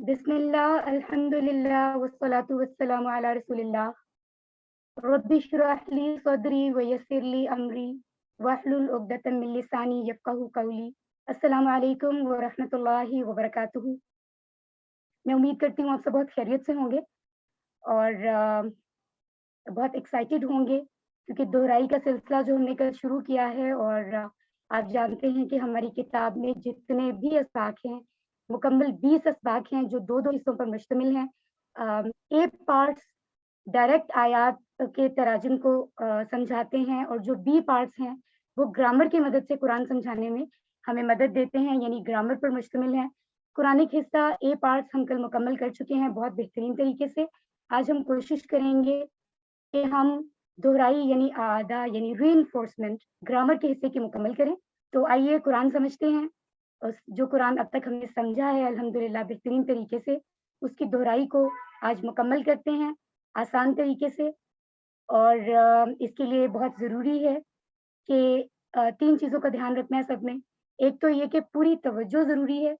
بسم اللہ الحمد للہ والصلاة والسلام علی رسول اللہ رب اشرح لی صدری ویسر لی امری واحلل عقدۃ من لسانی یفقہوا قولی۔ السلام علیکم ورحمۃ اللہ وبرکاتہ۔ میں امید کرتی ہوں آپ سب بہت خیریت سے ہوں گے اور بہت ایکسائٹیڈ ہوں گے، کیونکہ دہرائی کا سلسلہ جو ہم نے کل شروع کیا ہے، اور آپ جانتے ہیں کہ ہماری کتاب میں جتنے بھی اسباق ہیں، مکمل 20 اسباق ہیں جو دو دو حصوں پر مشتمل ہیں۔ اے پارٹس ڈائریکٹ آیات کے تراجم کو سمجھاتے ہیں، اور جو بی پارٹس ہیں وہ گرامر کی مدد سے قرآن سمجھانے میں ہمیں مدد دیتے ہیں، یعنی گرامر پر مشتمل ہے۔ قرآنک حصہ اے پارٹس ہم کل مکمل کر چکے ہیں بہت بہترین طریقے سے۔ آج ہم کوشش کریں گے کہ ہم دہرائی یعنی اعادہ یعنی ری انفورسمنٹ گرامر کے حصے کی مکمل کریں۔ تو آئیے قرآن سمجھتے ہیں، جو قرآن اب تک ہم نے سمجھا ہے الحمدللہ بہترین طریقے سے، اس کی دہرائی کو آج مکمل کرتے ہیں آسان طریقے سے۔ اور اس کے لیے بہت ضروری ہے کہ 3 چیزوں کا دھیان رکھنا ہے سب نے۔ ایک تو یہ کہ پوری توجہ ضروری ہے،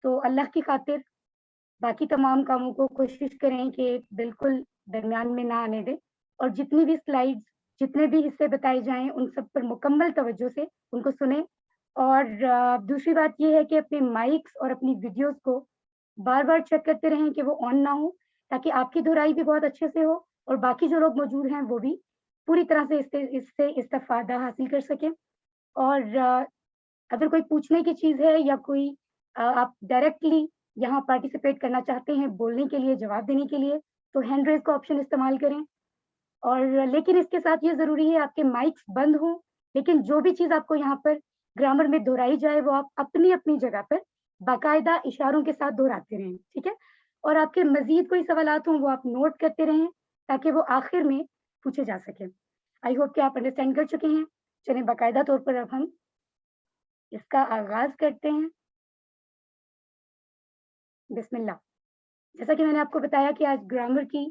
تو اللہ کی خاطر باقی تمام کاموں کو کوشش کریں کہ بالکل درمیان میں نہ آنے دیں، اور جتنی بھی سلائیڈز، جتنے بھی حصے بتائے جائیں ان سب پر مکمل توجہ سے ان کو سنیں۔ اور دوسری بات یہ ہے کہ اپنے مائکس اور اپنی ویڈیوز کو بار بار چیک کرتے رہیں کہ وہ آن نہ ہو، تاکہ آپ کی دہرائی بھی بہت اچھے سے ہو اور باقی جو لوگ موجود ہیں وہ بھی پوری طرح سے اس سے استفادہ حاصل کر سکیں۔ اور اگر کوئی پوچھنے کی چیز ہے یا کوئی آپ ڈائریکٹلی یہاں پارٹیسپیٹ کرنا چاہتے ہیں بولنے کے لیے، جواب دینے کے لیے، تو ہینڈ ریز کا آپشن استعمال کریں۔ اور لیکن اس کے ساتھ یہ ضروری ہے آپ کے مائکس بند ہوں، لیکن جو بھی چیز آپ کو یہاں پر گرامر میں دہرائی جائے وہ آپ اپنی اپنی جگہ پر باقاعدہ اشاروں کے ساتھ دہراتے رہیں، ٹھیک ہے؟ اور آپ کے مزید کوئی سوالات ہوں وہ آپ نوٹ کرتے رہیں تاکہ وہ آخر میں پوچھے جا سکیں۔ آئی ہوپ کہ آپ انڈرسٹینڈ کر چکے ہیں۔ چلیں باقاعدہ طور پر اب ہم اس کا آغاز کرتے ہیں۔ بسم اللہ۔ جیسا کہ میں نے آپ کو بتایا کہ آج گرامر کی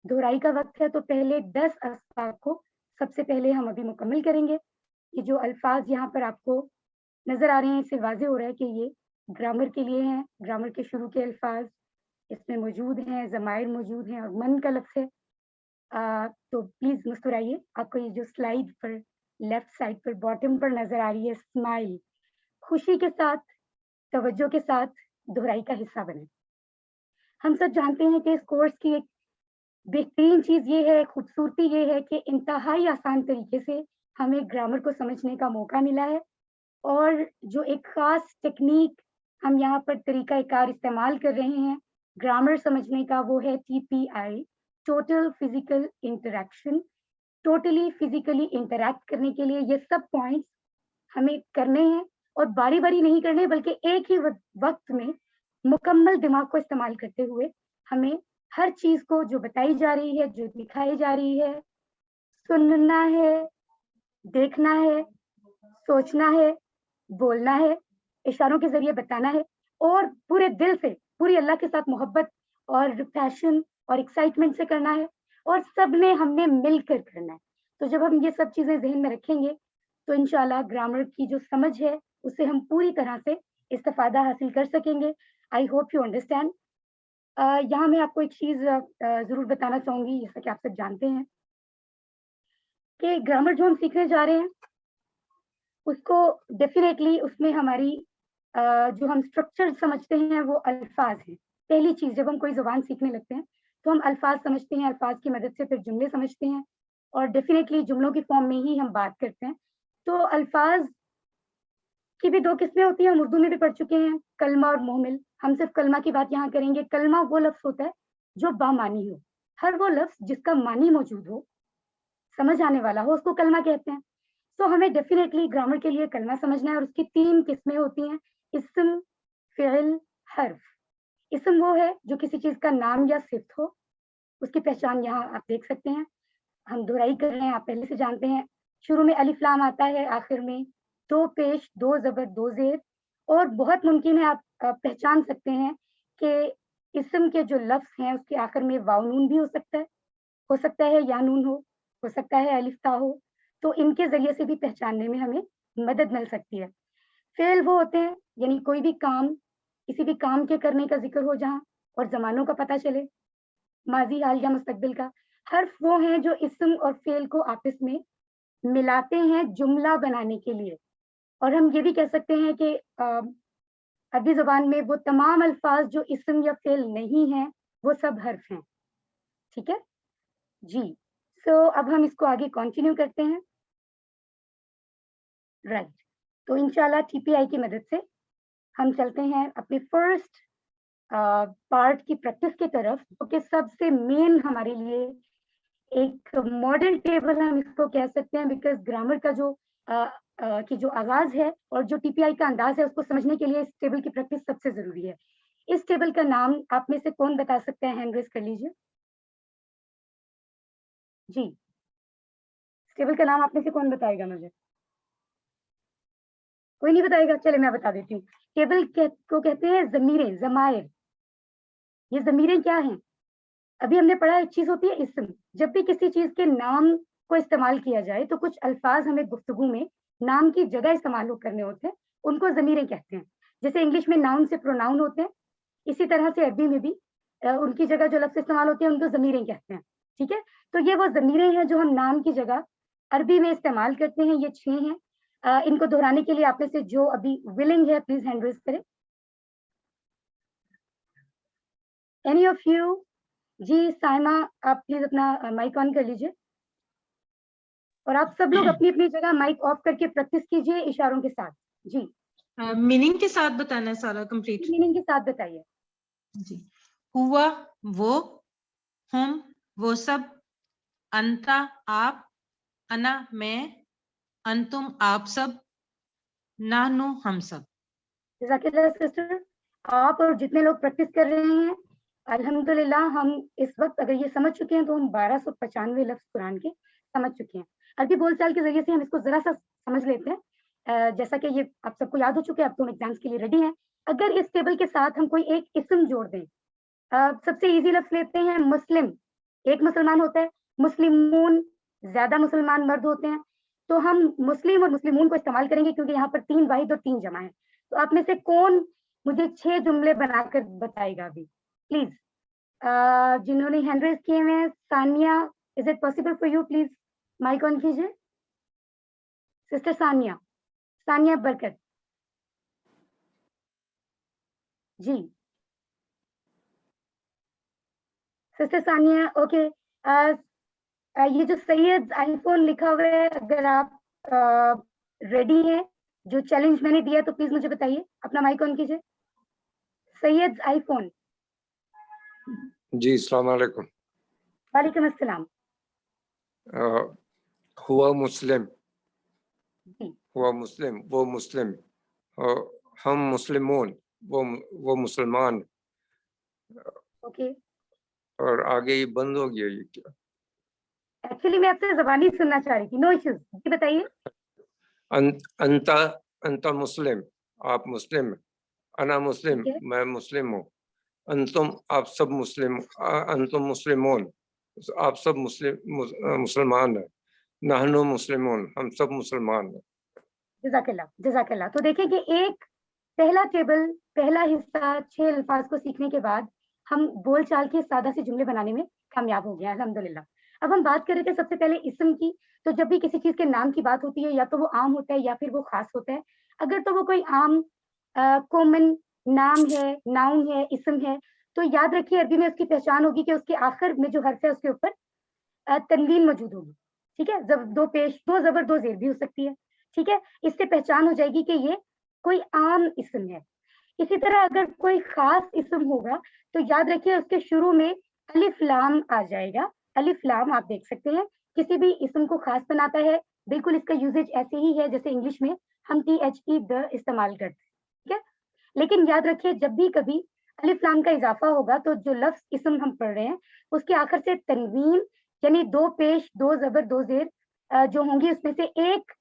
دہرائی کا وقت ہے، تو پہلے 10 اسباق کو سب سے پہلے ہم ابھی مکمل کریں گے۔ یہ جو الفاظ یہاں پر آپ کو نظر آ رہے ہیں، اس سے واضح ہو رہا ہے کہ یہ گرامر کے لیے ہیں، گرامر کے شروع کے الفاظ اس میں موجود ہیں، ضمائر موجود ہیں اور من کا لفظ ہے۔ تو پلیز مسکرائیے۔ آپ کو یہ جو سلائیڈ پر لیفٹ سائڈ پر باٹم پر نظر آ رہی ہے اسمائل، خوشی کے ساتھ توجہ کے ساتھ دہرائی کا حصہ بنے۔ ہم سب جانتے ہیں کہ اس کورس کی ایک بہترین چیز یہ ہے، خوبصورتی یہ ہے کہ انتہائی آسان طریقے سے ہمیں گرامر کو سمجھنے کا موقع ملا ہے، اور جو ایک خاص ٹیکنیک ہم یہاں پر طریقہ کار استعمال کر رہے ہیں گرامر سمجھنے کا، وہ ہے TPI، total physical interaction. Totally physically interact کرنے کے لیے یہ سب پوائنٹس ہمیں کرنے ہیں، اور باری باری نہیں کرنے بلکہ ایک ہی وقت میں مکمل دماغ کو استعمال کرتے ہوئے ہمیں ہر چیز کو جو بتائی جا رہی ہے، جو دکھائی جا رہی ہے، سننا ہے، دیکھنا ہے، سوچنا ہے، بولنا ہے، اشاروں کے ذریعے بتانا ہے، اور پورے دل سے پوری اللہ کے ساتھ محبت اور پیشن اور ایکسائٹمنٹ سے کرنا ہے، اور سب نے ہم نے مل کر کرنا ہے۔ تو جب ہم یہ سب چیزیں ذہن میں رکھیں گے تو انشاءاللہ گرامر کی جو سمجھ ہے اس سے ہم پوری طرح سے استفادہ حاصل کر سکیں گے۔ I hope you understand. یہاں میں آپ کو ایک چیز ضرور بتانا چاہوں گی، جیسا کہ آپ سب جانتے ہیں کہ گرامر جو ہم سیکھنے جا رہے ہیں اس کو ڈیفینیٹلی اس میں ہماری جو ہم اسٹرکچر سمجھتے ہیں وہ الفاظ ہیں۔ پہلی چیز جب ہم کوئی زبان سیکھنے لگتے ہیں تو ہم الفاظ سمجھتے ہیں، الفاظ کی مدد سے پھر جملے سمجھتے ہیں، اور ڈیفینیٹلی جملوں کی فارم میں ہی ہم بات کرتے ہیں۔ تو الفاظ کی بھی 2 قسمیں ہوتی ہیں، ہم اردو میں بھی پڑھ چکے ہیں، کلمہ اور محمل۔ ہم صرف کلمہ کی بات یہاں کریں گے۔ کلمہ وہ لفظ ہوتا ہے جو بامانی ہو، ہر وہ لفظ جس کا معنی موجود ہو، سمجھ آنے والا ہو، اس کو کلمہ کہتے ہیں۔ تو ہمیں ڈیفینیٹلی گرامر کے لیے کلمہ سمجھنا ہے، اور اس کی 3 قسمیں ہوتی ہیں: اسم، فعل، حرف۔ اسم وہ ہے جو کسی چیز کا نام یا صفت ہو، اس کی پہچان یہاں آپ دیکھ سکتے ہیں۔ ہم دہرائی کر رہے ہیں، آپ پہلے سے جانتے ہیں، شروع میں الف لام آتا ہے، آخر میں 2 پیش، 2 زبر، 2 زیر، اور بہت ممکن ہے آپ پہچان سکتے ہیں کہ اسم کے جو لفظ ہیں اس کے آخر میں واو نون بھی ہو سکتا ہے یا نون ہو سکتا ہے الف تا ہو، تو ان کے ذریعے سے بھی پہچاننے میں ہمیں مدد مل سکتی ہے۔ فعل وہ ہوتے ہیں یعنی کوئی بھی کام، کسی بھی کام کے کرنے کا ذکر ہو جہاں اور زمانوں کا پتہ چلے, ماضی, حال یا مستقبل کا. حرف وہ ہیں جو اسم اور فعل کو آپس میں ملاتے ہیں جملہ بنانے کے لیے. اور ہم یہ بھی کہہ سکتے ہیں کہ عربی زبان میں وہ تمام الفاظ جو اسم یا فعل نہیں ہیں وہ سب حرف ہیں. ٹھیک ہے جی. سو اب ہم اس کو آگے کنٹینیو کرتے ہیں. رائٹ. تو انشاءاللہ ٹی پی آئی کی مدد سے ہم چلتے ہیں اپنے فرسٹ پارٹ کی پریکٹس کی طرف, کیونکہ سب سے مین ہمارے لیے ایک ماڈل ٹیبل ہم اس کو کہہ سکتے ہیں, بیکاز گرامر کا جو آغاز ہے اور جو ٹی پی آئی کا انداز ہے اس کو سمجھنے کے لیے اس ٹیبل کی پریکٹس سب سے ضروری ہے. اس ٹیبل کا نام آپ میں سے کون بتا سکتے ہیں؟ ہینڈ ریز کر لیجیے. جی, اس ٹیبل کا نام آپ میں سے کون بتائے گا؟ مجھے کوئی نہیں بتائے گا, چلے میں بتا دیتی ہوں. ٹیبل کو کہتے ہیں ضمیریں, ضمائر. یہ ضمیریں کیا ہیں؟ ابھی ہم نے پڑھا ایک چیز ہوتی ہے اسم. جب بھی کسی چیز کے نام کو استعمال کیا جائے تو کچھ الفاظ ہمیں گفتگو میں نام کی جگہ استعمال کرنے ہوتے ہیں, ان کو ضمیریں کہتے ہیں. جیسے انگلش میں ناؤن سے پروناؤن ہوتے ہیں, اسی طرح سے عربی میں بھی ان کی جگہ جو لفظ استعمال ہوتے ہیں ان کو ضمیریں کہتے ہیں. ٹھیک ہے, تو یہ وہ ضمیریں ہیں جو ہم نام کی جگہ عربی میں استعمال کرتے ہیں. یہ 6 ہیں. ان کو دہرانے کے لیے آپ میں سے جو ابھی ولنگ ہے پلیز ہینڈ ریز کریں. Any of you? جی سائمہ, آپ پلیز اپنا مائک آن کر لیجیے, اور آپ سب لوگ اپنی اپنی جگہ مائک آف کر کے پریکٹس کیجیے اشاروں کے ساتھ. جی, میننگ کے ساتھ بتانا ہے سارا کمپلیٹ. میننگ کے ساتھ بتائیے. جی, ہوا وہ, ہم وہ سب, انتا آپ, انا میں, انتم آپ سب, نحنو ہم سب. جزاک اللہ سسٹر. آپ اور جتنے لوگ پریکٹس کر رہے ہیں الحمدللہ ہم اس وقت اگر یہ سمجھ چکے ہیں تو ہم 1295 لفظ قرآن کے سمجھ چکے ہیں. عربی بول چال کے ذریعے سے ہم اس کو ذرا سا سمجھ لیتے ہیں. جیسا کہ یہ آپ سب کو یاد ہو چکے ہیں, اب تو ہم ایگزامس کے لیے ریڈی ہیں. اگر اس ٹیبل کے ساتھ ہم کوئی ایک اسم جوڑ دیں, سب سے ایزی لفظ لیتے ہیں مسلم. ایک مسلمان ہوتا ہے. مسلمون, زیادہ مسلمان مرد ہوتے ہیں. تو ہم مسلم اور مسلمون کو استعمال کریں گے کیونکہ یہاں پر 3 واحد اور 3 جمع ہے. تو آپ میں سے کون مجھے 6 جملے بنا کر بتائے گا ابھی پلیز؟ جنہوں نے ہینڈ ریز کیے ہیں, Sania, is it possible for you? Please mic on کیجیے. سسٹر ثانیہ, ثانیہ برکت. جی سسٹر ثانیہ, اوکے. یہ جو سید آئی فون لکھا ہوا ہے, اگر آپ ریڈی ہیں, جو چیلنج میں نے دیا تو پلیز مجھے بتائیے. اپنا مائک آن کیجیے. سید آئی فون. جی السلام علیکم. وعلیکم السلام. ہوا مسلم, جی, ہوا مسلم, وہ مسلم, ہم مسلمون, وہ مسلمان. اوکے. اور آگے یہ بند ہو گیا, یہ کیا؟ ایکچولی میں آپ سے زبانی سننا چاہ رہی تھی. نو ایشوز. جی بتائیے. انتا مسلم, آپ مسلم. انا مسلم, ٹھیک ہے. میں مسلم ہوں. انتم, آپ سب مسلم. انتم مسلمون, آپ سب مسلمان ہیں. نحنو مسلمون, ہم سب مسلمان ہیں. جزاک اللہ, جزاک اللہ. تو دیکھیں کہ ایک پہلا ٹیبل, پہلا حصہ 6 الفاظ کو سیکھنے کے بعد ہم بول چال کے سادہ سے جملے بنانے میں کامیاب ہو گئے ہیں الحمدللہ. اب ہم بات کر رہے تھے سب سے پہلے اسم کی. تو جب بھی کسی چیز کے نام کی بات ہوتی ہے یا تو وہ عام ہوتا ہے یا پھر وہ خاص ہوتا ہے. اگر تو وہ کوئی عام کومن نام ہے, ناؤن ہے, اسم ہے, تو یاد رکھیے عربی میں اس کی پہچان ہوگی کہ اس کے آخر میں جو حرف ہے اس کے اوپر تنوین موجود ہوگی. ٹھیک ہے, 2 پیش, 2 زبر 2 زیر بھی ہو سکتی ہے. ٹھیک ہے, اس سے پہچان ہو جائے گی کہ یہ کوئی عام اسم ہے. اسی طرح اگر کوئی خاص اسم ہوگا تو یاد رکھیے اس کے شروع میں الف لام آ جائے گا. الف لام آپ دیکھ سکتے ہیں کسی بھی اسم کو خاص بناتا ہے. بالکل اس کا یوزیج ایسے ہی ہے جیسے انگلش میں ہم THE د استعمال کرتے ہیں. ٹھیک ہے, لیکن یاد رکھیے جب بھی کبھی الف لام کا اضافہ ہوگا تو جو لفظ اسم ہم پڑھ رہے ہیں اس کے آخر سے تنوین یعنی 2 پیش 2 زبر 2 زیر جو ہوں گی اس میں سے ایک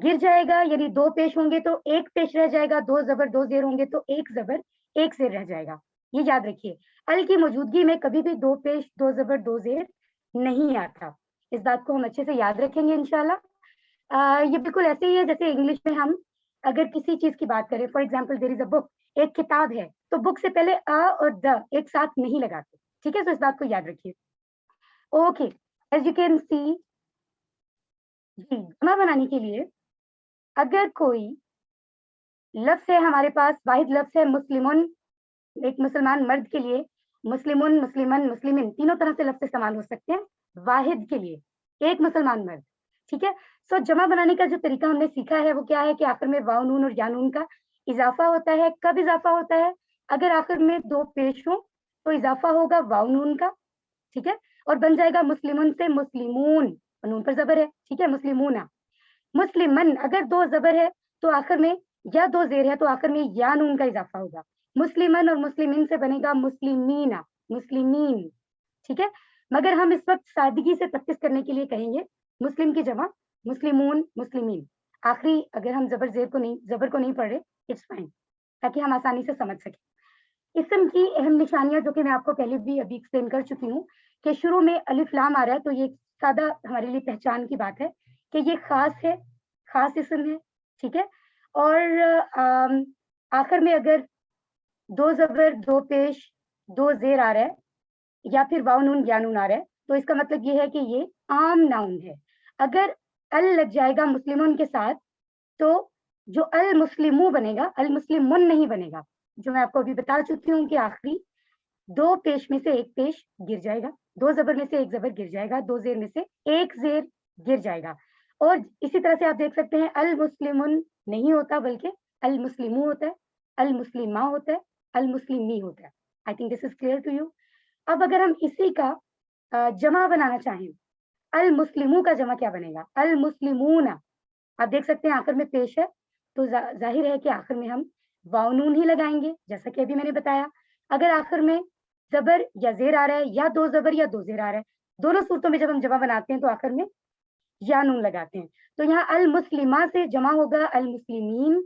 گر جائے گا. یعنی 2 پیش ہوں گے تو ایک پیش رہ جائے گا, 2 زبر 2 زیر ہوں گے تو ایک زبر ایک زیر رہ جائے گا. یہ یاد رکھیے. ال کی موجودگی میں کبھی بھی 2 پیش 2 زبر 2 زیر نہیں آتا. اس بات کو ہم اچھے سے یاد رکھیں گے انشاءاللہ. یہ بالکل ایسے ہی ہے جیسے انگلش میں ہم اگر کسی چیز کی بات کریں, فار ایگزامپل دیر از اے بک, ایک کتاب ہے, تو بک سے پہلے اور د ایک ساتھ نہیں لگاتے, ٹھیک ہے, تو اس بات کو یاد رکھیے. Okay, as you can see, جی جمع بنانے کے لیے اگر کوئی لفظ ہے ہمارے پاس, واحد لفظ ہے مسلمون, ایک مسلمان مرد کے لیے مسلمون, مسلمن, مسلمین تینوں طرح سے لفظ استعمال ہو سکتے ہیں واحد کے لیے, ایک مسلمان مرد, ٹھیک ہے. سو جمع بنانے کا جو طریقہ ہم نے سیکھا ہے وہ کیا ہے کہ آخر میں واو نون اور یا نون کا اضافہ ہوتا ہے. کب اضافہ ہوتا ہے؟ اگر آخر میں دو پیش ہوں تو اضافہ ہوگا واو نون کا, ٹھیک ہے, اور بن جائے گا مسلمون سے مسلمون, نون پر زبر ہے, ٹھیک ہے, مسلمون. مسلمن اگر دو زبر ہے تو آخر میں, یا دو زیر ہے تو آخر میں یا نون کا اضافہ ہوگا. مسلمن اور مسلمین سے بنے گا مسلمین, مسلمین, ٹھیک ہے. مگر ہم اس وقت سادگی سے پریکٹس کرنے کے لیے کہیں گے مسلم کی جمع مسلمون, مسلمین. آخری اگر ہم زبر کو نہیں پڑھ رہے, اٹس فائن, تاکہ ہم آسانی سے سمجھ سکیں. اسم کی اہم نشانیاں جو کہ میں آپ کو پہلے بھی ابھی ایکسپلین کر چکی ہوں کہ شروع میں الف لام آ رہا ہے, تو یہ سادہ ہمارے لیے پہچان کی بات ہے کہ یہ خاص ہے, خاص اسم ہے, ٹھیک ہے. اور آخر میں اگر دو زبر, دو پیش, دو زیر آ رہا ہے یا پھر واو نون یا نون آ رہا ہے, تو اس کا مطلب یہ ہے کہ یہ عام ناؤن ہے. اگر ال لگ جائے گا مسلمون کے ساتھ تو جو المسلمو بنے گا, المسلمون نہیں بنے گا, جو میں آپ کو ابھی بتا چکی ہوں کہ آخری دو پیش میں سے ایک پیش گر جائے گا, دو زبر میں سے ایک زبر گر جائے گا, دو زیر میں سے ایک زیر گر جائے گا. اور اسی طرح سے آپ دیکھ سکتے ہیں المسلمون نہیں ہوتا بلکہ المسلمو ہوتا ہے, المسلمہ ہوتا ہے, المسلمی ہوتا ہے. I think this is clear to you. اب اگر ہم اسی کا جمع بنانا چاہیں, المسلمو کا جمع کیا بنے گا؟ المسلمون. آپ دیکھ سکتے ہیں آخر میں پیش ہے تو ظاہر ہے کہ آخر میں ہم واو نون ہی لگائیں گے, جیسا کہ ابھی میں نے بتایا. اگر آخر میں زبر یا زیر آ رہا ہے, یا دو زبر یا دو زیر آ رہا ہے, دونوں صورتوں میں جب ہم جمع بناتے ہیں تو آخر میں یا نون لگاتے ہیں. تو یہاں المسلمہ سے جمع ہوگا المسلمین,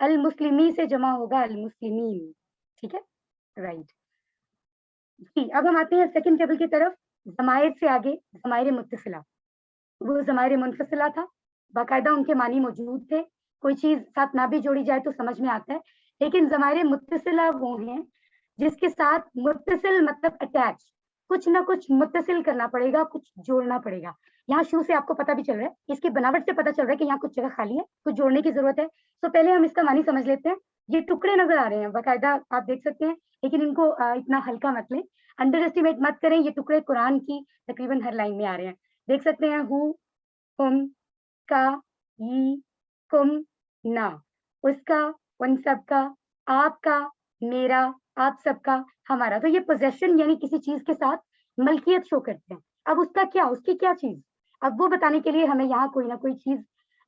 المسلمی سے جمع ہوگا المسلمین, ٹھیک ہے, رائٹ. جی اب ہم آتے ہیں سیکنڈ ٹیبل کی طرف. ضمائر سے آگے ضمائر متصلہ, وہ ضمائر منفصلہ تھا, باقاعدہ ان کے معنی موجود تھے, کوئی چیز ساتھ نہ بھی جوڑی جائے تو سمجھ میں آتا ہے. لیکن ضمائر متصلہ وہ ہیں جس کے ساتھ متصل مطلب اٹیچ, کچھ نہ کچھ متصل کرنا پڑے گا, کچھ جوڑنا پڑے گا. یہاں شروع سے آپ کو پتا بھی چل رہا ہے, اس کی بناوٹ سے پتا چل رہا ہے کہ یہاں کچھ جگہ خالی ہے, کچھ جوڑنے کی ضرورت ہے. تو پہلے ہم اس کا معنی سمجھ لیتے ہیں. یہ ٹکڑے نظر آ رہے ہیں باقاعدہ, آپ دیکھ سکتے ہیں, لیکن ان کو اتنا ہلکا مت لیں, انڈر اسٹیمیٹ مت کریں. یہ ٹکڑے قرآن کی تقریباً ہر لائن میں آ رہے ہیں. دیکھ سکتے ہیں ہو, ہم, کا, ی, کم, نا, اس کا, ان سب کا, آپ کا, میرا, آپ سب کا, ہمارا. تو یہ پوزیشن یعنی کسی چیز کے ساتھ ملکیت شو کرتے ہیں. اب اس کا کیا, اس کی کیا چیز, اب وہ بتانے کے لیے ہمیں یہاں کوئی نہ کوئی چیز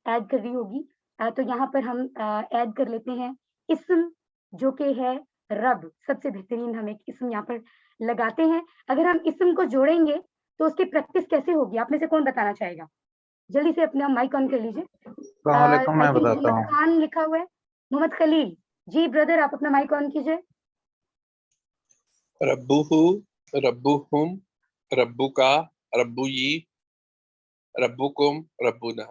ایڈ کرنی ہوگی. تو یہاں پر ہم ایڈ کر لیتے ہیں اسم, جو کہ ہے رب. سب سے بہترین ہم ایک اسم یہاں پر لگاتے ہیں. اگر ہم اسم کو جوڑیں گے تو اس کی پریکٹس کیسے ہوگی, آپ میں سے کون بتانا چاہے گا؟ جلدی سے اپنا مائک آن کر لیجیے. السلام علیکم, میں بتاتا محمد ہوں. خان لکھا ہوا ہے, محمد خلیل. جی بردر, آپ اپنا مائک آن کیجیے. ربوہو, ربوہم, ربوکا, ربویی, ربوکم, ربونا.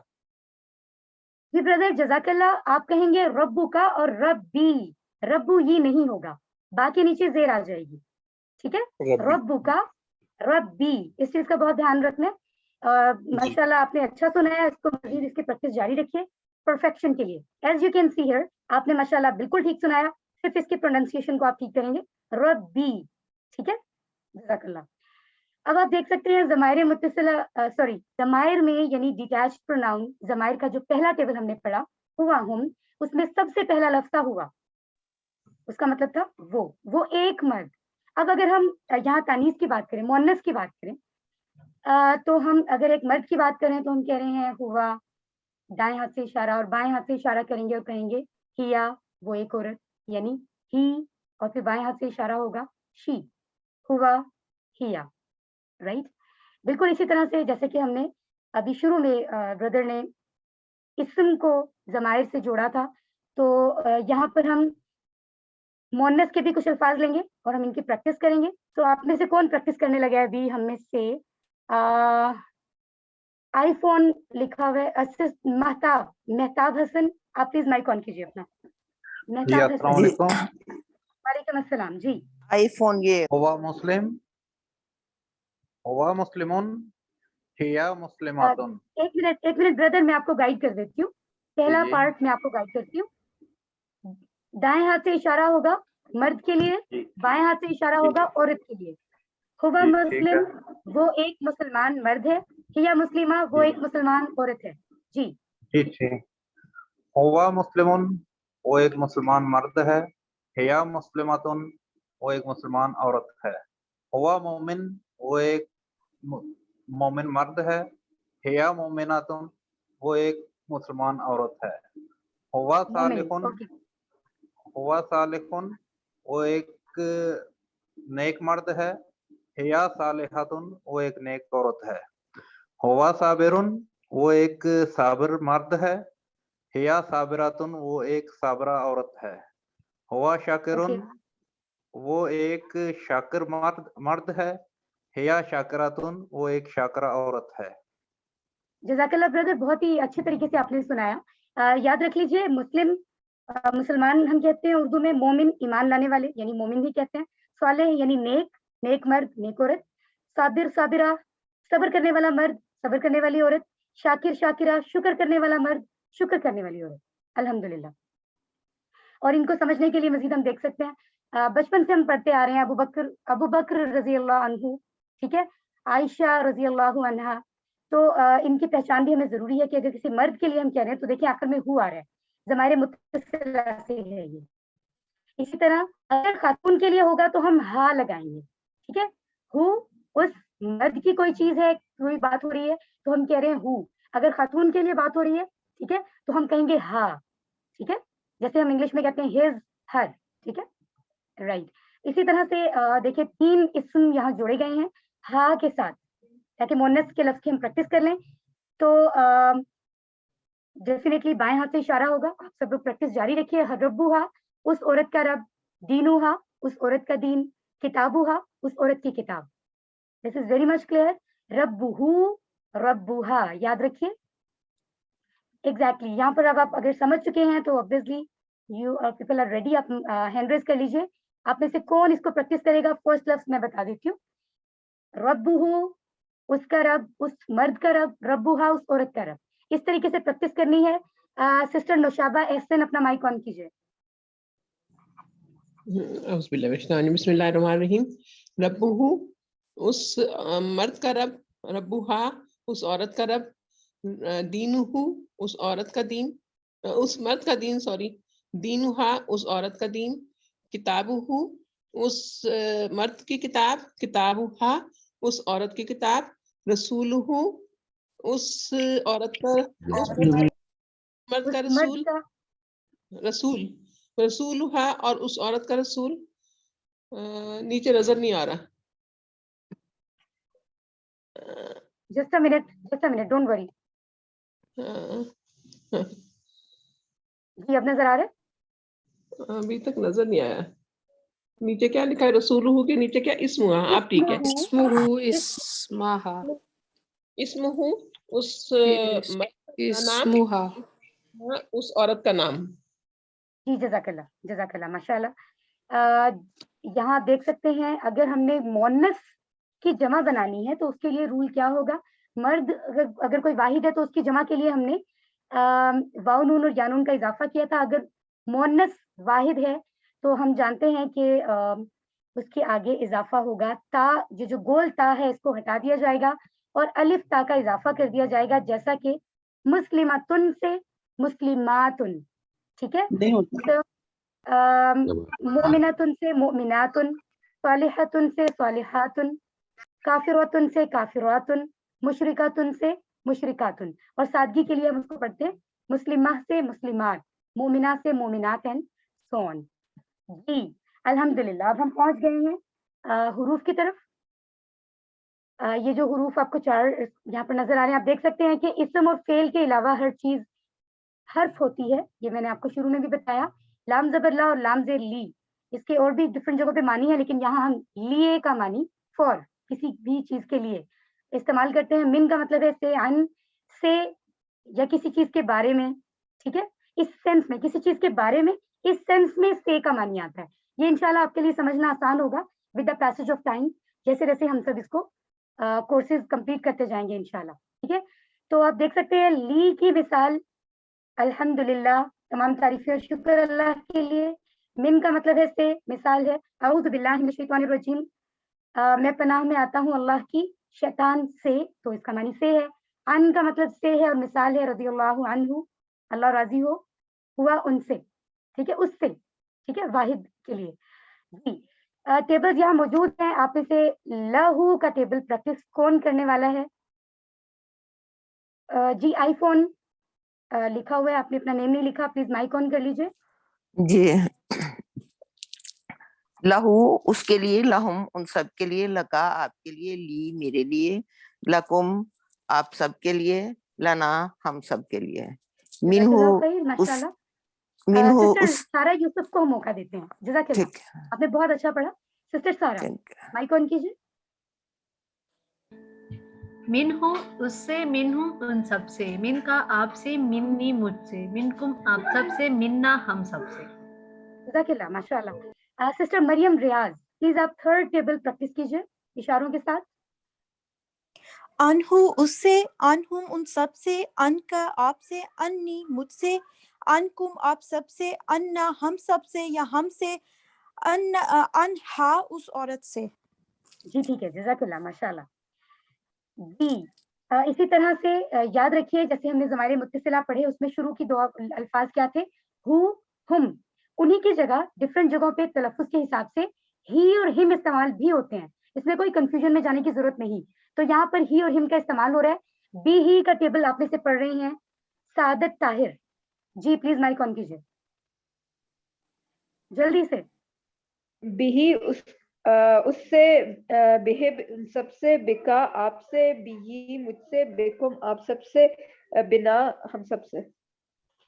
جی بردر جزاک اللہ. آپ کہیں گے ربو کا اور ربی, ربو یہ نہیں ہوگا, باقی نیچے زیر آ جائے گی, ٹھیک ہے. ربی. ربو کا, ربی, اس چیز کا بہت دھیان رکھنا ہے. ماشاء اللہ آپ نے اچھا سنا ہے, اس کو مزید اس کی پریکٹس جاری رکھیے پرفیکشن کے لیے. As you can see here, آپ نے ماشاء اللہ بالکل ٹھیک سنایا, صرف اس کی پروننسیشن کو آپ ٹھیک کریں گے, ربی, ٹھیک ہے, جزاک اللہ. اب آپ دیکھ سکتے ہیں ضمائر متصلہ, سوری ضمائر میں یعنی ڈیٹیچ پروناؤن, ضمائر کا جو پہلا ٹیبل ہم نے پڑھا ہوا ہم, اس میں سب سے پہلا لفظ ہوا, اس کا مطلب تھا وہ ایک مرد. اب اگر ہم یہاں تانیث کی بات کریں, مؤنث کی بات کریں, تو ہم اگر ایک مرد کی بات کریں تو ہم کہہ رہے ہیں ہوا, دائیں ہاتھ سے اشارہ, اور بائیں ہاتھ سے اشارہ کریں گے اور کہیں گے ہیا, وہ ایک عورت یعنی ہی, اور پھر بائیں ہاتھ سے اشارہ ہوگا شی, ہوا, ہیا, رائٹ. بالکل اسی طرح سے جیسے کہ ہم نے ابھی شروع میں بردر نے اسم کو ضمائر سے جوڑا تھا, تو یہاں پر ہم مؤنث کے بھی کچھ الفاظ لیں گے اور ہم ان کی پریکٹس کریں گے. تو آپ میں سے کون پریکٹس کرنے لگا ہے ابھی ہم میں سے؟ آئی فون لکھا ہوا ہے, مہتاب, مہتاب حسن, آپ پلیز مائک آن کیجیے اپنا. جی مہتاب السلام حسن. علیکم. وعلیکم السلام. جی آئی فون یہ ہوا مسلم، ہوا مسلمون، ہیا مسلماتن. ایک منٹ بردر، میں آپ کو گائیڈ کر دیتی ہوں. پہلا جی. پارٹ میں آپ کو گائیڈ کرتی ہوں. دائیں ہاتھ سے اشارہ ہوگا مرد کے لیے، جی بائیں ہاتھ سے اشارہ ہوگا عورت کے لیے. ہوا جی ٹھیک ہے. مسلم وہ ایک مسلمان مرد ہے، ہیا مسلمہ وہ جی. ایک مسلمان عورت ہے. جی جی ٹھیک. ہوا مسلمون وہ ایک مسلمان مرد ہے، ہیا مسلماتن وہ ایک مسلمان عورت ہے. ہوا مومن وہ ایک مومن مرد ہے، ہیا مومناتن وہ ایک مسلمان عورت ہے. ہوا مومن. صالحن، اوکے. ہوا صالحن وہ ایک نیک مرد ہے، ہیا صالحاتن وہ ایک نیک عورت ہے. ہوا صابرن وہ ایک صابر مرد ہے، ہیا صابراتن وہ ایک صابرہ عورت ہے. ہوا شاکرن وہ ایک شاکر مرد ہے، ہیا شاکراتن وہ ایک شاکرہ عورت ہے. جزاک اللہ بردر، بہت ہی اچھے طریقے سے آپ نے سنایا. یاد رکھ لیجئے مسلمان ہم کہتے ہیں اردو میں، مومن ایمان لانے والے یعنی مومن بھی کہتے ہیں. صالح یعنی نیک مرد نیک عورت. صابر صابرہ صبر کرنے والا مرد صبر کرنے والی عورت. شاکر شاکرہ شکر کرنے والا مرد شکر کرنے والی عورت. الحمدللہ. اور ان کو سمجھنے کے لیے مزید ہم دیکھ سکتے ہیں، بچپن سے ہم پڑھتے آ رہے ہیں ابو بکر رضی اللہ عنہ، ٹھیک ہے، عائشہ رضی اللہ عنہا. تو ان کی پہچان بھی ہمیں ضروری ہے کہ اگر کسی مرد کے لیے ہم کہہ رہے ہیں تو دیکھیں آخر میں ہو آ رہا ہے، ضمائر متصلہ سے ہے یہ. اسی طرح اگر خاتون کے لیے ہوگا تو ہم ہا لگائیں گے، ٹھیک ہے. ہو اس مرد کی کوئی چیز ہے، کوئی بات ہو رہی ہے تو ہم کہہ رہے ہیں ہو. اگر خاتون کے لیے بات ہو رہی ہے، ٹھیک ہے، تو ہم کہیں گے ہا. ٹھیک ہے، جیسے ہم انگلش میں کہتے ہیں ہز ہر. ٹھیک ہے، رائٹ. اسی طرح سے دیکھیں 3 اسم یہاں جوڑے گئے ہیں ہا کے ساتھ، تاکہ مونس کے لفظ کی ہم پریکٹس کر لیں. تو ڈیفینیٹلی بائیں ہاتھ سے اشارہ ہوگا. آپ سب لوگ پریکٹس جاری رکھیے. ربوہا اس عورت کا رب، دینوہا اس عورت کا دین، کتابوہا اس عورت کی کتاب. دس از ویری مچ کلیئر. ربہو ربوہا یاد رکھیے. ایگزیکٹلی یہاں پر اب آپ اگر سمجھ چکے ہیں تو obviously you people are ready. آپ ہینڈ ریز کر لیجیے. آپ میں سے کون اس کو پریکٹس کرے گا؟ فرسٹ لفظ میں بتا دیتی ہوں. ربہو اس کا رب، اس مرد کا رب، ربوہا اس عورت کا رب. اس طریقے سے پریکٹس کرنی ہے. سسٹر نوشابہ احسن اپنا مائک آن کیجیے. اعوذ باللہ من الشیطان الرجیم، بسم اللہ الرحمن الرحیم. ربہ اس مرد کا رب، ربوہا اس عورت کا رب، دینہ اس عورت کا دین، اس مرد کا دین، سوری، دینہا اس عورت کا دین، کتابہ اس مرد کی کتاب، کتابہا اس عورت کی کتاب، رسولہ اس عورت کا مرد کا رسول، رسول رسولہا اور اس عورت کا رسول. نیچے نظر نہیں آ رہا. Just a minute don't worry. جی اب نظر آ رہا ہے؟ ابھی تک نظر نہیں آیا. نیچے کیا لکھا ہے؟ رسولہ کے نیچے کیا اسم ہوا؟ آپ ٹھیک ہے. اسمہا اسم اس نام، اسمہا اس عورت کا نام. جی جزاک اللہ ماشاء اللہ. یہاں دیکھ سکتے ہیں اگر ہم نے مونس کی جمع بنانی ہے تو اس کے لیے رول کیا ہوگا. مرد اگر کوئی واحد ہے تو اس کی جمع کے لیے ہم نے واو نون اور یا نون کا اضافہ کیا تھا. اگر مونس واحد ہے تو ہم جانتے ہیں کہ اس کے آگے اضافہ ہوگا تا. جو گول تا ہے اس کو ہٹا دیا جائے گا اور الف تا کا اضافہ کر دیا جائے گا، جیسا کہ مسلماتن سے مسلماتن. ٹھیک ہے، مومناتن سے مومناتن، صالحاتن سے صالحاتن، کافراتن سے کافراتن، مشرکاتن سے مشرکاتن. اور سادگی کے لیے ہم اس کو پڑھتے ہیں مسلمہ سے مسلمات، مومنہ سے مومنات اینڈ سو آن. جی الحمدللہ. اب ہم پہنچ گئے ہیں حروف کی طرف. یہ جو حروف آپ کو 4 یہاں پر نظر آ رہے ہیں، آپ دیکھ سکتے ہیں کہ اسم اور فعل کے علاوہ ہر چیز حرف ہوتی ہے. یہ میں نے آپ کو شروع میں بھی بتایا. لام زبر لا اور لام زیر لی، اس کے اور بھی ڈفرینٹ جگہوں پہ معنی ہے، لیکن یہاں ہم لیے کا معنی فور کسی بھی چیز کے لیے استعمال کرتے ہیں. من کا مطلب ہے سے، عن سے، یا کسی چیز کے بارے میں. ٹھیک ہے، اس سینس میں, کسی چیز کے بارے میں اس سینس میں سے کا معنی آتا ہے. یہ انشاءاللہ آپ کے لیے سمجھنا آسان ہوگا with the passage of time, جیسے جیسے ہم سب اس کو کورسز کمپلیٹ کرتے جائیں گے انشاءاللہ. ٹھیک ہے, تو آپ دیکھ سکتے ہیں لی کی مثال الحمدللہ, تمام تعریفیں اور شکر اللہ کے لیے. من کا مطلب ہے سے, مثال ہے اعوذ باللہ من الشیطان الرجیم, میں پناہ میں آتا ہوں اللہ کی شیطان سے, تو اس کا معنی سے ہے. ان کا مطلب سے ہے اور مثال ہے رضی اللہ عنہ, اللہ راضی ہو, ہوا ان سے. ٹھیک ہے, اس سے. ٹھیک ہے, واحد کے لیے. جی ٹیبلز یہاں موجود ہیں, آپ میں سے لہو کا ٹیبل پریکٹس کون کرنے والا ہے؟ جی آئی فون لکھا ہوا ہے, آپ نے اپنا نیم نہیں لکھا, پلیز مائک آن کر لیجیے. جی لہو اس کے لیے, لہم ان سب کے لیے, لکا آپ کے لیے, لی میرے لیے, لکم آپ سب کے لیے, لنا ہم سب کے لیے. جزاک اللہ خیر, ماشاءاللہ. منہ سسٹر اس سارا یوسف کو موقع دیتے ہیں. جزاک اللہ, ٹھیک آپ نے بہت اچھا پڑھا. سسٹر سارا مائک آن کیجیے. منہ اس سے, منہ ان سب سے, من کا آپ سے, منی مجھ سے, منکم آپ سب سے, منا ہم سب سے. جزاک اللہ, ماشاءاللہ. سسٹر مریم ریاض, پلیز آپ تھرڈ ٹیبل پریکٹس کیجیے اشاروں کے ساتھ. انہو اس سے, انہم ان سب سے, ان کا آپ سے, انی مجھ سے, انکم آپ سب سے, انا ہم سب سے یا ہم سے, انہا اس عورت سے. جی ٹھیک ہے, جزاک اللہ, ماشاءاللہ. جی اسی طرح سے یاد رکھیے, جیسے ہم نے ضمائر متصلہ پڑھے, اس میں شروع کی دو الفاظ کیا تھے؟ ہو, ہم. انہی کی جگہ ڈفرینٹ جگہوں پہ تلفظ کے حساب سے ہی اور ہم استعمال بھی ہوتے ہیں, اس میں کوئی کنفیوژن میں جانے کی ضرورت نہیں. تو یہاں پر ہی اور ہم کا استعمال ہو رہا ہے. بی ہی کا ٹیبل آپ میں سے پڑھ رہی ہیں سعادت طاہر. جی پلیز مائک آن کیجیے جلدی سے. بھی اس سے, بہ سب سے, بکا آپ سے, بھی مجھ سے, بکم آپ سب سے, بنا ہم سب سے.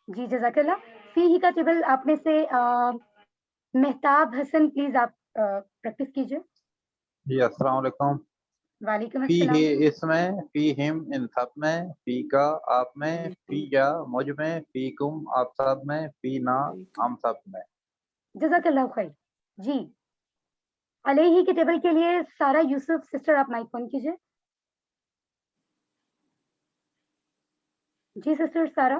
جی جزاک اللہ. فی ہی کا ٹیبل آپ میں سے مہتاب حسن, پلیز آپ پریکٹس کیجیے. جی السلام علیکم. وعلیکم فی السلام. ہے اس میں, فی ہم ان سب میں, فی کا آپ میں, فی یا مجھ میں, فی کم آپ سب میں, فی نا ہم سب میں. جزاک اللہ خیر. جی علیہ کے ٹیبل کے لیے سارا یوسف سسٹر آپ مائک آن کیجیے. جی سسٹر سارا.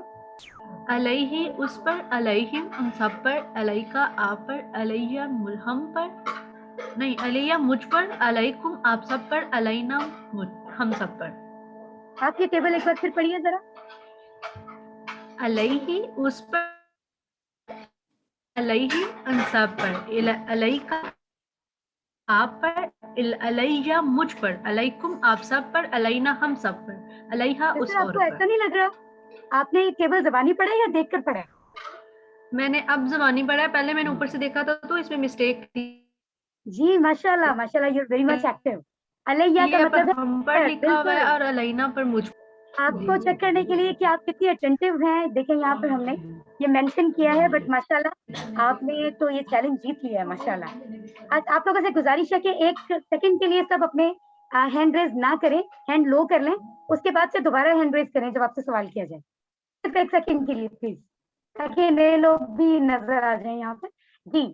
علیہ اس پر, علیہم ان سب پر, علیہ کا آپ پر, علیہ ہم پر, نہیں علیہ مجھ پر, علیکم آپ سب پر, علینا ہم سب پر. آپ یہ ٹیبل ایک بار پھر پڑھیے ذرا. علیہ اس پر, علیہ ان سب پر, علیہ کا آپ پر, علیہ مجھ پر, علیکم آپ سب پر, علینا ہم سب پر, علیہ اس سسٹر آپ اور کو پر. ایسا نہیں لگ رہا آپ نے یہ ٹیبل زبانی پڑھا ہے یا دیکھ کر پڑھا ہے؟ میں نے اب زبانی پڑھا ہے, پہلے میں نے اوپر سے دیکھا تھا تو اس میں مسٹیک تھی. جی ماشاءاللہ ماشاءاللہ, you are very much active. علیہ کا علیہ پر مطلب ہم پر ہے لکھا ہوا ہے بالکل. اور علینا پر مجھ پر. آپ کو چیک کرنے کے لیے کہ آپ کتنی اٹینٹیو ہیں, دیکھیں یہاں پر ہم نے یہ مینشن کیا ہے, بٹ ماشاءاللہ آپ نے تو یہ چیلنج جیت لیا ہے ماشاءاللہ. آپ لوگوں سے گزارش ہے کہ ایک سیکنڈ کے لیے سب اپنے ہینڈ ریز نہ کریں, ہینڈ لو کر لیں, اس کے بعد سے دوبارہ ہینڈ ریز کریں جب آپ سے سوال کیا جائے. صرف ایک سیکنڈ کے لیے پلیز, تاکہ نئے لوگ بھی نظر آ جائیں یہاں پر. جی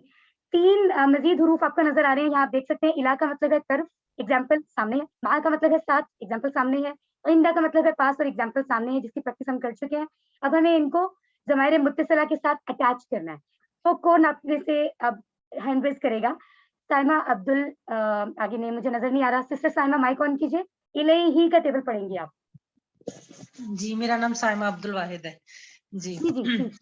3 مزید حروف آپ کو نظر آ رہے ہیں یہاں, آپ دیکھ سکتے ہیں. الہ کا مطلب ہے طرف, ایگزامپل سامنے ہے. مع کا مطلب ہے ساتھ, ایگزامپل سامنے ہے. عندہ کا مطلب ہے پاس, اور ایگزامپل سامنے ہے, جس کی پریکٹس ہم کر چکے ہیں. اب ہمیں ان کو ضمائر متصلہ کے ساتھ اٹیچ کرنا ہے. تو کون آپ میں سے اب ہینڈ ریز کرے گا؟ سائمہ عبدل, آگے نہیں مجھے نظر نہیں آ رہا. سسٹر سائمہ مائک آن کیجیے. الیہ کا ٹیبل پڑھیں گے آپ. جی میرا نام سائمہ عبد الواحد ہے. جی جی جی ٹھیک.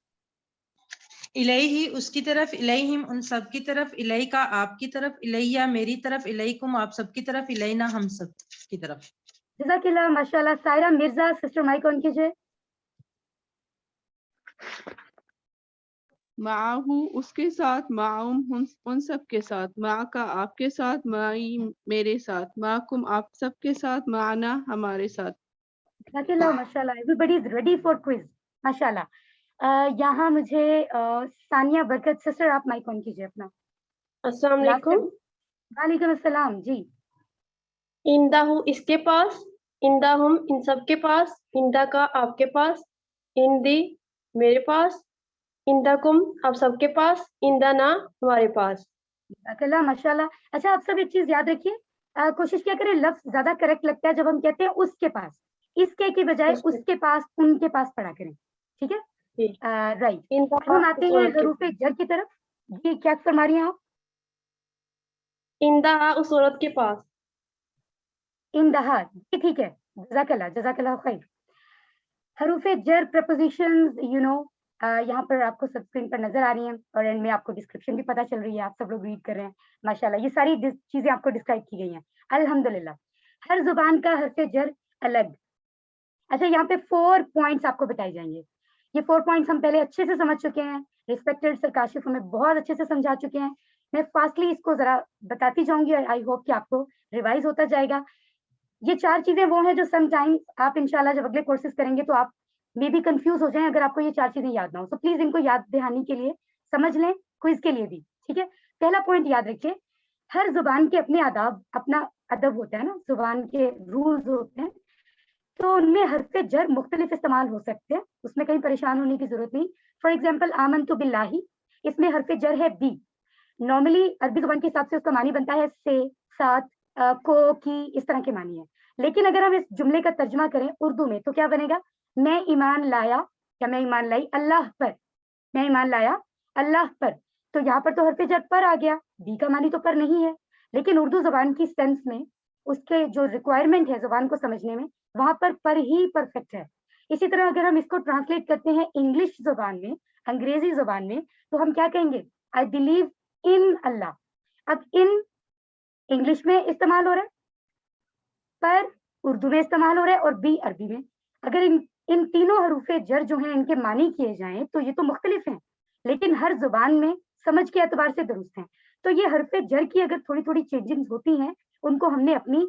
الیہ اس کی طرف, الیہم ان سب کی طرف, الیہ کا آپ کی طرف, الیہ میری طرف, الیکم آپ سب کی طرف, الینا ہم سب کی طرف. جزاک اللہ ماشاءاللہ. Saira Mirza sister mic on کیجیے. معاہو اس کے ساتھ, معاہم ان سب کے ساتھ, مع کا آپ کے ساتھ, معی میرے ساتھ, معکم آپ سب کے ساتھ, معنا ہمارے ساتھ. جزاک اللہ ماشاءاللہ. Every is ready for quiz ماشاءاللہ. یہاں مجھے ثانیہ برکت سسٹر آپ مائک آن کیجیے اپنا. السلام علیکم. وعلیکم السلام. جی اندہ اس کے پاس, اندہ ہم ان سب کے پاس, اندہ کا آپ کے پاس, اندی میرے پاس, इंदाकुम आप सबके पास, इंदाना हमारे पास। अकेला माशाल्लाह। अच्छा आप सब एक चीज याद रखिए, कोशिश क्या करें, लफ्ज ज्यादा करेक्ट लगता है जब हम कहते हैं उसके पास, इसके की बजाय उसके पास, उनके पास पढ़ा करें, ठीक है? राइट। अब हम आते हैं हरूफे जर की तरफ। जी क्या फरमा रही हैं आप? इंदा उस औरत के पास। इंदहा, ठीक है, जज़ाकल्लाह खैर। हरूफे जर प्रपोजिशंस यू नो यहाँ पर आपको सब स्क्रीन पर नजर आ रही हैं और एंड में आपको डिस्क्रिप्शन भी पता चल रही है, आप सब लोग रीड कर रहे हैं माशाल्लाह। ये सारी चीजें आपको डिस्क्राइब की गई हैं अल्हम्दुलिल्लाह। हर जुबान का हरफे जर अलग। अच्छा यहाँ पे 4 पॉइंट्स आपको बताए जाएंगे। ये 4 पॉइंट्स हम पहले अच्छे से समझ चुके हैं, रिस्पेक्टेड सर काशिफ हमें बहुत अच्छे से समझा चुके हैं। मैं फास्टली इसको जरा बताती जाऊंगी और आई होप कि आपको रिवाइज होता जाएगा। ये 4 चीजें वो हैं जो समटाइम्स आप इंशाल्लाह जब अगले कोर्सेज करेंगे तो आप मे बी कंफ्यूज हो जाएं अगर आपको ये 4 चीजें याद ना हो। तो प्लीज इनको याद दहानी के लिए समझ लें, क्विज के लिए भी, ठीक है? पहला पॉइंट याद रखिए, हर जुबान के अपने आदाब, अपना अदब होता है ना, जुबान के रूल्स होते हैं, तो उनमें हरफे जर मुख्तलिफ इस्तेमाल हो सकते हैं, उसमें कहीं परेशान होने की जरूरत नहीं। फॉर एग्जाम्पल आमनतु बिल्लाही, इसमें हरफे जर है बी। नॉर्मली अरबी जुबान के हिसाब से उसका मानी बनता है से, साथ, को, की, इस तरह के मानी है। लेकिन अगर हम इस जुमले का तर्जुमा करें उर्दू में तो क्या बनेगा? मैं ईमान लाया या मैं ईमान लाई अल्लाह पर, मैं ईमान लाया अल्लाह पर। तो यहाँ पर तो हरफे जर पर आ गया, बी का मानी तो पर नहीं है, लेकिन उर्दू जुबान की सेंस में उसके जो रिक्वायरमेंट है जुबान को समझने में, वहां पर ही परफेक्ट है। इसी तरह अगर हम इसको ट्रांसलेट करते हैं इंग्लिश जुबान में, अंग्रेजी जुबान में, तो हम क्या कहेंगे? आई बिलीव इन अल्लाह। अब इन इंग्लिश में इस्तेमाल हो रहा है, पर उर्दू में इस्तेमाल हो रहा है और बी अरबी में। अगर इन तीनों हरूफे जर जो हैं इनके मानी किए जाएं तो ये तो मुख्तलिफ हैं, लेकिन हर जुबान में समझ के एतबार से दुरुस्त हैं। तो ये हरफे जर की अगर थोड़ी थोड़ी चेंजिंग होती हैं, उनको हमने अपनी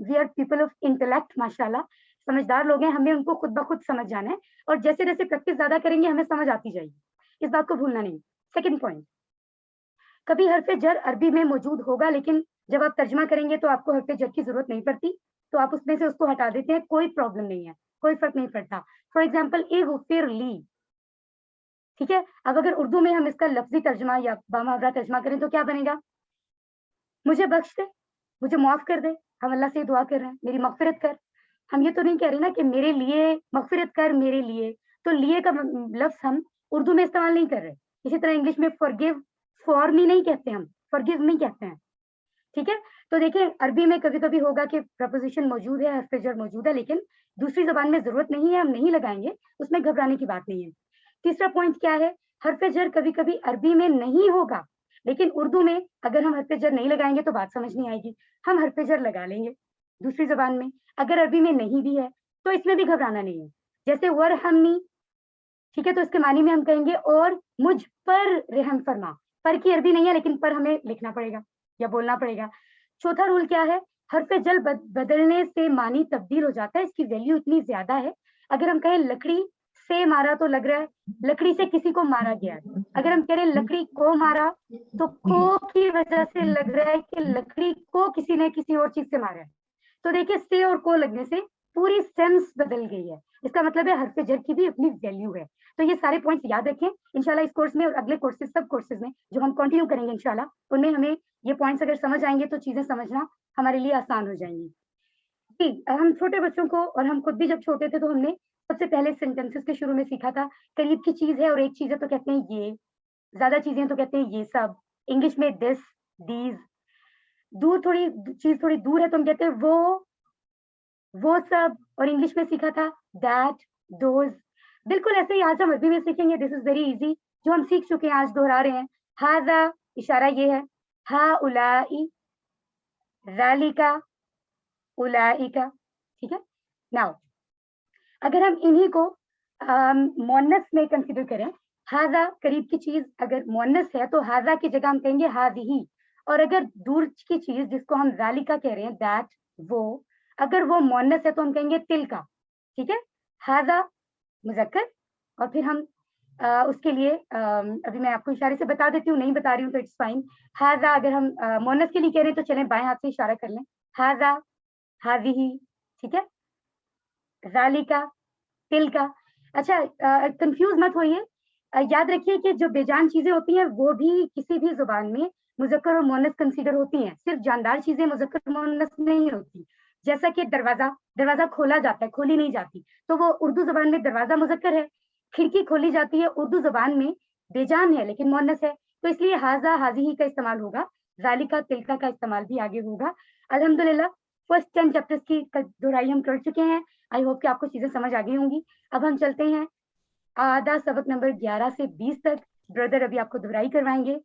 we are people of intellect माशाल्लाह, समझदार लोग हैं, हमें उनको खुद ब खुद समझ जाना है और जैसे जैसे प्रैक्टिस ज्यादा करेंगे हमें समझ आती जाएगी, इस बात को भूलना नहीं। सेकेंड पॉइंट, कभी हरफे जर अरबी में मौजूद होगा लेकिन जब आप तर्जमा करेंगे तो आपको हरफे जर की जरूरत नहीं पड़ती, तो आप उसमें से उसको हटा देते हैं, कोई प्रॉब्लम नहीं है, कोई फर्क नहीं पड़ता। फॉर एग्जाम्पल इग़फिर ली, ठीक है? अब अगर उर्दू में हम इसका लफ्जी तर्जमा या बामुहावरा तर्जमा करें तो क्या बनेगा? मुझे बख्श दे, मुझे माफ कर दे। हम अल्लाह से दुआ कर रहे हैं, मेरी मगफिरत कर। हम ये तो नहीं कह रहे ना कि मेरे लिए मगफिरत कर, मेरे लिए। तो लिए का लफ्ज हम उर्दू में इस्तेमाल नहीं कर रहे। इसी तरह इंग्लिश में फॉरगिव, फॉर मी नहीं कहते हम, फॉरगिव मी कहते हैं, ठीक है? तो देखिए अरबी में कभी कभी होगा कि प्रपोजिशन मौजूद है, हरफ जर मौजूद है, लेकिन दूसरी जबान में जरूरत नहीं है, हम नहीं लगाएंगे, उसमें घबराने की बात नहीं है। तीसरा पॉइंट क्या है? हरफ जर कभी कभी अरबी में नहीं होगा, लेकिन उर्दू में अगर हम हरफ जर नहीं लगाएंगे तो बात समझ नहीं आएगी, हम हरफ जर लगा लेंगे दूसरी जबान में। अगर अरबी में नहीं भी है तो इसमें भी घबराना नहीं है। जैसे वरहमनी, ठीक है, तो इसके मानी में हम कहेंगे और मुझ पर रहम फरमा। पर की अरबी नहीं है लेकिन पर हमें लिखना पड़ेगा या बोलना पड़ेगा। चौथा रूल क्या है? हरफ जल बदलने से मानी तब्दील हो जाता है, इसकी वैल्यू इतनी ज्यादा है। अगर हम कहें लकड़ी से मारा तो लग रहा है लकड़ी से किसी को मारा गया है। अगर हम कह रहे हैं लकड़ी को मारा तो को की वजह से लग रहा है कि लकड़ी को किसी ने किसी और चीज से मारा है। तो देखिए से और को लगने से पूरी सेंस बदल गई है। इसका मतलब है हरफ जर की भी अपनी वैल्यू है। तो ये सारे पॉइंट्स याद रखें इंशाल्लाह इस कोर्स में और अगले कोर्सेज, सब कोर्सेज में जो हम कंटिन्यू करेंगे इंशाल्लाह, उनमें हमें ये पॉइंट्स अगर समझ आएंगे तो चीजें समझना हमारे लिए आसान हो जाएंगी। जी, हम छोटे बच्चों को और हम खुद भी जब छोटे थे तो हमने सबसे पहले सेंटेंसेस के शुरू में सीखा था करीब की चीज है और एक चीज है तो कहते हैं ये, ज्यादा चीजें तो कहते हैं ये सब। इंग्लिश में दिस, दीज। दूर थोड़ी चीज थोड़ी दूर है तो हम कहते हैं वो सब। और इंग्लिश में सीखा था दैट, दोज। बिल्कुल ऐसे ही आज हम अरबी में सीखेंगे। दिस इज वेरी इजी, जो हम सीख चुके हैं आज दोहरा रहे हैं। हाजा, इशारा ये है, हा उलाई, ज़ालिका, उलाइका, ठीक है? नाउ अगर हम इन्हीं को मुअन्नस में कंसीडर करें, हाजा करीब की चीज अगर मुअन्नस है तो हाजा की जगह हम कहेंगे हादिही। और अगर दूर की चीज जिसको हम ज़ालिका कह रहे हैं, दैट, वो, अगर वो मुअन्नस है तो हम कहेंगे तिलका, ठीक है? हाजा मुज़क्कर। और फिर हम उसके लिए अभी मैं आपको इशारे से बता देती हूँ, नहीं बता रही हूँ तो इट्स फाइन। हाजा अगर हम मुअन्नस के लिए कह रहे हैं तो चलें बाएं हाथ से इशारा कर लें, हाजा, हादिही, ठीक है? ज़ालिका, तिलका। अच्छा कंफ्यूज मत होइए, याद रखिए कि जो बेजान चीजें होती हैं वो भी किसी भी जुबान में मुजक्कर और मुअन्नस कंसीडर होती हैं, सिर्फ जानदार चीजें मुजक्कर मुअन्नस नहीं होती। जैसा कि दरवाजा, दरवाजा खोला जाता है, खोली नहीं जाती, तो वो उर्दू जुबान में दरवाजा मुजक्कर है। खिड़की खोली जाती है, उर्दू जुबान में बेजान है लेकिन मुअन्नस है, तो इसलिए हाजा हाजिही का इस्तेमाल होगा, जालिका तिलका का इस्तेमाल भी आगे होगा। अल्हम्दुलिल्लाह फर्स्ट 10 चैप्टर्स की दोहराई हम कर चुके हैं। आई होप कि आपको चीजें समझ आ गई होंगी। अब हम चलते हैं आधा सबक नंबर 11 से 20 तक। ब्रदर अभी आपको दोहराई करवाएंगे।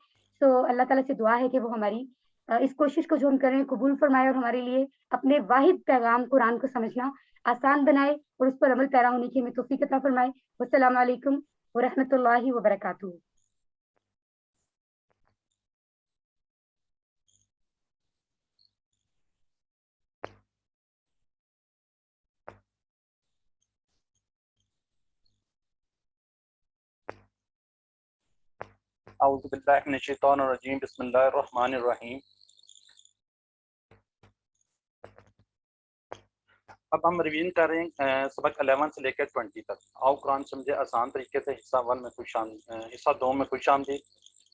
तो अल्लाह ताला से दुआ है कि वो हमारी इस कोशिश को जो हम कर रहे हैं कबूल फरमाए और हमारे लिए अपने वाहिद पैगाम कुरान को समझना आसान बनाए और उस पर अमल पैरा होने की हमें तौफीक अता फरमाए। वस्सलामु अलैकुम व रहमतुल्लाहि व बरकातुहू। औज़ु बिल्लाहि मिनश शैतानिर रजीम, बिस्मिल्लाहिर रहमानिर रहीम। अब हम रिवीजन कर रहे हैं सबक 11 से लेकर 20 तक। आओ कुरान समझे आसान तरीके से। हिस्सा 1 में हिस्सा 2 में खुशामदीद।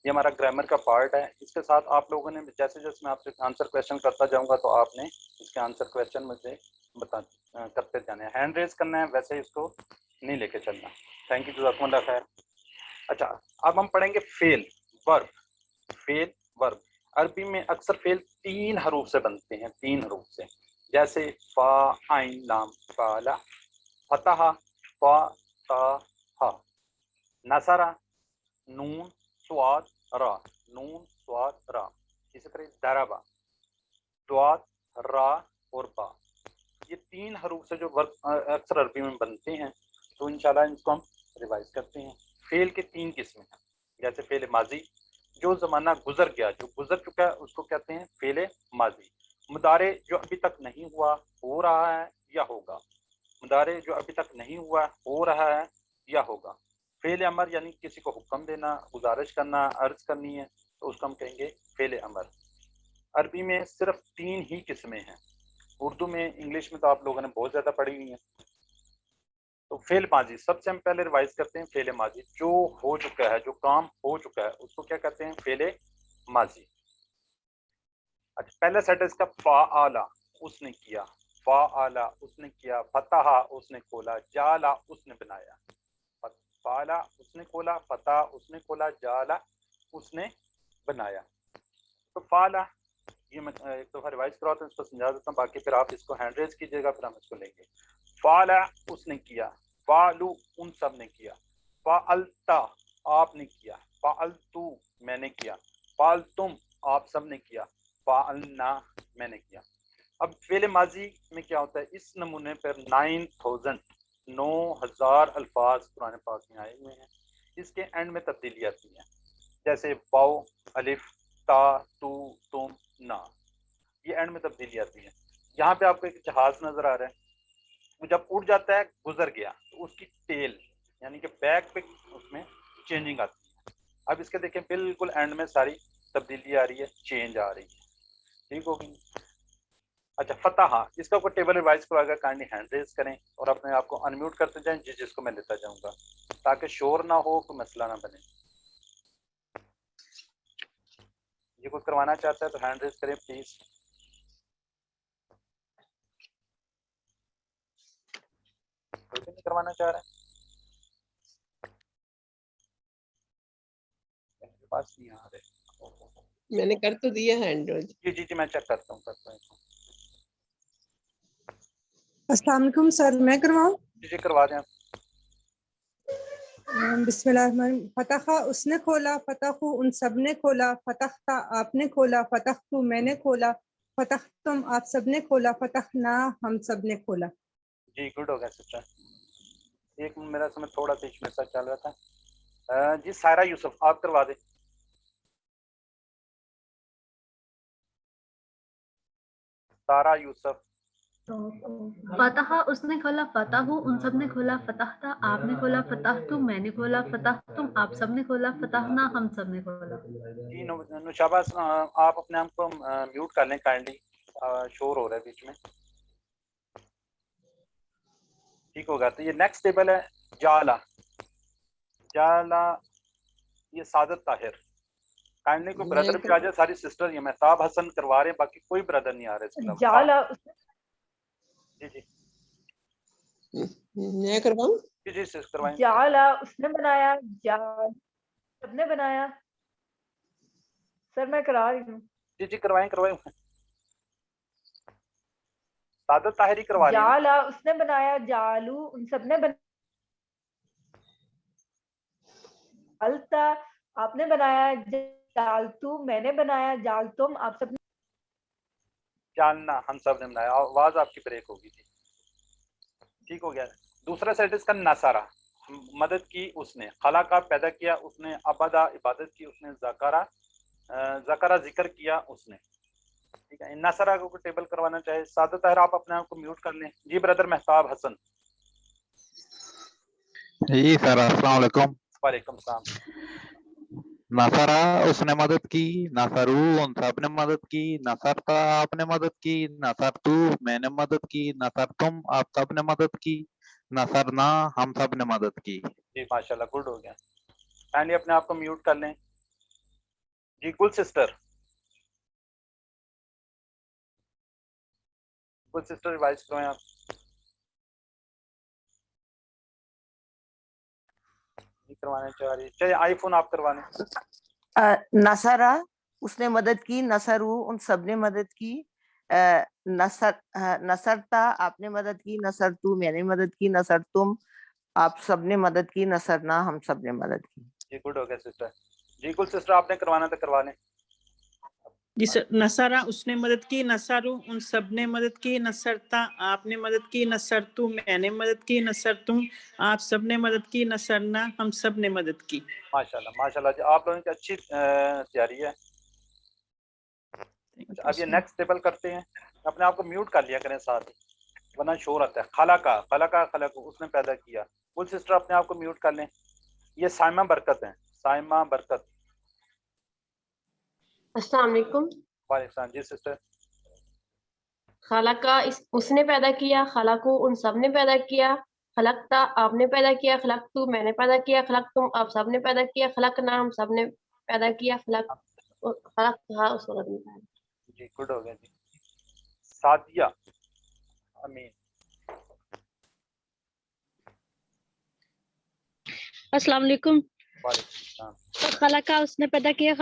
ये हमारा ग्रामर का पार्ट है। इसके साथ आप लोगों ने जैसे जैसे मैं आपसे आंसर क्वेश्चन करता जाऊंगा तो आपने इसके आंसर क्वेश्चन मुझे करते जाने हैं। हैंड रेज करना है, वैसे इसको नहीं लेके चलना। थैंक यू, जज़ाकुमुल्लाह खैर। अच्छा, अब हम पढ़ेंगे फेल वर्ब। फेल वर्ब अरबी में अक्सर फेल 3 हरूफ से बनते हैं, 3 हरूफ से, जैसे फा आइन लाम फाला, फतहा फा ता हा, नसरा नून स्वाद रा, नून स्वाद रा। इसी तरह दरबा द्वाद रा और बा। ये 3 हरूफ से जो वर्ब अक्सर अरबी में बनते हैं, तो इंशाल्लाह इनको हम रिवाइज करते हैं। फेल के 3 किस्में हैं। जैसे फेल माजी, जो ज़माना गुजर गया, जो गुजर चुका है, उसको कहते हैं फेल माजी। मुदारे, जो अभी तक नहीं हुआ, हो रहा है या होगा। मुदारे, जो अभी तक नहीं हुआ, हो रहा है या होगा। फेल अमर, यानी किसी को हुक्म देना, गुजारिश करना, अर्ज करनी है, तो उसको हम कहेंगे फेल अमर। अरबी में सिर्फ 3 ही किस्में हैं। उर्दू में, इंग्लिश में तो आप लोगों ने बहुत ज़्यादा पढ़ी हुई हैं। तो फेल माजी सबसे हम पहले रिवाइज करते हैं। फेल माजी जो हो चुका है, जो काम हो चुका है, उसको क्या कहते हैं? फेल माजी। अच्छा, पहला सेट है इसका फ़ाआला, उसने किया। फ़ाआला उसने किया, फतहा उसने खोला, जाला उसने बनाया। फ़ाला उसने खोला, फतहा उसने खोला, जाला उसने बनाया। तो फ़ाला ये मैं एक दफ़ा रिवाइज करवाता हूँ, इसको समझा देता हूँ, बाकी फिर आप इसको हैंड रेज कीजिएगा, फिर हम इसको लेंगे। फ़ाला उसने किया, फ़ालू उन सब ने किया, फ़ाअल्ता आपने किया, फ़ाअल्तू मैंने किया, फ़ाअल्तुम आप सब ने किया, फ़ाअलना मैंने किया। अब फेल माजी में क्या होता है? इस नमूने पर 9,000 अल्फाज कुरान पाक में आए हुए हैं। इसके एंड में तब्दीली आती है, जैसे वाओ, अलिफ, ता, तू, तुम, ना, ये एंड में तब्दीली आती है। यहाँ पे आपको एक जहाज नजर आ रहा है, वो जब उड़ जाता है, गुजर गया, तो उसकी टेल यानी कि बैक पे उसमें चेंजिंग आती है। अब इसके देखें, बिल्कुल एंड में सारी तब्दीली आ रही है, चेंज आ रही है। ठीक होगी। अच्छा, फतहा, इसका कोई टेबल रिवाइज करवाएगा, काइंडली हैंड रेज करें और अपने आप को अनम्यूट करते जाएं जिसको मैं लेता जाऊंगा, ताकि शोर ना हो, कोई मसला ना बने। ये कुछ करवाना चाहता है तो हैंड रेज करें प्लीज। कोई भी नहीं करवाना चाह रहा है? मेरे पास नहीं आ रहे। मैंने कर तो दिया हैंड रेज। जी जी जी, मैं चेक करता हूँ। अस्सलाम वालेकुम सर, मैं करवाऊं? जी जी, करवा दें। बिस्मिल्लाह। फतहा उसने खोला, फतहु उन सब ने खोला, फतहता आपने खोला, फतहतु मैंने खोला, फतहतुम आप सब ने खोला, फतहना हम सब ने खोला। जी, गुड हो गया सच्चा। एक मिनट, मेरा समय थोड़ा सा इसमें सा चल रहा था। जी सायरा यूसुफ, आप करवा दें। सारा यूसुफ। फतहा उसने खोला, फतहु उन सब ने खोला, फतहता आपने खोला, फतहतु मैंने खोला, फतहतुम आप सब ने खोला, फतहना हम सब ने खोला। जी नुशाबाज, आप अपने आप को म्यूट कर लें काइंडली, शोर हो रहा है बीच में। ठीक होगा। तो ये नेक्स्ट टेबल है जाला। जाला, ये सादत ताहिर। काइंडली कोई ब्रदर भी आ जाए, सारी सिस्टर ये महताब हसन करवा रहे हैं, बाकी कोई ब्रदर नहीं आ रहा इसके अलावा। जाला जी जी मैं करवाऊं? जी जी सिस्टर करवाएं। जाला उसने बनाया, सबने बनाया। सर मैं करा रही हूँ। जी जी करवाएं करवाएं। सादत ताहिरी करवा रही हैं। जाला उसने बनाया, जालू उन सबने बनाया, जालता आपने बनाया, जालतू मैंने बनाया, जालतुम आप सबने। जानना हम सब ने बनाया। आवाज आपकी ब्रेक होगी थी। ठीक हो गया। दूसरा सेट इसका नसारा, मदद की उसने, खला का पैदा किया उसने, अबदा इबादत की उसने, ज़करा ज़करा जिक्र किया उसने। ठीक है। नसारा को टेबल करवाना चाहे सादत ताहिर, आप अपने आप को म्यूट कर लें। जी ब्रदर महताब हसन। जी सर, अस्सलाम वालेकुम। वालेकुम सलाम। नसरा उसने मदद की, नसरू उन सब ने मदद की, नसरता आपने मदद की, नसरतू मैंने मदद की, नसरतुम आप सब ने मदद की, नसरना हम सब ने मदद की। जी माशाल्लाह, गुड हो गया। काइंडली अपने आप को म्यूट कर लें। जी गुल सिस्टर, गुल सिस्टर रिवाइज करें आप। करवाने चाह रही, चलिए आईफोन आप करवाने। नसरा उसने मदद की, नसरू उन सब ने मदद की, नसरता आपने मदद की, नसरतू मैंने मदद की, नसरतुम आप सब ने मदद की, नसरना हम सब ने मदद की। जी गुड हो गया सिस्टर। जी गुल सिस्टर आपने करवाना तो करवा लें। जी सर, नसारा उसने मदद की, नसारू उन सब ने मदद की, नसरता आपने मदद की, नसरतू मैंने मदद की, नसरतुम आप सब ने मदद की, नसरना हम सब ने मदद की। माशाल्लाह माशाल्लाह जी, आप लोगों की अच्छी तैयारी है। अब ये नेक्स्ट टेबल करते हैं। अपने आप को म्यूट कर लिया करें साथ ही, वरना शोर आता है। खला का उसने पैदा किया। कुल सिस्टर अपने आप को म्यूट कर लें। ये साइमा बरकत है, साइमा बरकत। अस्सलाम वालेकुम। वालेकुम जी सिस्टर। खाला का उसने पैदा किया, खाला को उन सब ने पैदा किया, खलकता आपने पैदा किया, खलकतू मैंने पैदा किया, खलकतुम आप सब ने पैदा किया, खलकना हम सब ने पैदा किया, खलकता उस वक्त में पैदा। जी गुड हो गया जी। सादिया अमीन। अस्सलाम वालेकुम। वालेकुम खला का उसने पैदा किया,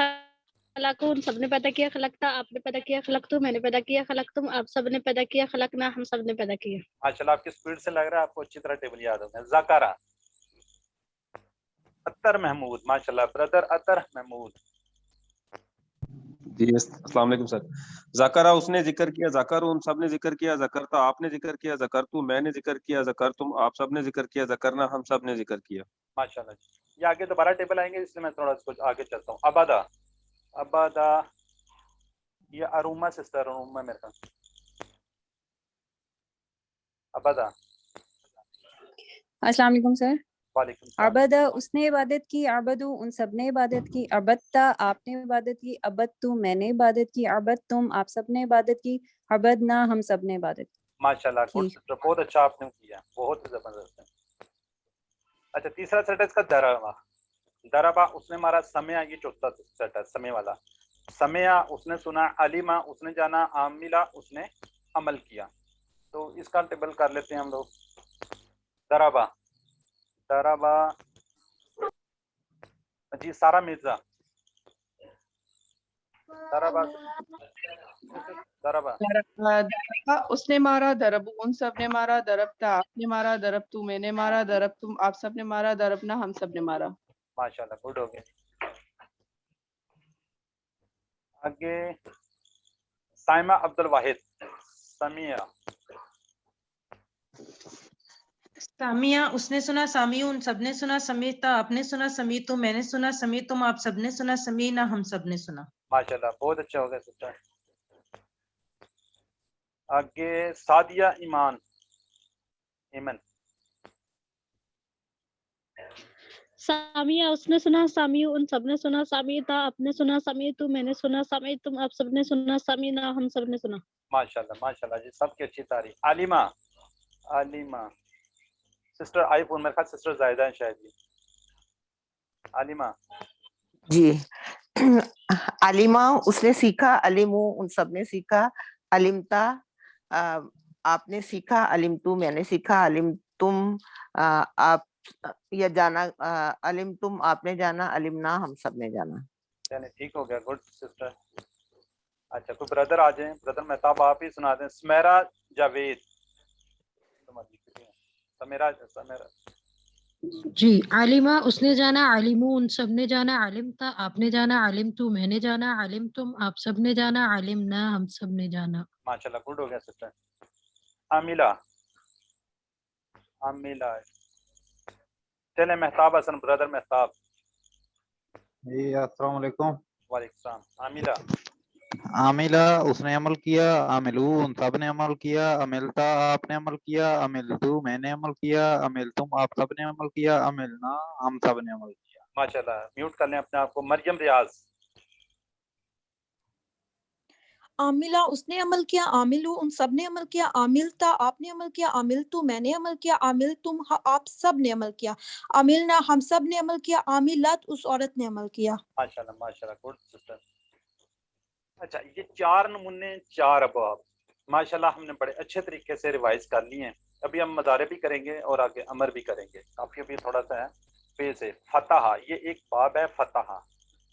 खला को उन सब ने पैदा किया, खलकता आपने पैदा किया, खलकतू मैंने पैदा किया, खलकतुम आप सब ने पैदा किया, खलकना हम सब ने पैदा किया। माशाल्लाह, आपकी स्पीड से लग रहा है आपको अच्छी तरह टेबल याद हो गया। ज़करा, अतर महमूद, माशाल्लाह ब्रदर अतर महमूद। जी अस्सलाम वालेकुम सर। ज़करा उसने जिक्र किया, ज़कर उन सब ने जिक्र किया, ज़करता आपने जिक्र किया, ज़करतू मैंने जिक्र किया, ज़करतुम आप सब ने जिक्र किया, ज़करना हम सब ने जिक्र किया। माशाल्लाह जी। ये आगे दोबारा टेबल आएंगे, इसलिए मैं थोड़ा कुछ आगे चलता हूँ। अबादा, अबादा ये अरुमा सिस्टर, अरुमा मेरे पास। अबादा। अस्सलाम वालेकुम सर। वालेकुम सलाम। अबदा उसने इबादत की, अबदू उन सब ने इबादत की, अबदता आपने इबादत की, अबदतु मैंने इबादत की, अबदतुम आप सब ने इबादत की, अबदना हम सब ने इबादत की। माशाल्लाह गुड सिस्टर, बहुत अच्छा आपने किया, बहुत ही जबरदस्त है। अच्छा तीसरा सेट है इसका दरबा। दरबा उसने मारा, समया ये चौथा सेट है समय वाला। समया उसने सुना, अलीमा उसने जाना, आमिला उसने अमल किया। तो इसका टेबल कर लेते हैं हम लोग। दरबा, दरबा जी सारा मिर्जा। दरबा, दरबा दरबा उसने मारा, दरबू उन सब ने मारा, दरबता आपने मारा, दरबतू मैंने मारा, दरबतुम आप सब ने मारा, दरबना हम सब ने मारा। माशाल्लाह गुड हो गया। आगे साइमा अब्दुल वाहिद। समिया, सामिया उसने सुना, सामी उन सबने सुना, समीता आपने सुना, समी तो मैंने सुना, समी तुम आप सबने सुना, समीना हम सबने सुना। माशाल्लाह बहुत अच्छा हो गया सिस्टर। आगे सादिया ईमान, ईमन। सामिया उसने सुना, सामी उन सब ने सुना, सामी था आपने सुना, सामी तू मैंने सुना, सामी तुम आप सब ने सुना, सामी ना हम सब ने सुना। माशाल्लाह माशाल्लाह जी, सबकी अच्छी तारीफ। आलिमा, आलिमा सिस्टर आईफोन, मेरे ख्याल सिस्टर जायदा है शायद। आलिमा जी अलीमा उसने सीखा, अलीमू उन सब ने सीखा, अलिमता आपने सीखा, अलिम तू मैंने सीखा, अलिम तुम आप या जाना, अलिम तुम आपने जाना, अलिमना हम सब ने जाना। यानी ठीक हो गया, गुड सिस्टर। अच्छा कोई ब्रदर आ जाए, ब्रदर मेहताब आप ही सुना दें। स्मेरा जावेद, समेरा समेरा जी। आलिमा उसने जाना, आलिमू उन सब ने जाना, आलिम था आपने जाना, आलिम तू मैंने जाना, आलिम तुम आप सब ने जाना, आलिम ना हम सब ने जाना। माशाल्लाह गुड हो गया सिस्टर। आमिला आमिला चले मेहताब हसन, ब्रदर मेहताब। जी अस्सलाम वालेकुम। वालेकुम सलाम। आमिला आमिला उसने अमल किया, आमिलू उन सब ने अमल किया, अमिलता आपने अमल किया, अमिलतू मैंने अमल किया, अमिल तुम आप सब ने अमल किया, अमिलना हम सब ने अमल किया। माशाल्लाह, म्यूट कर लें अपने आप को। मरियम रियाज। आमिला उसने अमल किया, आमिलू उन सब ने अमल किया, आमिलता आपने अमल किया, आमिल तू मैंने अमल किया, आमिल तुम आप सब ने अमल किया, आमिलना हम सब ने अमल किया, आमिलत उस औरत ने अमल किया। माशाल्लाह माशाल्लाह गुड सिस्टर। अच्छा ये 4 नमूने 4 अबवाब माशाल्लाह हमने बड़े अच्छे तरीके से रिवाइज कर लिए हैं। अभी हम मदारे भी करेंगे और आगे अमर भी करेंगे। काफी अभी थोड़ा सा है पे से फतहा, ये एक बाब है फतहा।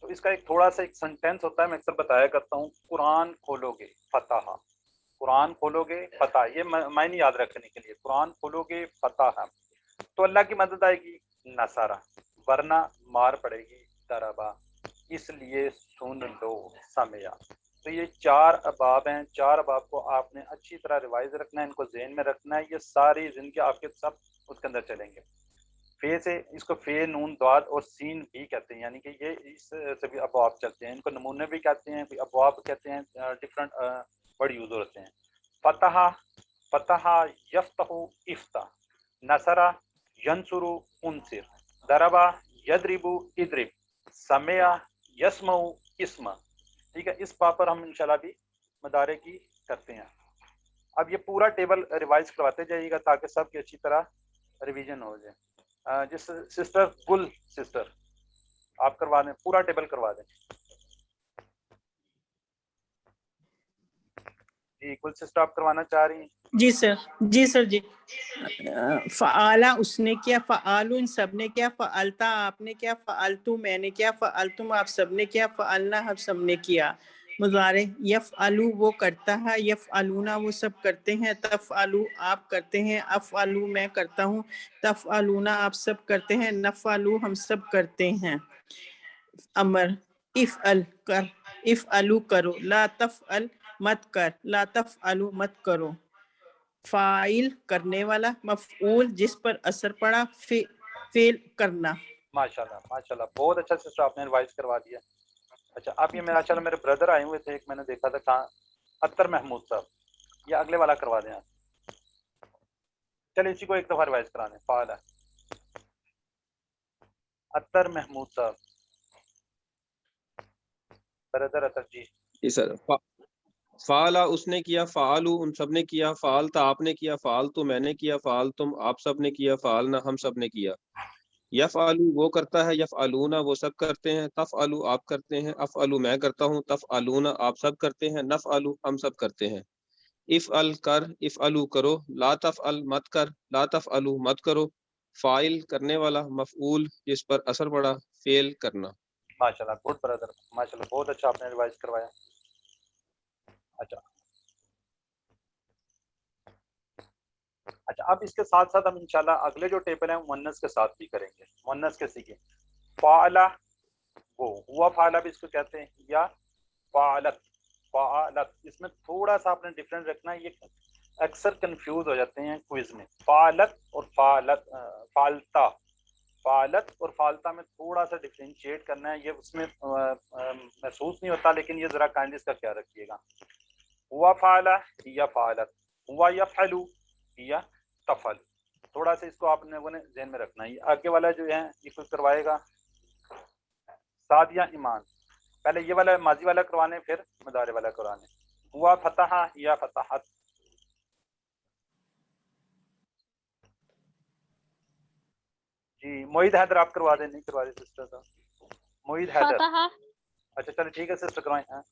तो इसका एक थोड़ा सा एक सेंटेंस होता है, मैं अक्सर बताया करता हूँ, कुरान खोलोगे फतहा, कुरान खोलोगे फतह। ये मायने याद रखने के लिए, कुरान खोलोगे फतह तो अल्लाह की मदद आएगी, नसारा, वरना मार पड़ेगी, दरबा, इसलिए सुन लो, समया। तो ये 4 अबाब हैं। 4 अबाब को आपने अच्छी तरह रिवाइज रखना है, इनको ज़हन में रखना है। ये सारी जिंदगी आपके सब उसके अंदर चलेंगे। फे से इसको फे नून दाद और सीन भी कहते हैं, यानी कि ये इस से भी अबवाब चलते हैं। इनको नमूने भी कहते हैं, कोई अबवाब कहते हैं, डिफरेंट वर्ड यूज होते हैं। फतहा फतहा यफ्तहु इफ्ता, नसरा यंसुरु उनसिर, दरबा यदरिबु इदरिब, समेया यस्मउ इस्मा। ठीक है, इस बात पर हम इंशाल्लाह भी मदारे की करते हैं। अब ये पूरा टेबल रिवाइज करवाते जाइएगा ताकि सबकी अच्छी तरह रिवीजन हो जाए। जिस सिस्टर गुल सिस्टर आप करवा दें, पूरा टेबल करवा दें। जी गुल सिस्टर आप करवाना चाह रही हैं? जी सर, जी सर जी। फ़आला उसने किया, फ़आलू इन सब ने किया, फ़अलता आपने किया, फ़अलतू मैंने किया, फ़अलतुम आप सब ने किया, फ़अलना हम सब ने किया। मुज़ारे यफ़अलू वो करता है, यफ़अलूना वो सब करते हैं, तफ़अलू आप करते हैं, अफ़अलू मैं करता हूँ, तफ़अलूना आप सब करते हैं, नफ़अलू हम सब करते हैं। अमर इफ़अल कर, इफ़अलू करो, ला तफ़अल मत कर, ला तफ़अलू मत करो। फाइल करने वाला, मफऊल जिस पर असर पड़ा, फेल करना। माशाल्लाह माशाल्लाह बहुत अच्छा सिस्टर आपने रिवाइज करवा दिया। अच्छा अब ये मेरा चलो मेरे ब्रदर आए हुए थे, एक मैंने देखा था कहाँ, अत्तर महमूद साहब, ये अगले वाला करवा दें आप। चलिए इसी को एक दफा रिवाइज करा दें। फाला अत्तर महमूद साहब, ब्रदर अत्तर जी सर। फ़ाला उसने किया, फ़ालू उन सब ने किया, फ़ालता आपने किया, फ़ालतू मैंने किया, फ़ालतुम आप सब ने किया, फ़ालना हम सब ने किया। यफ़अलू वो करता है, यफ़अलूना वो सब करते हैं, तफ़अलू आप करते हैं, अफ़अलू मैं करता हूँ, तफ़अलूना आप सब करते हैं, नफ़अलू हम सब करते हैं। इफ़अल कर, इफ़अलू करो, ला तफ़अल मत कर, ला तफ़अलू मत करो। फ़ाइल करने वाला, मफ़ऊल जिस पर असर पड़ा, फेल करना। माशाल्लाह गुड ब्रदर, माशाल्लाह बहुत अच्छा आपने रिवाइज करवाया। अच्छा अच्छा अब इसके साथ साथ हम इंशाल्लाह अगले जो टेबल है मुन्नस के साथ भी करेंगे। मुन्नस के सीखे फ़ाला वो हुआ, फ़ाला भी इसको कहते हैं, या फ़ालत फ़ालत। इसमें थोड़ा सा आपने डिफरेंस रखना है, ये अक्सर कंफ्यूज हो जाते हैं क्विज में। फ़ालत और फ़ालत, फ़ालता, फ़ालत और फ़ालता में थोड़ा सा डिफरेंशिएट करना है। ये उसमें महसूस नहीं होता, लेकिन ये ज़रा काइंडली इसका ख्याल रखिएगा। हुआ फ़ाला या फ़ालत, हुआ यफ़अलु या तफ़अल, थोड़ा सा इसको आप लोगों ने ज़हन में रखना है। आगे वाला जो है ये कुछ करवाएगा सादिया ईमान। पहले ये वाला माजी वाला करवाने, फिर मदारे वाला करवाने। हुआ फतहा या फतहत, जी मोहित हैदर आप करवा दें, नहीं करवा दे सिस्टर साहब, मोहित हैदर। फतहा अच्छा चलो ठीक है सिस्टर करवाएं। हाँ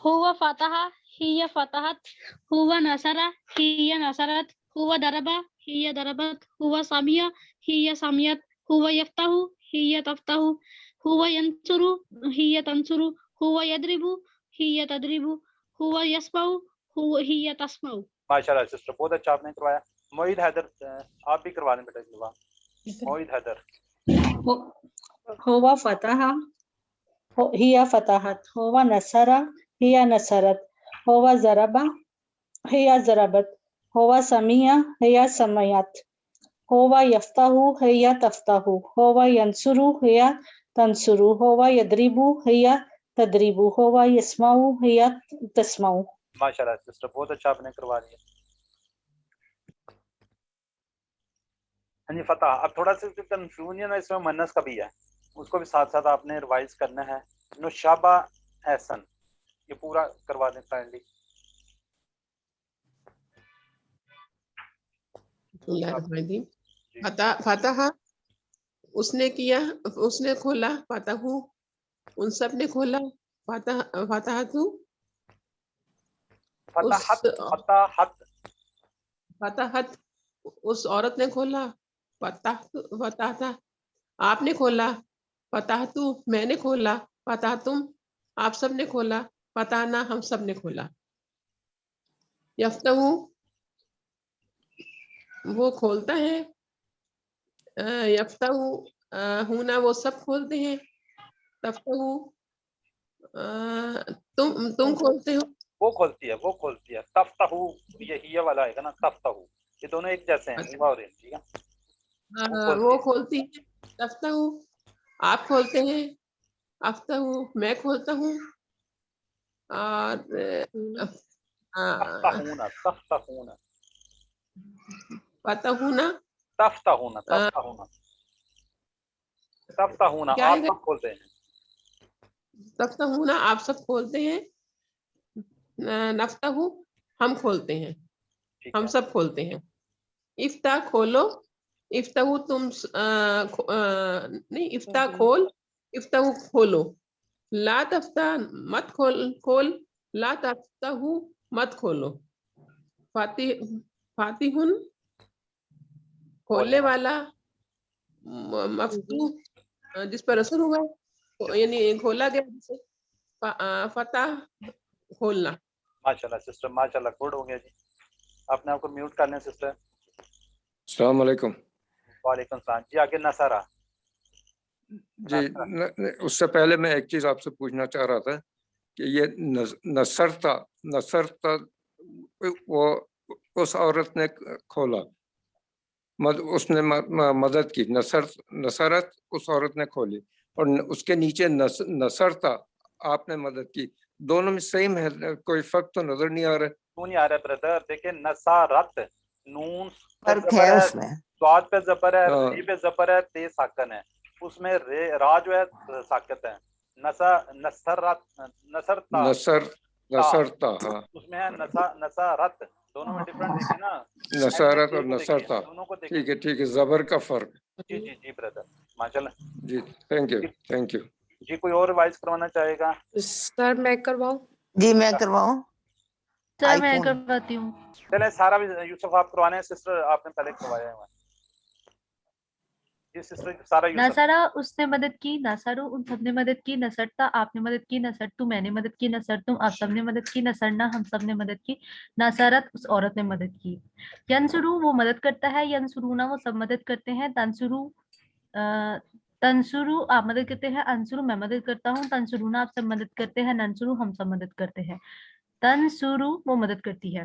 हुवा फतहा हिया फतहत हुवा नसरा हिया नसरत हुवा दरबा हिया दरबत हुवा सामिया हिया सामियत हुवा यफ्ताहु हिया तफ्ताहु हुवा यंसुरु हिया तंसुरु हुवा यदरिबु हिया तदरिबु हुवा यस्माउ हुवा हिया तस्माउ। माशाल्लाह सिस्टर बहुत अच्छा आपने करवाया। मोहित हैदर आप भी करवा दें बेटा करवा। मोहित हैदर। हुवा फतहा हिया फतहत हुवा नसरा हिया नसरत हुवा ज़रबा हिया ज़रबत हुवा समिया हिया समयत हुवा यफ्ताहु हिया तफ्ताहु हुवा यंसुरु हिया तंसुरु हुवा यदरिबु हिया तदरिबु हुवा यस्माउ हिया तस्माउ। माशाल्लाह सिस्टर बहुत अच्छा आपने करवा दिया। हाँ जी फतह, अब थोड़ा सा कंफ्यूजन है इसमें मन्नस का भी है, उसको भी साथ साथ आपने रिवाइज करना है। नुशाबा एहसन ये पूरा करवा दें काइंडली। फतहा उसने किया, उसने खोला, फतहु उन सब ने खोला, फतहतु फतहत उस औरत ने खोला, फतहता आपने खोला, फतहतु मैंने खोला, फतहतुम आप सब ने खोला, फतहना हम सब ने खोला। यफ्तहु वो खोलता है, यफ्तहु हुना वो सब खोलते हैं, तफ्तहु तुम खोलते हो, वो खोलती है, वो खोलती है। तफ्तहु ये हिया वाला है ना, तफ्तहु ये दोनों एक जैसे हैं, हुआ और ठीक है। वो खोलती है, तफ्तहु आप खोलते हैं, अफ्तहु मैं खोलता हूँ, और तफ्तहूना तफ्तहूना फतहूना तफ्तहूना तफ्तहूना तफ्तहूना आप सब खोलते हैं, तफ्तहूना आप सब खोलते हैं, नफ्तहु हम खोलते हैं, हम सब खोलते हैं। इफ्ता खोलो, इफ्ताहु तुम नहीं इफ्ता खोल, इफ्ताहु खोलो, ला तफ्ता मत खोल, ला तफ्ताहु मत खोलो। फातिहुन खोलने वाला, मफ्तू जिस पर असर हुआ यानी खोला गया जिसे, फतह खोलना। माशाल्लाह सिस्टर माशाल्लाह गुड हो गया जी। अपने आप को म्यूट कर लें सिस्टर। अस्सलाम वालेकुम। वालेकुम सलाम जी। आगे नसारा जी उससे पहले मैं एक चीज आपसे पूछना चाह रहा था कि ये नसरता नसरता वो उस औरत ने खोला, उसने मदद की, नसरत उस औरत ने खोली, और उसके नीचे नसरता आपने मदद की, दोनों में सेम है, कोई फर्क तो नजर नहीं आ रहा। क्यों नहीं आ रहा ब्रदर? देखिए नसारत नून फर्क है उसमें, स्वाद पे जबर है, रे पे जबर है, ते साकन है, उसमें रे रा जो है साकत है। नसरत नसरता नसरता हाँ उसमें है नसारत, दोनों में डिफरेंट देखिए ना, नसारत और नसरता। ठीक है जबर का फर्क। जी जी जी ब्रदर माशाल्लाह जी थैंक यू जी। कोई और रिवाइज करवाना चाहेगा? सर मैं करवाऊं? जी मैं करवाऊं। सर मैं करवाती हूँ। चले सारा भी यूसुफ आप करवाने हैं, सिस्टर आपने पहले करवाया है जी। सिस्टर सारा यूसुफ। नसारा उसने मदद की, नसारू उन सब ने मदद की, नसरता आपने मदद की, नसरतु मैंने मदद की, नसरतुम आप सब ने मदद की, नसरना हम सब ने मदद की, नसारत उस औरत ने मदद की। यंसुरू वो मदद करता है, यंसुरूना वो सब मदद करते हैं, तंसुरू आप मदद करते हैं, अंसुरू मैं मदद करता हूँ, तंसुरूना आप सब मदद करते हैं, नंसुरू हम सब मदद करते हैं। तंसुरू वो मदद करती है,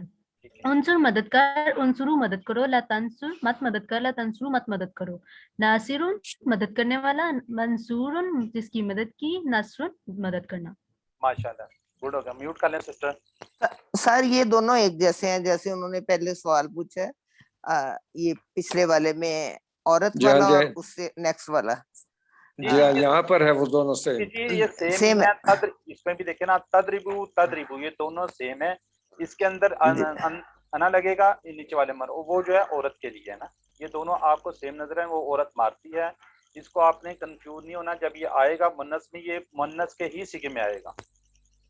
उनसुर मदद कर, उनसुरू मदद करो, ला तंसुर मत मदद कर, ला तंसुरू मत मदद करो। नासिरुन मदद करने वाला, मंसूरुन जिसकी मदद की, नसरुन मदद करना। माशाल्लाह गुड हो गया। म्यूट कर लें सिस्टर। सर ये दोनों एक जैसे हैं, जैसे उन्होंने पहले सवाल पूछा है, ये पिछले वाले में औरत वाला और उससे नेक्स्ट वाला। जी यहाँ पर है वो दोनों सेम जी ये सेम है। इसमें भी देखे ना, तदरिबू तदरिबू ये दोनों सेम है। इसके अंदर अना लगेगा, नीचे वाले मर वो जो है औरत के लिए है ना, یہ دونوں آپ کو سیم نظر ہیں. وہ عورت مارتی ہے. اس کو آپ نے کنفیوز نہیں ہونا, جب یہ آئے گا مونس میں, یہ مونس کے ہی سیگے میں آئے گا.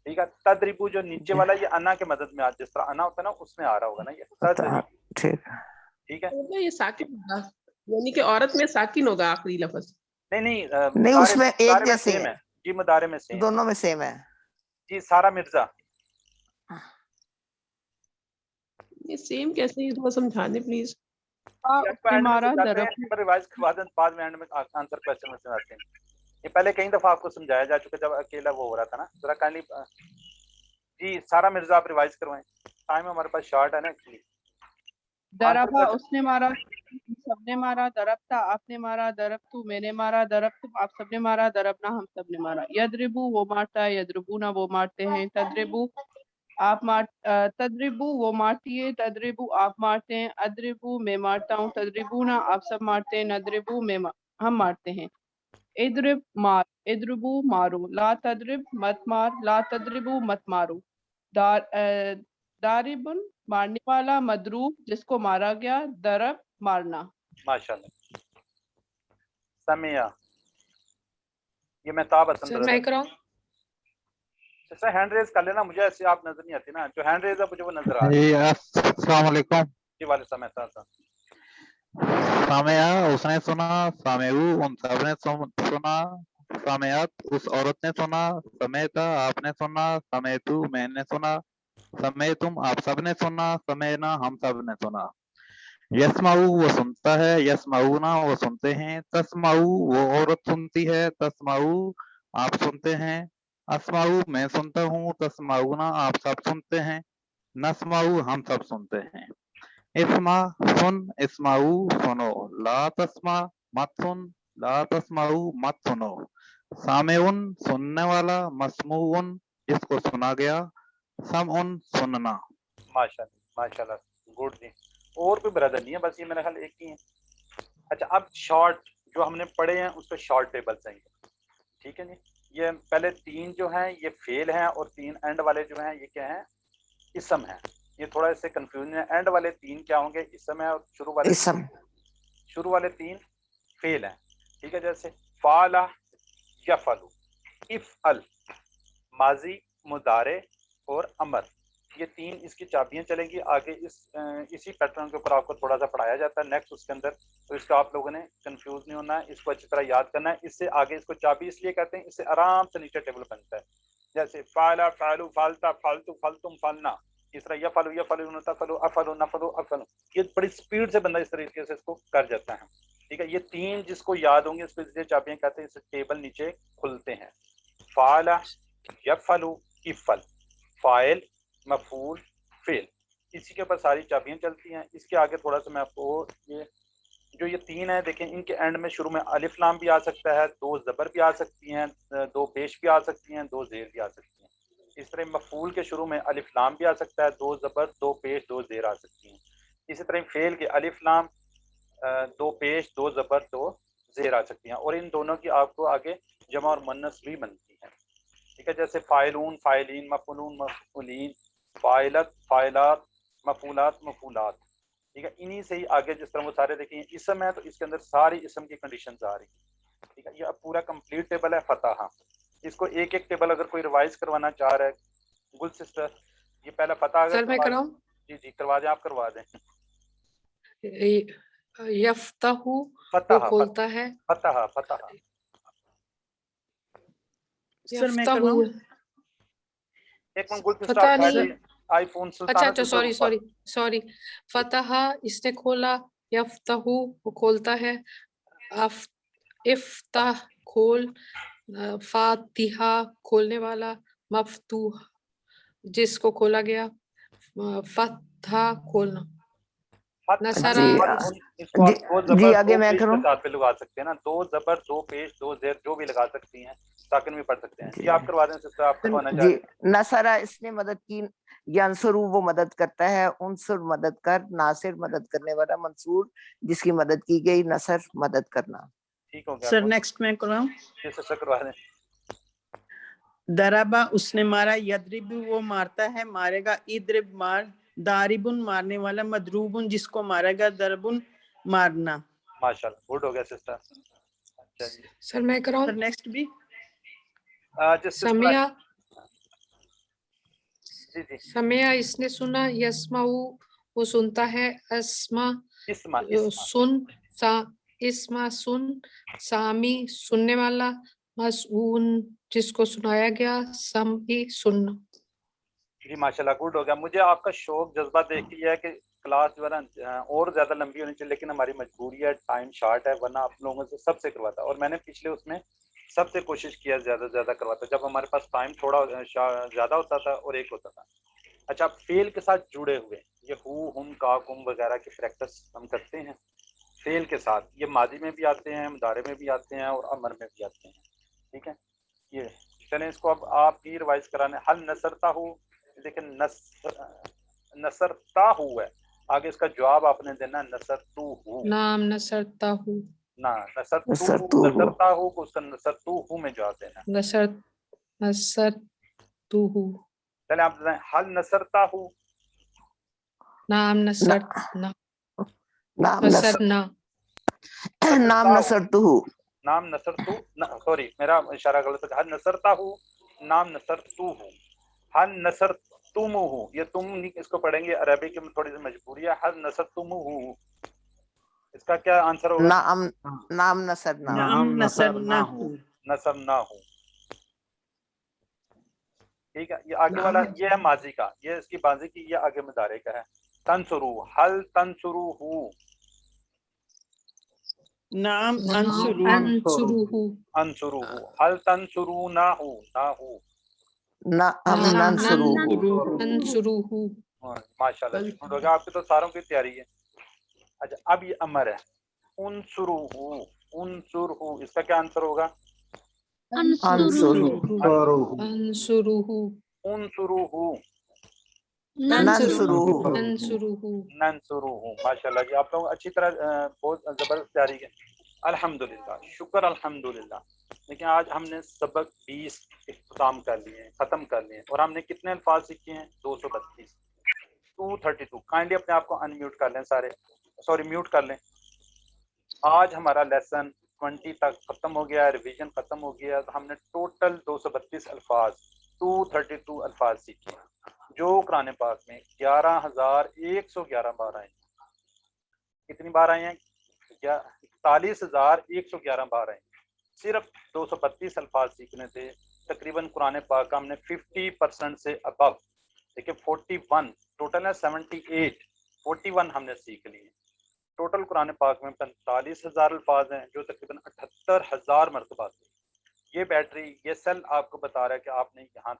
ٹھیک ہے. تدریبو جو نیچے والا یہ انا کے مدد میں جس طرح انا ہوتا ہے نا اس میں آ رہا ہوگا نا یہ تدریبو. ٹھیک ہے. یہ ساکن ہوگا, یعنی کہ عورت میں ساکن ہوگا آخری لفظ. نہیں اس میں ایک جیسے سیم ہے جی, مدارے میں سیم, دونوں میں سیم ہے جی. سارا مرزا یہ سیم کیسے, یہ تھوڑا سمجھا دیں پلیز. ریوائز کروا دیں, بعد میں اینڈ میں آنسر کوسچن میں سمجھاتے ہیں. یہ پہلے کئی دفعہ آپ کو سمجھایا جا چکا جب اکیلا وہ ہو رہا تھا نا. ذرا کائنڈلی جی سارا مرزا آپ ریوائز کروائیں, ٹائم ہمارے پاس شارٹ ہے نا ایکچولی. دربا اس نے مارا, سب نے مارا. دربتا آپ نے مارا. دربتو میں نے مارا. دربتم آپ سب نے مارا. دربنا ہم سب نے مارا. یدربو وہ مارتا ہے. یدربونا وہ مارتے ہیں. تدربو آپ تدربو وہ مارتی ہے. تدربو آپ مارتے ہیں. ادربو میں مارتا ہوں. تدربونا آپ سب مارتے ہیں. ندربو میں ہم مارتے ہیں. ادرب مار. ادربو مارو. لا تدرب مت مار. لا تدربو مت مارو. داربن مارنے والا. مدروب جس کو مارا گیا. درب مارنا. ماشاءاللہ. سمیہ یہ میں تاب حسن سر میں کراؤں. سر ہینڈ ریز کر لینا, مجھے ایسے آپ نظر نہیں آتی نا, جو ہینڈ ریز ہے مجھے وہ نظر آ رہی ہے. السلام علیکم. جی وعلیکم السلام. سامعہ اس نے سنا. سامعو ان سب نے سنا. سامعات اس عورت نے سنا. سمیتا آپ نے سنا. سمیتو میں نے سنا. سمیتم آپ سب نے سنا. سمینا ہم سب نے سنا. یسمعو وہ سنتا ہے. یسمعونا وہ سنتے ہیں. تسمعو وہ عورت سنتی ہے. تسمعو آپ سنتے ہیں. اسمعو میں سنتا ہوں. تسمعونا آپ سب سنتے ہیں. نسمعو ہم سب سنتے ہیں. اسما سن. اسمعو سنو. لا تسمع مت سن. لا تسمعو مت سنو. سامعن سننے والا. مسموعن جس کو سنا گیا. سمعن سننا. ماشاءاللہ ماشاءاللہ, گڈ جی. اور کوئی برادر نہیں ہے, بس یہ میرا خیال ایک ہی ہے. اچھا اب شارٹ جو ہم نے پڑھے ہیں اس پہ شارٹ ٹیبلز ہیں. ٹھیک ہے جی. یہ پہلے 3 جو ہیں یہ فیل ہیں, اور 3 اینڈ والے جو ہیں یہ کیا ہیں, اسم ہیں. یہ تھوڑا اس سے کنفیوژن ہے. اینڈ والے 3 کیا ہوں گے, اسم ہے, اور شروع والے 3 فیل ہیں. ٹھیک ہے. جیسے فعلا یفعلو, افعل, ماضی, مضارع اور امر. یہ 3 اس کی چابیاں چلیں گی. آگے اسی پیٹرن کے اوپر آپ کو تھوڑا سا پڑھایا جاتا ہے نیکسٹ اس کے اندر, تو اس کا آپ لوگوں نے کنفیوز نہیں ہونا ہے, اس کو اچھی طرح یاد کرنا ہے. اس سے آگے اس کو چابی اس لیے کہتے ہیں, اس سے آرام سے نیچے ٹیبل بنتا ہے. جیسے فعلا فعلو فعلتا فعلتو فعلتم فعلنا, اس طرح یفعلو یفعلون تفعلوا افعلوا نفعلوا افعلوا. یہ بڑی سپیڈ سے بندہ اس طریقے سے اس کو کر جاتا ہے. ٹھیک ہے. یہ 3 جس کو یاد ہوں گے اس کو اس لیے چابیاں کہتے ہیں, اس سے ٹیبل نیچے کھلتے ہیں. فعلا یفعلو افعل, فاعل مفعول فعل, اسی کے اوپر ساری چابیاں چلتی ہیں. اس کے آگے تھوڑا سا میں آپ کو یہ 3 ہیں دیکھیں, ان کے اینڈ میں شروع میں الف لام بھی آ سکتا ہے, 2 زبر بھی آ سکتی ہیں, 2 پیش بھی آ سکتی ہیں, 2 زیر بھی آ سکتی ہیں. اس طرح مفعول کے شروع میں الف لام بھی آ سکتا ہے, 2 زبر 2 پیش 2 زیر آ سکتی ہیں. اسی طرح فعل کے الف لام 2 پیش 2 زبر 2 زیر آ سکتی ہیں, اور ان دونوں کی آپ کو آگے جمع اور مؤنث بھی بنتی ہے. ٹھیک ہے. جیسے فاعلون فاعلین, مفعولون مفعولین, فاعلت فاعلات, مفعولات مفعولات. ٹھیک ہے. انہی سے ہی آگے جس طرح وہ سارے دیکھیں اسم ہے تو اس کے اندر ساری اسم کی کنڈیشنز آ رہی ہیں. ٹھیک ہے. یہ اب پورا کمپلیٹ ٹیبل ہے فتح. اس کو ایک ایک ٹیبل اگر کوئی ریوائز کروانا چاہ رہا ہے, گل سسٹر یہ پہلا فتح اگر سر میں کراؤں. جی جی کروا دیں, آپ کروا دیں. یفتح وہ فتح کھولتا ہے. فتح فتح سر میں یفتح کرواؤں. ایک منٹ, گل سسٹر فتح آپ نہیں. آئی فون اچھا اچھا سوری. فتح اس نے کھولا. یفتح وہ کھولتا ہے. افتح کھول. فاتحہ کھولنے والا. مفتوح جس کو کھولا گیا. فتح کھولنا. جی آگے میں کروں. ساتھ پہ لگا سکتے ہیں نا, 2 زبر 2 پیش 2 زیر جو بھی لگا سکتی ہیں, ساکن بھی پڑھ سکتے ہیں. جی آپ کروا دیں سسٹر, آپ کروانا چاہ رہے ہیں. جی نصرہ اس نے مدد کی. ینصرو وہ مدد کرتا ہے. انصر مدد کر. ناصر مدد کرنے والا. منصور جس کی مدد کی گئی. نصر مدد کرنا. ٹھیک ہو گیا سر نیکسٹ میں کراؤں. جی سسٹر کروا دیں. دربا اس نے مارا. یدرب وہ مارتا ہے مارے گا. ادرب مار. داربن مارنے والا. مدروبن جس کو مارا گیا. دربن मारना। माशाल्लाह, गुड हो गया सिस्टर। अच्छा जी, सर मैं कराऊं? नेक्स्ट भी समिया, जी जी, समिया इसने सुना, यस्माऊ वो सुनता है, अस्मा इस्मा सुन, सा इस्मा सुन, सामी सुनने वाला, मसून जिसको सुनाया गया, समी सुनना। जी माशाल्लाह, गुड हो गया। मुझे आपका शौक जज्बा देख के ये है कि क्लास जो है ना और ज्यादा लंबी होनी चाहिए, लेकिन हमारी मजबूरी है, टाइम शॉर्ट है, वरना आप लोगों से सबसे करवाता। और मैंने पिछले उसमें सबसे कोशिश किया ज्यादा से ज्यादा करवाता, जब हमारे पास टाइम थोड़ा ज्यादा होता था और एक होता था। अच्छा, फेल के साथ जुड़े हुए ये हु, हुम, का, कुम वगैरह की प्रैक्टिस हम करते हैं फेल के साथ। ये मादी में भी आते हैं, मुदारे में भी आते हैं और अमर में भी आते हैं। ठीक है, ये चलें, इसको अब आप ही रिवाइज कराने। हल नसरता हूँ, लेकिन नसरता हूँ है, आगे इसका जवाब आपने देना नसरतू हूँ। नाम नसरता हूँ, ना नसरता हूँ को उसका नसरतू हूँ में जवाब देना। नसरतू हूँ। चले आप बताएं, हल नसरता हूँ। नाम नसर ना नाम नसर ना नाम नसरतु नाम नसरतू, सॉरी मेरा इशारा गलत है। हल नसरता हूँ, नाम नसरतू हूँ। हल नसर तुम हूँ, ये तुम नहीं इसको पढ़ेंगे, अरबी की थोड़ी सी मजबूरी है। हल नसर तुम हूँ, इसका क्या आंसर होगा? नाम नसर ना नसर ना हूँ। ठीक है, ये आगे वाला ये है माजी का, ये इसकी बाजी की, ये आगे मुदारे का है। तंसुरू, हल तंसुरू हूँ। नाम अंसुरू अंसुरू, हल तंसुरू ना हूँ, ना हूँ। माशाल्लाह जी, गुड हो गया, आपकी तो सारों की तैयारी है। अच्छा, अब ये अमर है, उनसुरहू, इसका क्या आंसर होगा? नंसुरूहू। माशाल्लाह जी, आप लोग अच्छी तरह बहुत जबरदस्त तैयारी है। अल्हम्दुलिल्लाह, शुक्र अल्हम्दुलिल्लाह। लेकिन आज हमने सबक 20 इख्तिताम कर लिए, खत्म कर लिए, और हमने कितने अल्फाज सीखे हैं? 232, 232। काइंडली अपने आप को अनम्यूट कर लें सारे, सॉरी म्यूट कर लें। आज हमारा लेसन 20 तक खत्म हो गया, रिवीजन खत्म हो गया। तो हमने टोटल 232 अल्फाज, 232 अल्फाज सीखे, जो कुरान पाक में 11,111 बार आए। कितनी बार आए हैं? 41,111 बार आए। सिर्फ 232 अल्फाज सीखने से तकरीबन कुरान पाक का हमने 50% से अबव, देखिए 41 टोटल है, 78, 41 हमने सीख लिए। टोटल कुरान पाक में 45,000 अल्फाज हैं, जो तकरीबन 78,000 मरतबा थे। ये बैटरी, ये सेल आपको बता रहा है कि आपने यहाँ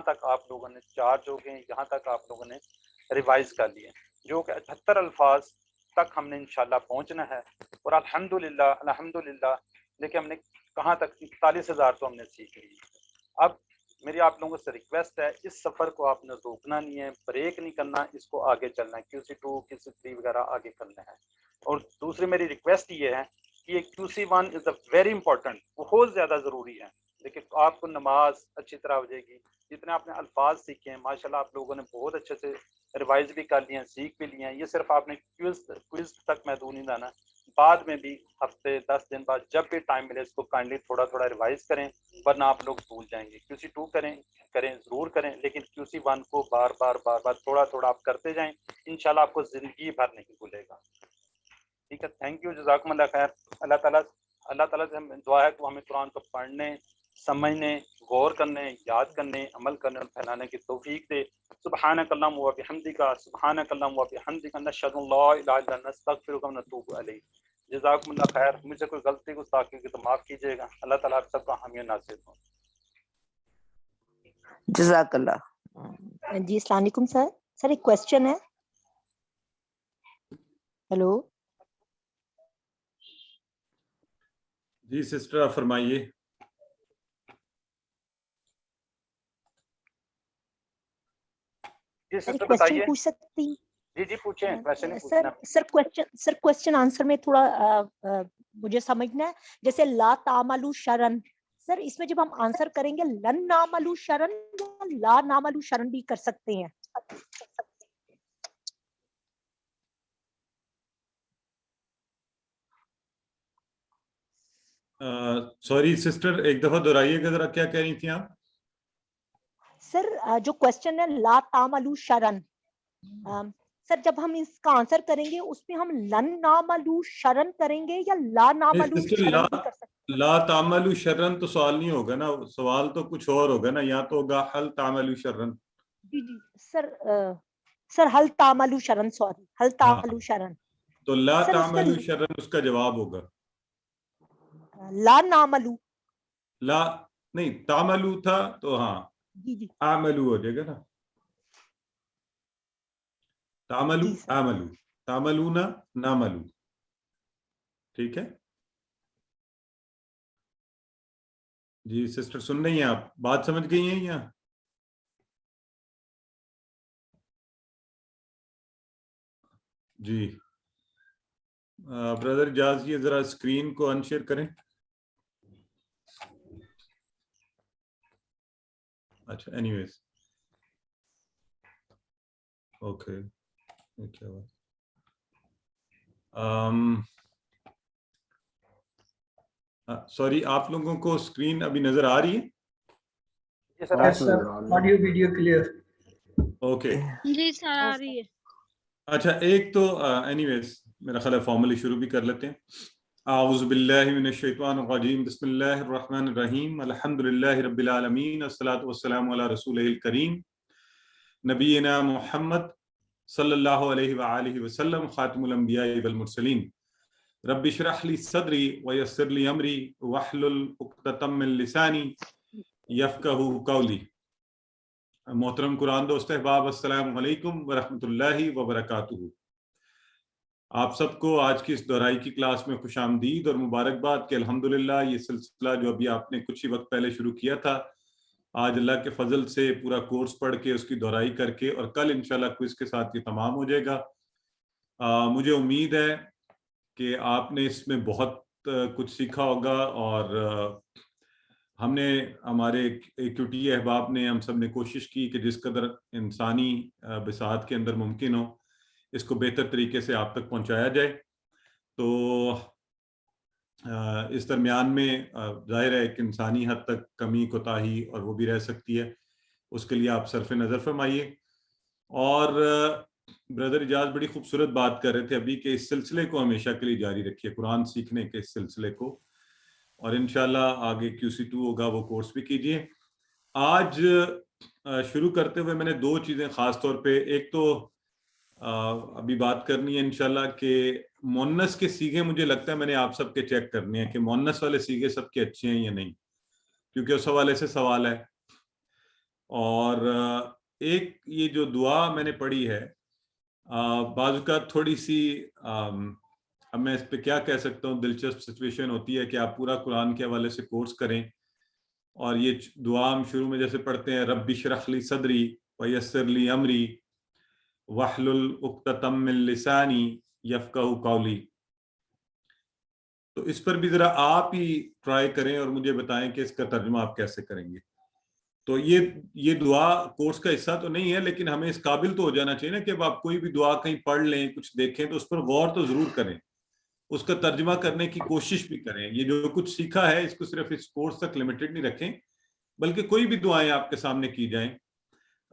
तक आप लोगों ने चार्ज हो गए, यहाँ तक आप लोगों ने रिवाइज कर लिए, जो कि 78 अल्फाज तक हमने इंशाल्लाह पहुँचना है। और अल्हम्दुलिल्लाह अल्हम्दुलिल्लाह, लेकिन हमने कहाँ तक? 41,000 तो हमने सीख ली। अब मेरी आप लोगों से रिक्वेस्ट है, इस सफ़र को आपने रोकना नहीं है, ब्रेक नहीं करना, इसको आगे चलना है। QC2 QC3 वगैरह आगे करना है। और दूसरी मेरी रिक्वेस्ट ये है कि ये QC1 is a very important, बहुत ज़्यादा ज़रूरी है। देखिए, आपको नमाज अच्छी तरह हो जाएगी, जितने आपने अल्फाज सीखे हैं माशाल्लाह, आप लोगों ने बहुत अच्छे से रिवाइज भी कर लिए हैं, सीख भी लिए हैं। ये सिर्फ आपने क्विज तक महदूद नहीं रहना, बाद में भी हफ्ते 10 दिन बाद जब भी टाइम मिले, इसको काइंडली थोड़ा थोड़ा रिवाइज करें, वरना आप लोग भूल जाएंगे। QC2 करें ज़रूर करें, लेकिन QC1 को बार बार थोड़ा थोड़ा आप करते जाएं, इंशाल्लाह आपको ज़िंदगी भर नहीं भूलेगा। ठीक है, थैंक यू, जज़ाकुमुल्लाह खैर। अल्लाह ताला से हम दुआ है कि हमें कुरान को पढ़ने, समझने, गौर करने, याद करने, अमल करने और फैलाने की तौफीक दे। सुब्हानकल्लाहुम्मा व बिहम्दिका, सुब्हानकल्लाहुम्मा व बिहम्दिका, नशहदु अन ला इलाहा इल्ला अंता, नस्तगफिरुका व नतूबु अलैक। जज़ाकुमुल्लाह खैर। मुझसे कोई गलती गुस्ताखी की तो माफ़ कीजिएगा। अल्लाह ताला आप सबका हामी नासिर हो। जज़ाकल्लाह। जी, अस्सलाम वालेकुम सर। सर एक क्वेश्चन है। हेलो जी सिस्टर, आप फरमाइए। जी सर, सिस्टर क्वेश्चन बताइए। पूछ सकती? जी पूछें, वैसे नहीं सर पूछना। सर क्वेश्चन आंसर में थोड़ा मुझे समझना है। जैसे ला तामलू शरन, सर इसमें जब हम आंसर करेंगे लन नामलू शरन या ला नामलू शरन भी कर सकते हैं? सॉरी सिस्टर, एक दफा दोहराइएगा जरा, क्या कह रही थी आप? सर जो क्वेश्चन है ला तामलू शरन, सर जब हम इसका आंसर करेंगे उसमें हम लन नामलू शरन करेंगे या ला नामलू सिस्टर, शरन भी कर सकते हैं? ला तामलू शर्रन तो सवाल नहीं होगा ना, सवाल तो कुछ और होगा ना, यहाँ तो होगा हल तामलू शर्रन। जी जी सर, सर हल तामलू शरन, सॉरी हल तामलू शरन। तो ला सर तामलू शर्रन उसका जवाब होगा। ला नामलू, ला नहीं, तामलू था तो हाँ जी जी आमलू हो जाएगा ना। तामलू आमलू, तामलू ना नामलू, ठीक है जी। सिस्टर सुन रही हैं आप, बात समझ गई हैं यहाँ? जी ब्रदर जाज, ये जरा स्क्रीन को अनशेयर करें। अच्छा एनीवेज, ओके, क्या बात, सॉरी, आप लोगों को स्क्रीन अभी नजर आ रही है? Yes sir, audio video clear. Okay जी सर आ रही है। अच्छा, एक तो एनीवेज मेरा ख्याल है फॉर्मली शुरू भी कर लेते हैं। आऊज़ु बिल्लाहि मिनश शैतानिर रजीम, बिस्मिल्लाहिर रहमानिर रहीम, अल्हम्दुलिल्लाहि रब्बिल आलमीन, अस्सलातु वस्सलामु अला रसूलिहिल करीम नबीना मुहम्मद सल्लल्लाहु अलैहि व आलिहि वसल्लम, खातिमुल अंबिया वल मुरसलीन, रब्बि इश्रह ली सदरी व यस्सिर ली अमरी वहलुल उक़दतम मिन लिसानी यफ़क़हू क़ौली। मोहतरम कुरान दोस्त अहबाब, अस्सलामु अलैकुम व रहमतुल्लाहि व बरकातुहू। आप सबको आज की इस दोहराई की क्लास में खुशामदीद और मुबारकबाद कि अल्हम्दुलिल्लाह ये सिलसिला जो अभी आपने कुछ ही वक्त पहले शुरू किया था, आज अल्लाह के फजल से पूरा कोर्स पढ़ के उसकी दोहराई करके और कल इंशाल्लाह क्विज के साथ ये तमाम हो जाएगा। मुझे उम्मीद है कि आपने इसमें बहुत कुछ सीखा होगा और हमने, हमारे QT अहबाब ने, हम सब ने कोशिश की कि जिस कदर इंसानी बिसात के अंदर मुमकिन हो इसको बेहतर तरीके से आप तक पहुंचाया जाए। तो इस दरमियान में जाहिर है कि इंसानी हद तक कमी कोताही और वो भी रह सकती है, उसके लिए आप सरफ नज़र फरमाइए। और ब्रदर इजाज बड़ी खूबसूरत बात कर रहे थे अभी कि इस सिलसिले को हमेशा के लिए जारी रखिए, कुरान सीखने के इस सिलसिले को, और इंशाल्लाह आगे QC2 होगा वो कोर्स भी कीजिए। आज शुरू करते हुए मैंने दो चीज़ें ख़ास तौर पे, एक तो अभी बात करनी है इंशाल्लाह कि मोन्नस के सीगे, मुझे लगता है मैंने आप सबके चेक करने हैं कि मोन्नस वाले सीगे सबके अच्छे हैं या नहीं, क्योंकि उस हवाले से सवाल है। और एक ये जो दुआ मैंने पढ़ी है, बाज़ का थोड़ी सी अब मैं इस पे क्या कह सकता हूँ, दिलचस्प सिचुएशन होती है कि आप पूरा कुरान के हवाले से कोर्स करें और ये दुआ हम शुरू में जैसे पढ़ते हैं, रब्बि इश्रह ली सदरी व यस्सिर ली अमरी वहलुल उक़दतम मिन लिसानी यफ़क़हू क़ौली, तो इस पर भी जरा आप ही ट्राई करें और मुझे बताएं कि इसका तर्जुमा आप कैसे करेंगे। तो ये दुआ कोर्स का हिस्सा तो नहीं है, लेकिन हमें इस काबिल तो हो जाना चाहिए ना कि अब आप कोई भी दुआ कहीं पढ़ लें, कुछ देखें तो उस पर गौर तो जरूर करें, उसका तर्जुमा करने की कोशिश भी करें। ये जो कुछ सीखा है इसको सिर्फ इस कोर्स तक लिमिटेड नहीं रखें, बल्कि कोई भी दुआएं आपके सामने की जाएं।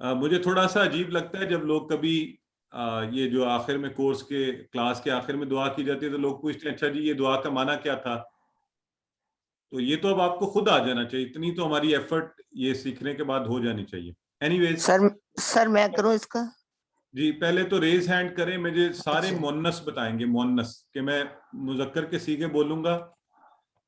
मुझे थोड़ा सा अजीब लगता है जब लोग कभी ये जो आखिर में कोर्स के क्लास के आखिर में दुआ की जाती है तो लोग पूछते हैं अच्छा जी ये दुआ का माना क्या था। तो ये तो अब आपको खुद आ जाना चाहिए, इतनी तो हमारी एफर्ट ये सीखने के बाद हो जानी चाहिए। एनीवेज सर मैं करूं इसका? जी पहले तो रेज हैंड करें, मुझे सारे मोन्नस बताएंगे, मोन्नस के मैं मुजक्कर के सीगे बोलूंगा,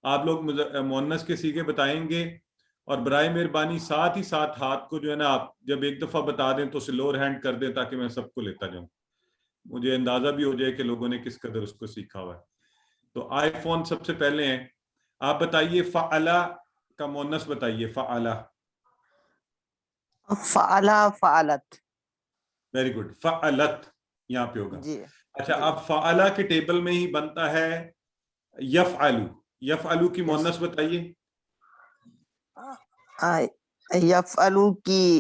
आप लोग मोन्नस के सीगे बताएंगे, और बराए मेहरबानी साथ ही साथ हाथ को जो है ना आप जब एक दफा बता दें तो उसे लोअर हैंड कर दें ताकि मैं सबको लेता जाऊं, मुझे अंदाजा भी हो जाए कि लोगों ने किस कदर उसको सीखा हुआ है। तो आईफोन सबसे पहले हैं, आप बताइए फ़अला का मोन्नस बताइए, फ़अला। फ़अला, फ़अलत। वेरी गुड, फ़अलत यहाँ पे होगा जी। अच्छा, अब फ़अला के टेबल में ही बनता है यफ़अलु, यफ़अलु की मोन्नस बताइए। यफ़अलु की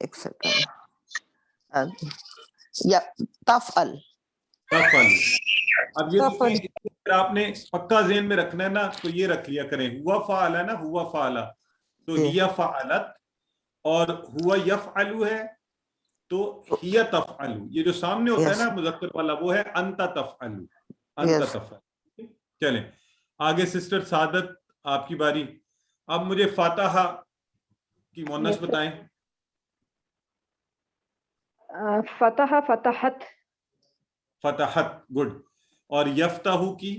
एक सेकंड, तफ़अल। तफअलू। अब ये देखें, अगर आपने पक्का ज़हन में रखना है ना तो ये रख लिया करें, हुआ फ़अला ना, हुआ फ़अला तो हिया फ़अलत, और हुआ यफ़अलु है तो हिया तफ़अलु। ये जो सामने होता है ना मुज़क्कर वाला वो है अंता तफ़अलु, अंता तफ़अलु। चलें आगे, सिस्टर सादत आपकी बारी। अब मुझे फातिहा की मुअन्नस बताएं। फतह फतहत। फतहत, गुड। और यफ्ताहु की?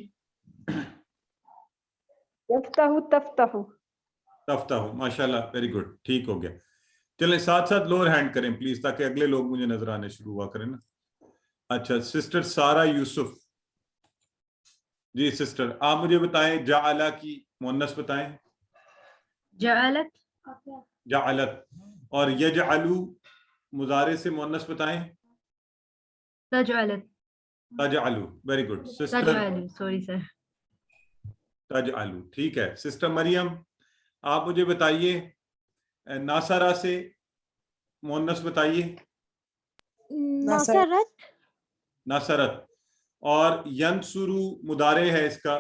यफ्ताहु तफ्ताहु। तफ्ताहु, माशाल्लाह, वेरी गुड, ठीक हो गया। चलें साथ साथ लोअर हैंड करें प्लीज, ताकि अगले लोग मुझे नजर आने शुरू हुआ करें ना। अच्छा, सिस्टर सारा यूसुफ जी। सिस्टर आप मुझे बताएं जाअला की मुअन्नस बताएं। जअलत। जाअलत। और यजअलु मुजारे से मुअन्नस बताएं। तजअलत। तजअलु, वेरी गुड सिस्टर। तजअलु, सॉरी सर। तजअलु, ठीक है। सिस्टर मरियम आप मुझे बताइए नासरा से मुअन्नस बताइए। नासरत। नासरत। और यंसुरु मुदारे है इसका,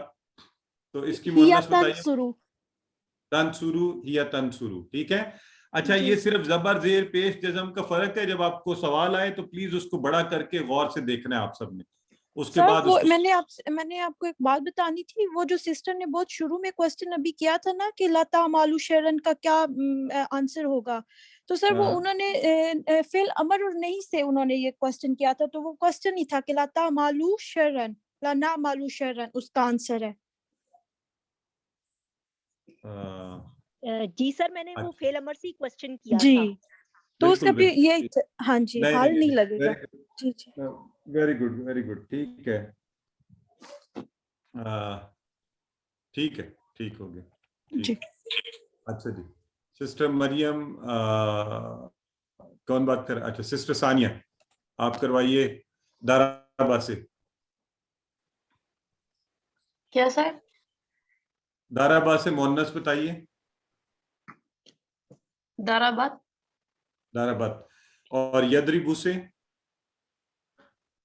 तो इसकी हिया मुअन्नस बताइए। तंसुरु। तंसुरु हिया तंसुरु, ठीक है। अच्छा, ये सिर्फ जबर जेर पेश जज़म का फर्क है। जब आपको सवाल आए तो प्लीज उसको बड़ा करके गौर से देखना है आप सबने। उसके सर बाद वो उसको मैंने आपको एक बात बतानी थी। वो जो सिस्टर ने बहुत शुरू में क्वेश्चन अभी किया था ना कि लता मालू शरण का क्या आंसर होगा, तो सर वो उन्होंने फिल अमर और नहीं से उन्होंने ये क्वेश्चन किया था। तो वो क्वेश्चन ही था कि लता मालू शरण, लना मालू शरण उसका आंसर है। जी सर, मैंने वो फेल अमर से क्वेश्चन किया जी था। तो उसका भी ये हाँ जी हाल नहीं लगेगा। जी जी, वेरी गुड, वेरी गुड, ठीक है। ठीक है, ठीक हो गया जी। अच्छा जी, सिस्टर मरियम कौन बात कर? अच्छा, सिस्टर सानिया आप करवाइए दाराबा से। क्या सर? दाराबा से मुअन्नस बताइए। दाराबाद। दाराबाद। और यदरिबू से?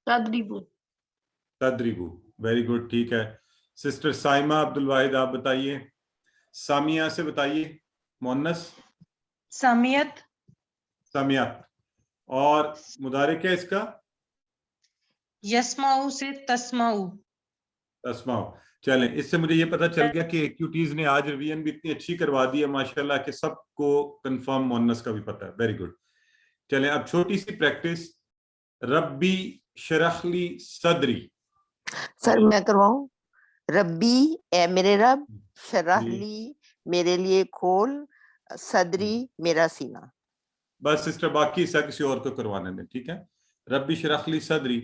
तदरीबु। तदरिबू, वेरी गुड, ठीक है। सिस्टर साइमा अब्दुल वाहिद आप बताइए। सामिया से बताइए मुअन्नस। सामियत। सामियात। और मुदारे क्या इसका? यस्माउ से तस्माउ। तस्माउ। चलें, इससे मुझे ये पता चल गया कि एक्यूटीज ने आज रिवीजन भी इतनी अच्छी करवा दी है माशाल्लाह कि सबको कंफर्म मुअन्नस का भी पता है। Very good. चलें अब छोटी सी प्रैक्टिस। रब्बी शरहली सदरी। सर मैं करवाऊं? रब्बी ए मेरे रब, शरहली मेरे लिए खोल, सदरी मेरा सीना। बस सिस्टर बाकी हिस्सा किसी और को करवाने दें, ठीक है। रब्बी शरहली सदरी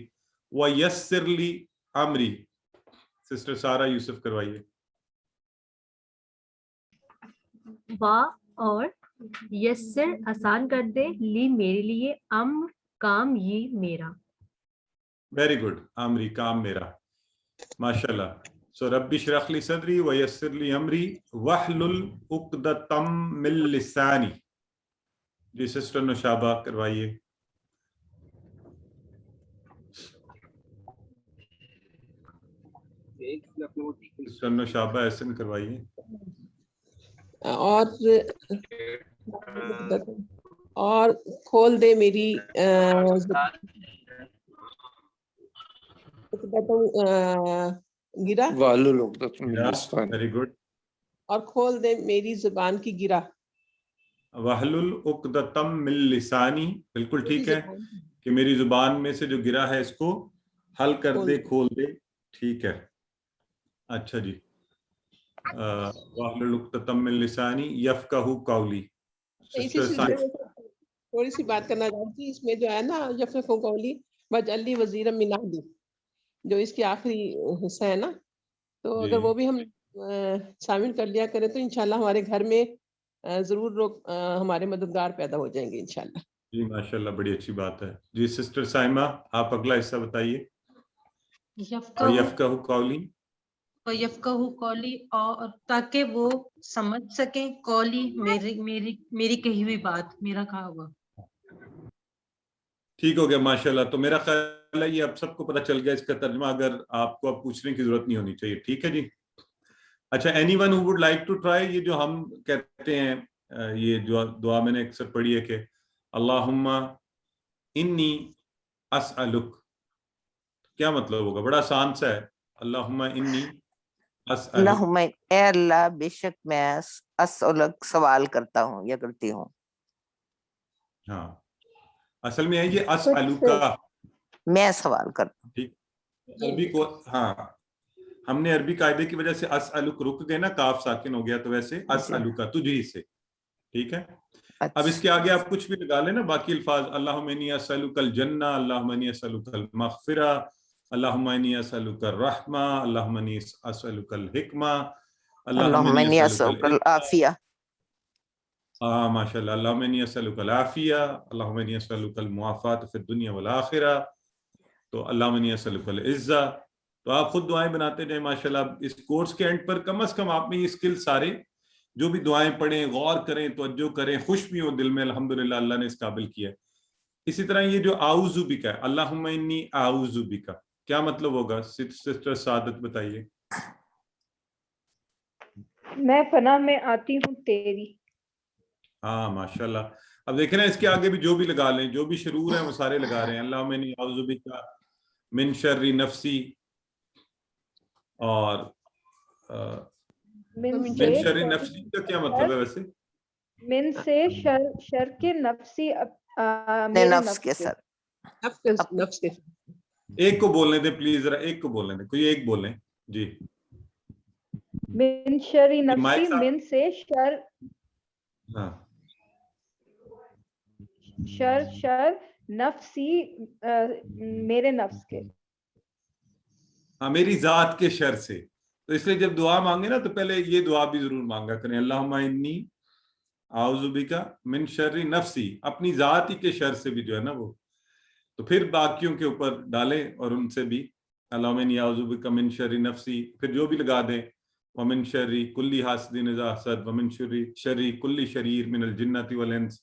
व यस्सिरली अमरी। सिस्टर सारा यूसुफ करवाइए। वा और यस्सर आसान कर दे, ली मेरे लिए, अम्र काम ये मेरा। वेरी गुड, अमरी काम मेरा, माशाल्लाह। सो रब्बी शरह ली सदरी व यस्सिर ली अमरी वहलुल उक़दतम मिन लिसानी। जी सिस्टर नुशाबा करवाइए। सिस्टर नुशाबा एहसन करवाइए। और खोल दे मेरी गिरा। Very good. और खोल दे मेरी जुबान की गिरा। वहलुल उक़दतम मिन लिसानी, बिल्कुल ठीक है कि मेरी जुबान में से जो गिरा है इसको हल कर दे, खोल दे, ठीक है। अच्छा जी, वहलुल उक़दतम मिन लिसानी यफ़क़हू क़ौली। थोड़ी सी बात करना चाहती, इसमें जो है ना यफ़क़हू क़ौली वजअलनी वज़ीरम मिन अहली, जो इसकी आखिरी हिस्सा है ना, तो अगर वो भी हम शामिल कर लिया करें तो इंशाल्लाह हमारे घर में जरूर लोग हमारे मददगार पैदा हो जाएंगे इंशाल्लाह। जी माशाल्लाह, बड़ी अच्छी बात है। जी सिस्टर साइमा आप अगला हिस्सा बताइए। यफ़क़हू क़ौली। यफ़क़हू क़ौली, और ताकि वो समझ सकें कौली, मेरी कही हुई बात, मेरा कहा हुआ। ठीक हो गया माशाल्लाह। तो मेरा ख्याल माशाल्लाह ये अब सबको पता चल गया इसका तर्जुमा, अगर आपको अब पूछने की जरूरत नहीं होनी चाहिए, ठीक है जी। अच्छा, anyone who would like to try, ये जो हम कहते हैं ये जो दुआ मैंने अक्सर पढ़ी है कि अल्लाहुम्मा इन्नी अस्अलुक, क्या मतलब होगा? बड़ा आसान सा है, अल्लाहुम्मा इन्नी अस्अलुक। अल्लाहुम्मा, ए अल्लाह बेशक मैं अस्अलुक सवाल करता हूँ या करती हूँ। हाँ, असल में है ये अस्अलुका, मैं सवाल करता हूँ। ठीक, अरबी को, हाँ हमने अरबी कायदे की वजह से अस्अलुक रुक गए ना, काफ साकिन हो गया, तो वैसे अस्अलुका तुझी से, ठीक है। अब इसके आगे आप कुछ भी लगा लेना बाकी अल्फाज, अल्लाहुम्मा इन्नी अस्अलुकल जन्ना, अल्लाहुम्मा इन्नी अस्अलुकल मग़फ़िरा, अल्लाहुम्मा इन्नी अस्अलुकर रहमा, अल्लाहुम्मा इन्नी अस्अलुकल हिकमा, अल्लाहुम्मा इन्नी अस्अलुकल आफिया। हाँ माशाल्लाह, अल्लाहुम्मा इन्नी अस्अलुकल आफिया, अल्लाहुम्मा इन्नी अस्अलुकल मुआफ़ात फ़िद दुनिया वल आखिरा, तो अल्लाहुम्मा इन्नी अस्अलुकल इज़्ज़ा। तो आप खुद दुआएं बनाते जाए माशाल्लाह। इस कोर्स के एंड पर कम से कम आप में ये स्किल सारे जो भी दुआएं पढ़ें, गौर करें, तवज्जो करें, खुश भी हो दिल में, अल्हम्दुलिल्लाह अल्लाह ने इस काबिल किया है। इसी तरह ये जो आऊज़ु बिका है, अल्लाहुम्मा इन्नी आऊज़ु बिका, क्या मतलब होगा? सिस्टर सादत बताइए। मैं पनाह में आती हूँ तेरी। हाँ माशाल्लाह। अब देखें ना, इसके आगे भी जो भी लगा लें, जो भी शुरूर हैं वो सारे लगा रहे हैं। अल्लाहुम्मा इन्नी आऊज़ु बिका मिन शर्रि नफ्सी, और मिन शर्रि नफ्सी का क्या मतलब है वैसे? मिन से शर के नफ्सी, मेरे नफ्स के सर, नफ्स के। एक को बोलने दे प्लीज, जरा एक को बोलने दे, कोई एक बोलें जी। मिन शर्रि नफ्सी, मिन से शर, हाँ शर नफ्सी, मेरे नफ्स के, हाँ मेरी जात के शर से। तो इसलिए जब दुआ मांगे ना तो पहले ये दुआ भी जरूर मांगा करें, अल्लाहुम्मा इन्नी आऊज़ु बिका मिन शर्रि नफ्सी, अपनी जात ही के शर से भी जो है ना वो, तो फिर बाकियों के ऊपर डालें और उनसे भी, अल्लाहुम्मा इन्नी आऊज़ु बिका मिन शर्रि नफ्सी, फिर जो भी लगा दें, व मिन शर्रि कुल्ली हासिदिन इज़ा हसद, व मिन शर्रि कुल्ली शरीर मिनल जिन्नति वल इंस,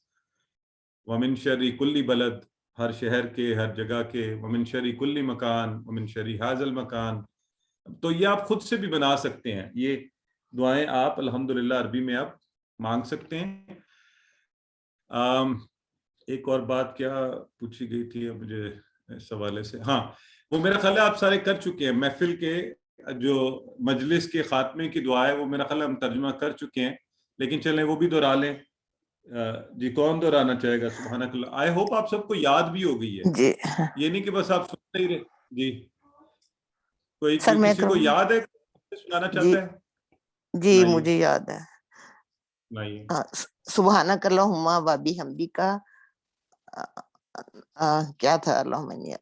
व मिन शर्रि कुल्ली बलद, हर शहर के, हर जगह के, व मिन शर्रि कुल्ली मकान, व मिन शर्रि हाज़ल मकान। तो ये आप खुद से भी बना सकते हैं, ये दुआएं आप अल्हम्दुलिल्लाह अरबी में आप मांग सकते हैं। एक और बात क्या पूछी गई थी मुझे इस हवाले से, हाँ वो मेरा ख्याल है आप सारे कर चुके हैं। महफिल के जो मजलिस के खात्मे की दुआ है वो मेरा ख्याल है हम तर्जुमा कर चुके हैं, लेकिन चलें वो भी दोहरा लें। जी कौन दोहराना चाहेगा? सुभानअल्लाह। आई होप आप सबको याद भी हो गई है जी, ये नहीं कि बस आप सुनते ही रहे। जी कोई सर मैं किसी को याद है सुनाना चाहता है? जी नहीं। मुझे याद है। नहीं। सुबहानक अल्लाहुम्मा व बिहम्दिका, क्या था? अल्लाहुम्मा इन्नी,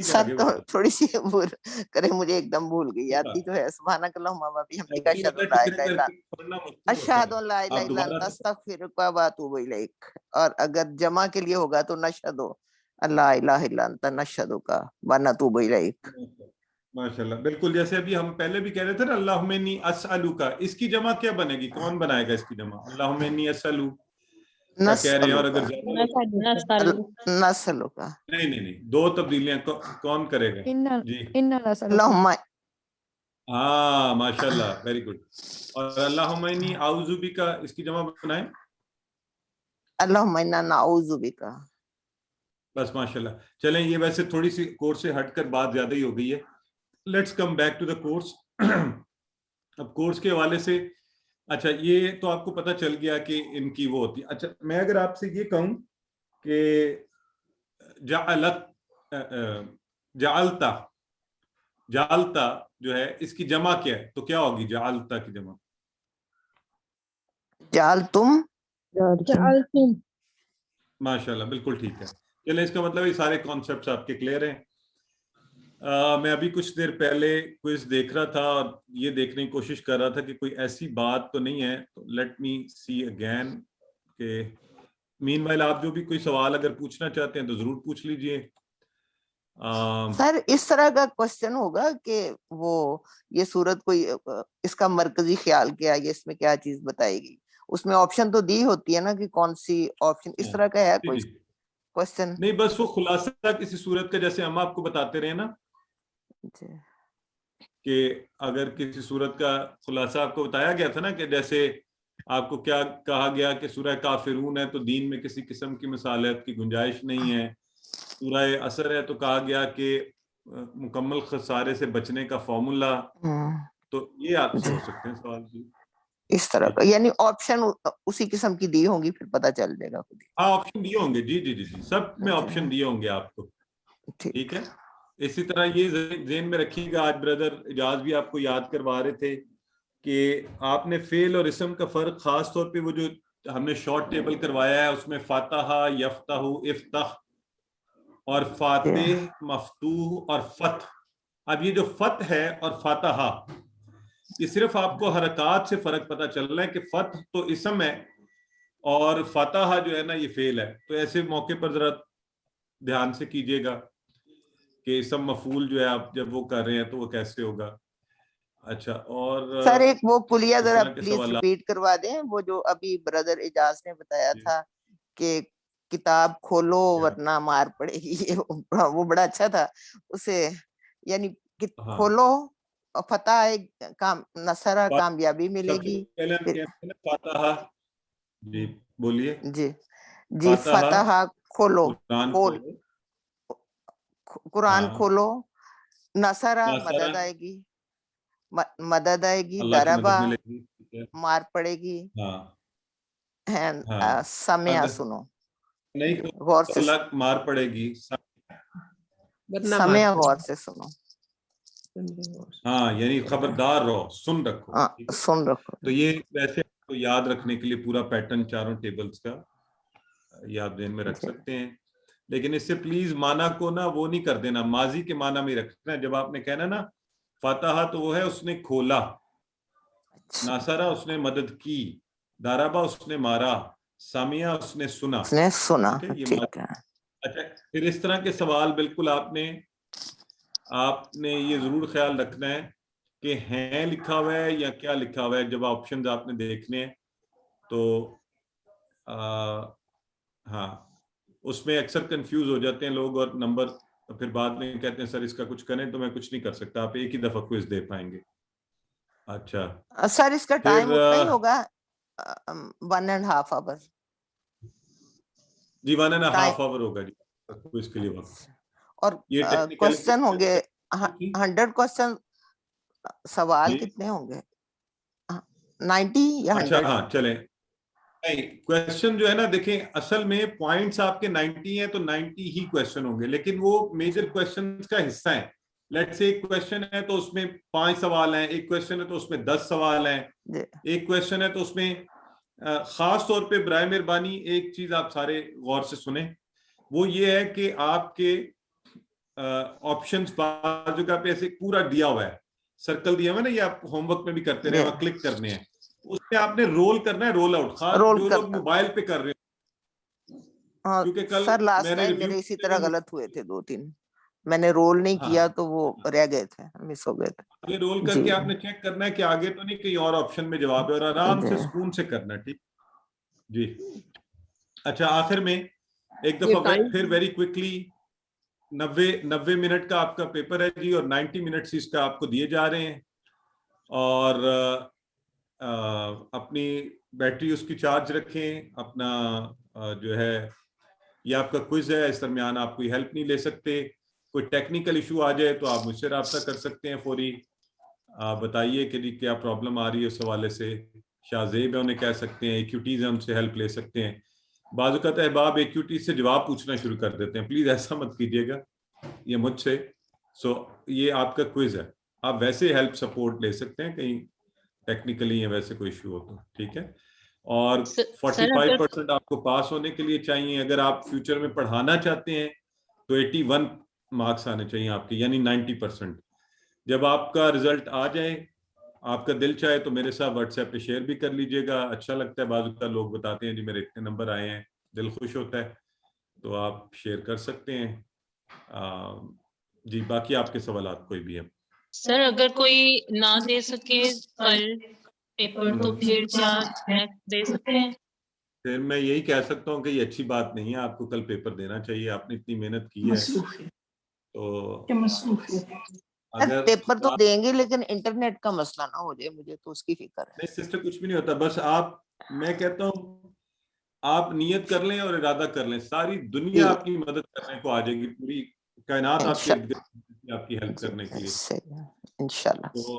सर तो थोड़ी सी भूल करे, मुझे एकदम भूल गई। आती तो है सुबहानक अल्लाहुम्मा व बिहम्दिका, अशहदु अल्ला इलाहा इल्ला अशहदु अल्ला इलाहा इल्ला अंता अस्तगफिरुका व अतूबु इलैक, और अगर जमा के लिए होगा तो नशहदु अल्ला इलाहा इल्ला अंता नशहदुका व नतूबु इलैक। माशाल्लाह, बिल्कुल जैसे अभी हम पहले भी कह रहे थे ना, अल्लाहुम्मा इन्नी अस्अलुका, इसकी जमा क्या बनेगी? कौन बनाएगा इसकी जमा? अल्लाहुम्मा इन्नी अस्अलु कह रहे हैं, और अगर नसलुका, नहीं दो तब्दीलियां कौन करेगा? जी अल्लाहुम्मा, हाँ माशाल्लाह, वेरी गुड। और अल्लाहुम्मा इन्नी आऊज़ु बिका, इसकी जमा बनाएं अल्लाहुम्मा इन्ना नऊज़ु बिका। बस माशाल्लाह। चलें, ये वैसे थोड़ी सी कोर्स से हटकर बात ज्यादा ही हो गई है। Let's come back to the course. अब कोर्स के हवाले से, अच्छा ये तो आपको पता चल गया कि इनकी वो होती है। अच्छा मैं अगर आपसे ये कहूं कि जालता जालता जो है इसकी जमा क्या है, तो क्या होगी जालता की जमा? जालतुम, माशाल्लाह, बिल्कुल ठीक है। चलिए, इसका मतलब ये सारे कॉन्सेप्ट्स आपके क्लियर हैं। मैं अभी कुछ देर पहले क्विज देख रहा था और ये देखने की कोशिश कर रहा था कि कोई ऐसी बात तो नहीं है, तो लेट मी सी अगेन के मीनवाइल आप जो भी कोई सवाल अगर पूछना चाहते हैं तो जरूर पूछ लीजिए। सर इस तरह का क्वेश्चन होगा कि वो ये सूरत कोई इसका मरकजी ख्याल क्या है, ये इसमें क्या चीज बताएगी, उसमें ऑप्शन तो दी होती है ना कि कौन सी ऑप्शन, इस तरह का है कोई? क्वेश्चन नहीं, बस वो खुलासा किसी सूरत का, जैसे हम आपको बताते रहे ना कि अगर किसी सूरत का खुलासा आपको बताया गया था ना, कि जैसे आपको क्या कहा गया कि सूरह काफिरून है तो दीन में किसी किस्म की मिसालत की गुंजाइश नहीं है, सूरह असर है तो कहा गया कि मुकम्मल खसारे से बचने का फॉर्मूला, तो ये आपसे हो सकते हैं सवाल जी इस तरह का, यानी ऑप्शन उसी किस्म की दी होंगी, फिर पता चल जाएगा खुद ही। हाँ ऑप्शन दिए होंगे जी जी जी जी, सब में ऑप्शन दिए होंगे आपको, ठीक है। इसी तरह ये ज़हन में रखिएगा, आज ब्रदर इजाज भी आपको याद करवा रहे थे कि आपने फेल और इसम का फर्क, खास तौर पे वो जो हमने शॉर्ट टेबल करवाया है उसमें फातहा, यफ्ताहु, इफ्ताह और फातिह, मफ्तूह और फतह। अब ये जो फतह है और फातहा, ये सिर्फ आपको हरकत से फर्क पता चल रहा है कि फतह तो इसम है और फातहा जो है ना ये फेल है। तो ऐसे मौके पर जरा ध्यान से कीजिएगा कि इसम मफूल जो है आप जब वो कर रहे हैं तो वो कैसे होगा। अच्छा, और सर एक वो कुलिया जरा तरह के प्लीज सवाल रिपीट करवा दें, वो जो अभी ब्रदर इजाज ने बताया था कि किताब खोलो वरना मार पड़ेगी, ये वो बड़ा अच्छा था। उसे यानी कि खोलो और फतह काम नसरा कामयाबी मिलेगी। जी बोलिए जी जी, फतह खोलो, खोल कुरान खोलो, नसरा मदद आएगी, मदद आएगी, दरबा मार पड़ेगी, समय सुनो, नहीं गौर से मार पड़ेगी, समय गौर से सुनो, हाँ यानी खबरदार रहो, सुन रखो, सुन रखो। तो ये वैसे तो याद रखने के लिए पूरा पैटर्न चारों टेबल्स का ये आप ध्यान में रख सकते हैं, लेकिन इससे प्लीज माना को ना वो नहीं कर देना, माजी के माना में रखना है। जब आपने कहना ना फतहा तो वो है उसने खोला, नासरा उसने मदद की, दाराबा उसने मारा, सामिया उसने सुना, ठीक है। अच्छा, फिर इस तरह के सवाल बिल्कुल आपने ये जरूर ख्याल रखना है कि हैं लिखा हुआ है या क्या लिखा हुआ है। जब ऑप्शंस आपने देखने हैं तो हाँ उसमें अक्सर कंफ्यूज हो जाते हैं लोग और नंबर फिर बाद में कहते हैं सर इसका कुछ करें, तो मैं कुछ नहीं कर सकता, आप एक ही दफा क्विज दे पाएंगे। अच्छा सर इसका टाइम उतना ही होगा 1.5 आवर जी, 1.5 आवर होगा जी क्विज के लिए वक्त। और क्वेश्चन होंगे 100 क्वेश्चन, सवाल कितने होंगे 90 या 100? अच्छा हाँ चले, नहीं क्वेश्चन जो है ना देखें असल में पॉइंट्स आपके 90 हैं तो 90 ही क्वेश्चन होंगे, लेकिन वो मेजर क्वेश्चंस का हिस्सा है। लेट्स से एक क्वेश्चन है तो उसमें 5 सवाल हैं, एक क्वेश्चन है तो उसमें 10 सवाल हैं, एक क्वेश्चन है तो उसमें खास तौर पे बराए मेहरबानी एक चीज आप सारे गौर से सुने, वो ये है कि आपके ऑप्शंस बाजू का पे ऐसे पूरा दिया हुआ है, सर्कल दिया हुआ है ना, ये आप होमवर्क में भी करते रहे, क्लिक करने हैं, उसमें आपने रोल करना है, रोल आउट, खास जो लोग मोबाइल पे कर रहे हो, क्योंकि कल सर लास्ट टाइम मेरे इसी तरह गलत हुए थे 2-3, मैंने रोल नहीं किया तो वो रह गए थे, मिस हो गए थे। ये रोल करके आपने चेक करना है कि आगे तो नहीं कहीं और ऑप्शन में जवाब है, और आराम से सुकून से करना, ठीक जी। अच्छा आखिर में एक दफा फिर वेरी क्विकली 90 मिनट का आपका पेपर है जी, और 90 मिनट्स इसका आपको दिए जा रहे हैं, और अपनी बैटरी उसकी चार्ज रखें, अपना जो है ये आपका क्विज है, इस दरमियान आप कोई हेल्प नहीं ले सकते, कोई टेक्निकल इशू आ जाए तो आप मुझसे रब्ता कर सकते हैं फौरी, बताइए कि क्या प्रॉब्लम आ रही है, उस हवाले से शाहजेब है उन्हें कह सकते हैं, एक्यूटीज है उनसे हेल्प ले सकते हैं। बाज़ औक़ात अहबाब एक्यूटीज से जवाब पूछना शुरू कर देते हैं, प्लीज ऐसा मत कीजिएगा, ये मुझसे। सो ये आपका क्विज है, आप वैसे हेल्प सपोर्ट ले सकते हैं कहीं टेक्निकली या वैसे कोई इशू हो तो, ठीक है। और 45% आपको पास होने के लिए चाहिए, अगर आप फ्यूचर में पढ़ाना चाहते हैं तो 81 मार्क्स आने चाहिए आपके, यानी 90%। जब आपका रिजल्ट आ जाए, आपका दिल चाहे तो मेरे साथ व्हाट्सएप पे शेयर भी कर लीजिएगा, अच्छा लगता है, बाज़ का लोग बताते हैं जी मेरे इतने नंबर आए हैं, दिल खुश होता है, तो आप शेयर कर सकते हैं। जी बाकी आपके सवालात कोई भी है? सर अगर कोई ना दे सके कल पेपर तो फिर क्या नेक्स्ट दे सकते हैं? پھر میں یہی کہہ سکتا ہوں کہ یہ اچھی بات نہیں ہے, آپ کو کل پیپر دینا چاہیے, آپ نے اتنی محنت کی ہے. تو اگر پیپر تو دیں گے لیکن انٹرنیٹ کا مسئلہ نہ ہو جائے, مجھے تو اس کی فکر ہے. نہیں سسٹر, کچھ بھی نہیں ہوتا, بس آپ, میں کہتا ہوں آپ نیت کر لیں اور ارادہ کر لیں, ساری دنیا آپ کی مدد کرنے کو آ جائے گی, پوری کائنات آپ کے ارد گرد آپ کی ہیلپ کرنے کے لیے انشاءاللہ. تو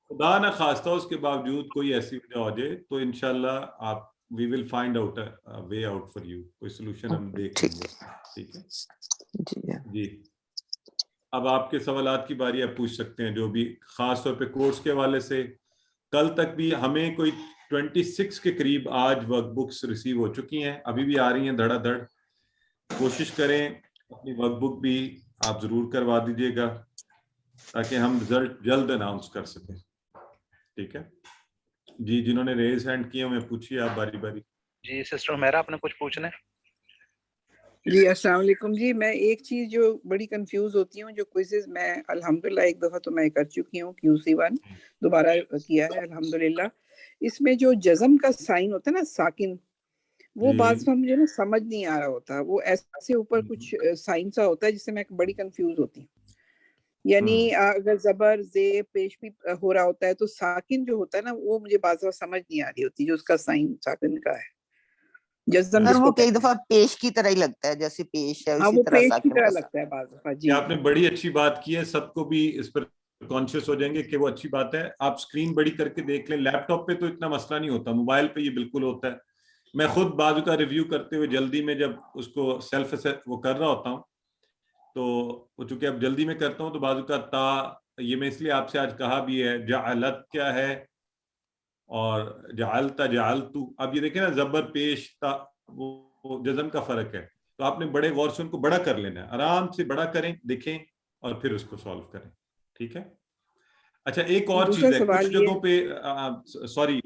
خدا نہ خواستہ اس کے باوجود کوئی ایسی وجہ ہو جائے تو انشاءاللہ آپ we will find out a way out for you, کوئی سولوشن ہم دیکھ لیں گے. ٹھیک ہے جی. اب آپ کے سوالات کی باری آپ پوچھ سکتے ہیں, جو بھی خاص طور پہ کورس کے حوالے سے. کل تک بھی ہمیں کوئی 26 کے قریب آج ورک بکس ریسیو ہو چکی ہیں, ابھی بھی آ رہی ہیں دھڑا دھڑ. کوشش کریں اپنی ورک بک بھی آپ ضرور کروا دیجیے گا تاکہ ہم رزلٹ جلد اناؤنس کر سکیں. ٹھیک ہے جی, جنہوں نے ریز ہینڈ کیے ہمیں پوچھیے آپ باری باری. جی سسٹر میرا آپ نے کچھ پوچھنا ہے؟ جی السلام علیکم. جی میں ایک چیز جو بڑی کنفیوز ہوتی ہوں, جو کوئزز میں الحمدللہ ایک دفعہ تو میں کر چکی ہوں, QC1 دوبارہ کیا ہے الحمدللہ. اس میں جو جزم کا سائن ہوتا ہے نا, ساکن, وہ بعض دفعہ مجھے نا سمجھ نہیں آ رہا ہوتا, وہ ایسے اوپر کچھ سائن سا ہوتا ہے جس سے میں بڑی کنفیوز ہوتی ہوں. یعنی اگر زبر زیر پیش بھی ہو رہا ہوتا ہے تو ساکن جو ہوتا ہے نا وہ مجھے بعض دفعہ سمجھ نہیں آ رہی ہوتی, جو اس کا سائن ساکن کا ہے. جزم سر وہ کئی دفعہ پیش کی طرح ہی لگتا ہے, جیسے پیش ہے اسی طرح پیش کی ساکن طرح کا لگتا ہے بعض دفعہ. جی آپ نے بڑی اچھی بات کی ہے, سب کو بھی اس پر کانشیس ہو جائیں گے کہ وہ اچھی بات ہے. آپ سکرین بڑی کر کے دیکھ لیں, لیپ ٹاپ پہ تو اتنا مسئلہ نہیں ہوتا, موبائل پہ یہ بالکل ہوتا ہے. میں خود بازو کا ریویو کرتے ہوئے جلدی میں جب اس کو سیلف وہ کر رہا ہوتا ہوں, تو چونکہ اب جلدی میں کرتا ہوں تو بازو کا تا, یہ میں اس لیے آپ سے آج کہا بھی ہے جعلت کیا ہے اور جعلتا جعلتو. اب یہ دیکھیں نا زبر پیش تا, وہ جزم کا فرق ہے, تو آپ نے بڑے غور سے ان کو بڑا کر لینا ہے, آرام سے بڑا کریں, دیکھیں اور پھر اس کو سالو کریں. ٹھیک ہے. اچھا ایک اور چیز ہے, کچھ جگہوں پہ سوری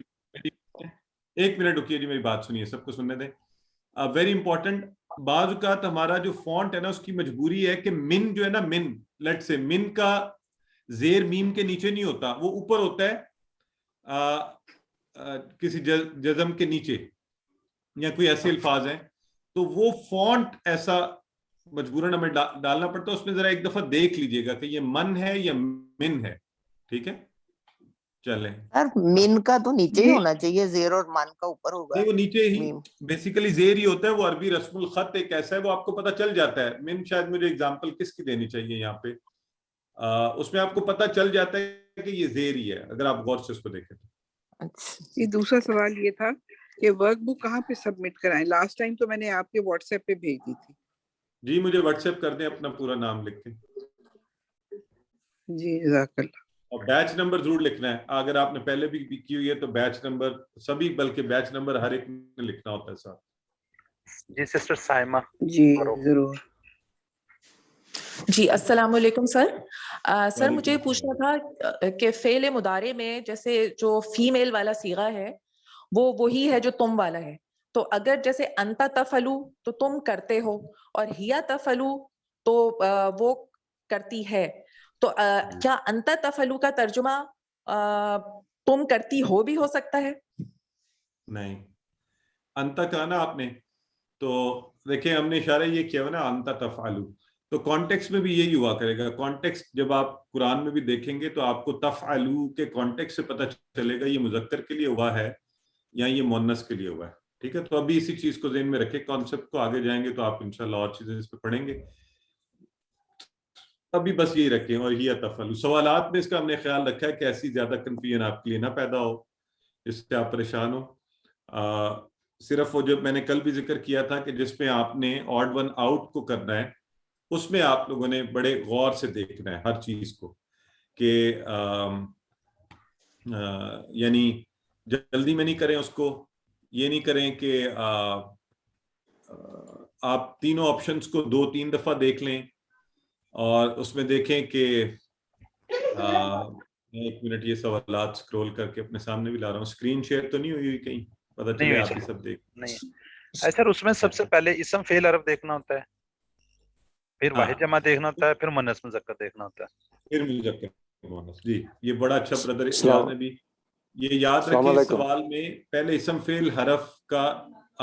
ایک منٹ رکیے جی, میری بات سنیے, سب کو سننے دیں. ویری امپورٹنٹ, بعض اوقات ہمارا جو فونٹ ہے نا اس کی مجبوری ہے کہ من جو ہے نا, من لیٹ سے من کا زیر میم کے نیچے نہیں ہوتا, وہ اوپر ہوتا ہے کسی جزم کے نیچے, یا کوئی ایسے الفاظ ہیں تو وہ فونٹ ایسا مجبوراً ہمیں ڈالنا پڑتا ہے. اس میں ذرا ایک دفعہ دیکھ لیجئے گا کہ یہ من ہے یا من ہے. ٹھیک ہے چلیں. من کا تو نیچے ہی ہونا چاہیے, زیر اور من کا اوپر ہوگا. نہیں وہ نیچے ہی بیسیکلی زیر ہی ہوتا ہے, وہ عربی رسم الخط ایک ایسا ہے, وہ آپ کو پتہ چل جاتا ہے. من شاید مجھے اگزامپل کس کی دینی چاہیے یہاں پہ, اس میں آپ کو پتہ چل جاتا ہے کہ یہ زیر ہی ہے اگر آپ غور سے اس کو دیکھیں. یہ دوسرا سوال یہ تھا کہ ورک بک کہاں پہ سبمٹ کرائیں؟ لاسٹ ٹائم تو میں نے آپ کے واٹس ایپ پہ بھیج دی تھی. جی مجھے واٹس ایپ کر دیں, اپنا پورا نام لکھ کے. جی جزاک اللہ. اور بیچ نمبر ضرور لکھنا ہے, اگر آپ نے پہلے بھی کی ہوئی ہے تو بیچ نمبر سبھی, بلکہ بیچ نمبر ہر ایک نے لکھنا ہوتا ہے صاحب. جی سسٹر سائمہ. جی ضرور. جی السلام علیکم سر. سر مجھے پوچھنا تھا کہ فعل مضارع میں جیسے جو فیمیل والا صیغہ ہے وہ وہی ہے جو تم والا ہے, تو اگر جیسے انتا تفعلو تو تم کرتے ہو, اور ہیا تفعلو تو وہ کرتی ہے, تو کیا انتا تفعلو کا ترجمہ تم کرتی ہو بھی ہو سکتا ہے؟ نہیں, انتا کہا نا آپ نے, تو دیکھیں ہم نے اشارہ یہ کیا نا انتا تفعلو, تو کانٹیکسٹ میں بھی یہی ہوا کرے گا. کانٹیکسٹ جب آپ قرآن میں بھی دیکھیں گے تو آپ کو تفعلو کے کانٹیکسٹ سے پتہ چلے گا یہ مذکر کے لیے ہوا ہے یا یہ مؤنث کے لیے ہوا ہے. ٹھیک ہے, تو ابھی اسی چیز کو ذہن میں رکھیں, کانسیپٹ کو آگے جائیں گے تو آپ انشاءاللہ اور چیزیں اس پہ پڑھیں گے. ابھی بس یہی رکھیں, اور یہ تفعلو. سوالات میں اس کا ہم نے خیال رکھا ہے کہ ایسی زیادہ کنفیوژن آپ کے لیے نہ پیدا ہو جس سے آپ پریشان ہو. صرف وہ جو میں نے کل بھی ذکر کیا تھا کہ جس میں آپ نے آڈ ون آؤٹ کو کرنا ہے, اس میں آپ لوگوں نے بڑے غور سے دیکھنا ہے ہر چیز کو, کہ یعنی جلدی میں نہیں کریں اس کو. یہ نہیں کریں کہ آپ تینوں آپشنز کو 2-3 دفعہ دیکھ لیں اور اس میں دیکھیں کہ ایک منٹ, یہ سوالات سکرول کر کے اپنے سامنے بھی لا رہا ہوں. اسکرین شیئر تو نہیں ہوئی کہیں, پتہ چلے آپ ہی سب دیکھ. نہیں سر, اس میں سب سے پہلے اسم فعل حرف دیکھنا ہوتا ہے, پھر واحد جمع دیکھنا ہوتا ہے, پھر مؤنث مذکر دیکھنا ہوتا ہے, پھر مذکر مؤنث. جی یہ بڑا اچھا برادر اجاز نے بھی یہ یاد رکھیں, اس سوال میں پہلے اسم فعل حرف کا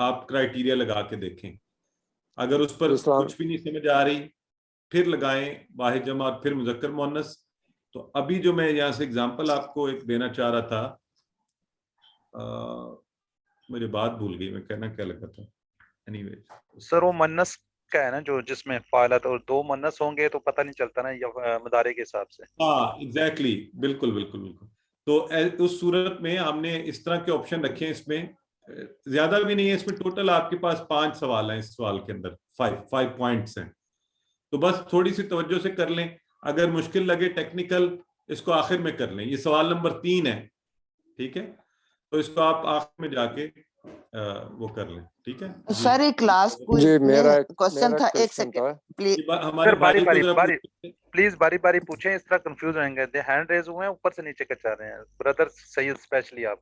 آپ کرائٹیریا لگا کے دیکھیں. اگر اس پر السلام کچھ بھی نہیں سمجھ آ رہی پھر لگائیں واحد جمع اور پھر مذکر مؤنث. تو ابھی جو میں یہاں سے اگزامپل آپ کو ایک دینا چاہ رہا تھا, مجھے بات بھول گئی, میں کہنا کیا لگا تھا. اینی ویز سر وہ منس کا ہے نا جو جس میں فاعلت اور دو منس ہوں گے تو پتہ نہیں چلتا نا یا مضارع کے حساب سے. ہاں ایگزیکٹلی, بالکل بالکل بالکل. تو اس صورت میں ہم نے اس طرح کے آپشن رکھے ہیں. اس میں زیادہ بھی نہیں ہے, اس میں ٹوٹل آپ کے پاس 5 سوال ہیں. اس سوال کے اندر 5 پوائنٹس ہیں. تو بس تھوڑی سی توجہ سے کر لیں. اگر مشکل لگے ٹیکنیکل اس کو آخر میں کر لیں. یہ سوال نمبر 3 ہے, ٹھیک ہے, تو اس کو آپ آخر میں جا کے وہ کر لیں, ٹھیک ہے. سر ایک لاسٹ جی میرا کوشچن تھا, ایک سیکنڈ پلیز. ہمارے بھائی کو ذرا پلیز باری باری پوچھیں, اس طرح کنفیوز ہوئیں گے. ہینڈ ریز ہوئے ہیں اوپر سے نیچے کر چاہ رہے ہیں. بردر سید اسپیشلی آپ.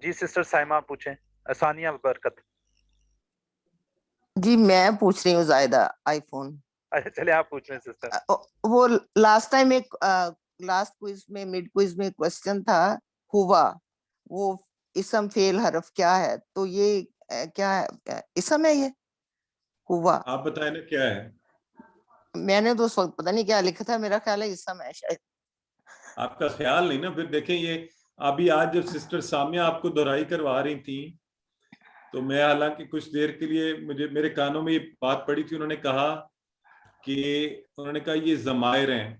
جی سسٹر سائمہ پوچھیں. ثانیہ برکت. جی میں پوچھ رہی ہوں زائدہ آئی فون. اچھا چلے آپ پوچھ لیں سسٹر. وہ لاسٹ ٹائم ایک لاسٹ کوئز میں مڈ کوئز میں کوشچن تھا ہوا, وہ اسم فعل حرف کیا ہے, تو یہ کیا ہے, اسم ہے یہ ہوا؟ آپ بتائیں نا کیا ہے. میں نے تو اس وقت پتہ نہیں کیا لکھا تھا, میرا خیال ہے اسم ہے شاید. آپ کا خیال نہیں نا, پھر دیکھیں یہ ابھی آج جب سسٹر سامیہ آپ کو دہرائی کروا رہی تھی تو میں حالانکہ کچھ دیر کے لیے میرے کانوں میں یہ بات پڑی تھی. انہوں نے کہا یہ ضمائر ہیں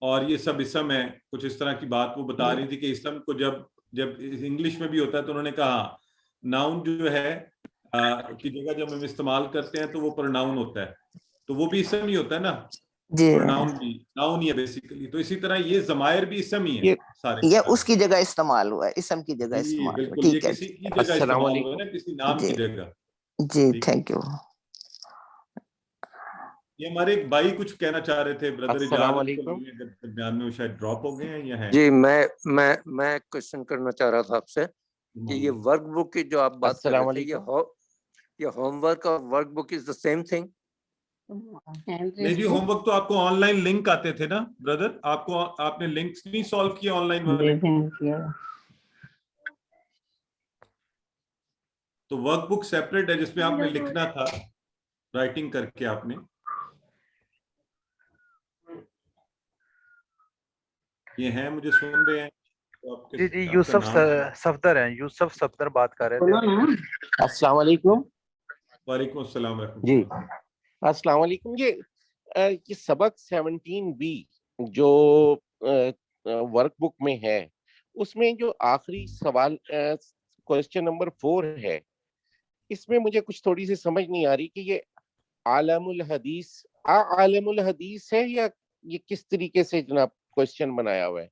اور یہ سب اسم ہے, کچھ اس طرح کی بات وہ بتا رہی تھی کہ اسم کو جب انگلش میں بھی ہوتا ہے تو انہوں نے کہا ناؤن جو ہے کی جگہ جب ہم استعمال کرتے ہیں تو وہ پروناؤن ہوتا ہے, تو وہ بھی اسم ہی ہوتا ہے نا. پروناؤن بھی ناؤن ہی ہے بیسیکلی. تو اسی طرح یہ ضمائر بھی اسم ہی ہیں سارے. یہ اس کی جگہ استعمال ہوا ہے, اسم کی جگہ استعمال ہوا. ٹھیک ہے, کسی کی جگہ استعمال ہوا ہے نا, کسی نام کی جگہ. جی تھینک یو. یہ ہمارے ایک بھائی کچھ کہنا چاہ رہے تھے. بردر السلام علیکم. درمیان میں شاید ڈراپ ہو گئے ہیں یا ہیں. جی میں کوشچن کرنا چاہ رہا تھا آپ سے کہ یہ ورک بک کی جو آپ بات کر رہے تھے, یہ ہوم ورک اور work book is the same thing? نہیں جی, ہوم ورک تو آپ کو آن لائن لنک آتے تھے نا بردر, آپ نے لنکس نہیں سالو کیا آن لائن والے. تو ورک بک سیپریٹ ہے جس میں آپ نے لکھنا تھا رائٹنگ کر کے. آپ نے یہ ہیں مجھے سن رہے ہیں. جی یوسف صفدر ہیں, یوسف صفدر بات کر رہے تھے. السلام علیکم. وعلیکم السلام ورحمۃ. جی السلام علیکم. یہ سبق 17B جو ورک بک میں ہے, اس میں جو آخری سوال کوشچن نمبر 4 ہے, اس میں مجھے کچھ تھوڑی سی سمجھ نہیں آ رہی کہ یہ عالم الحدیث ہے یا یہ کس طریقے سے جناب کوشچن بنایا ہوا ہے.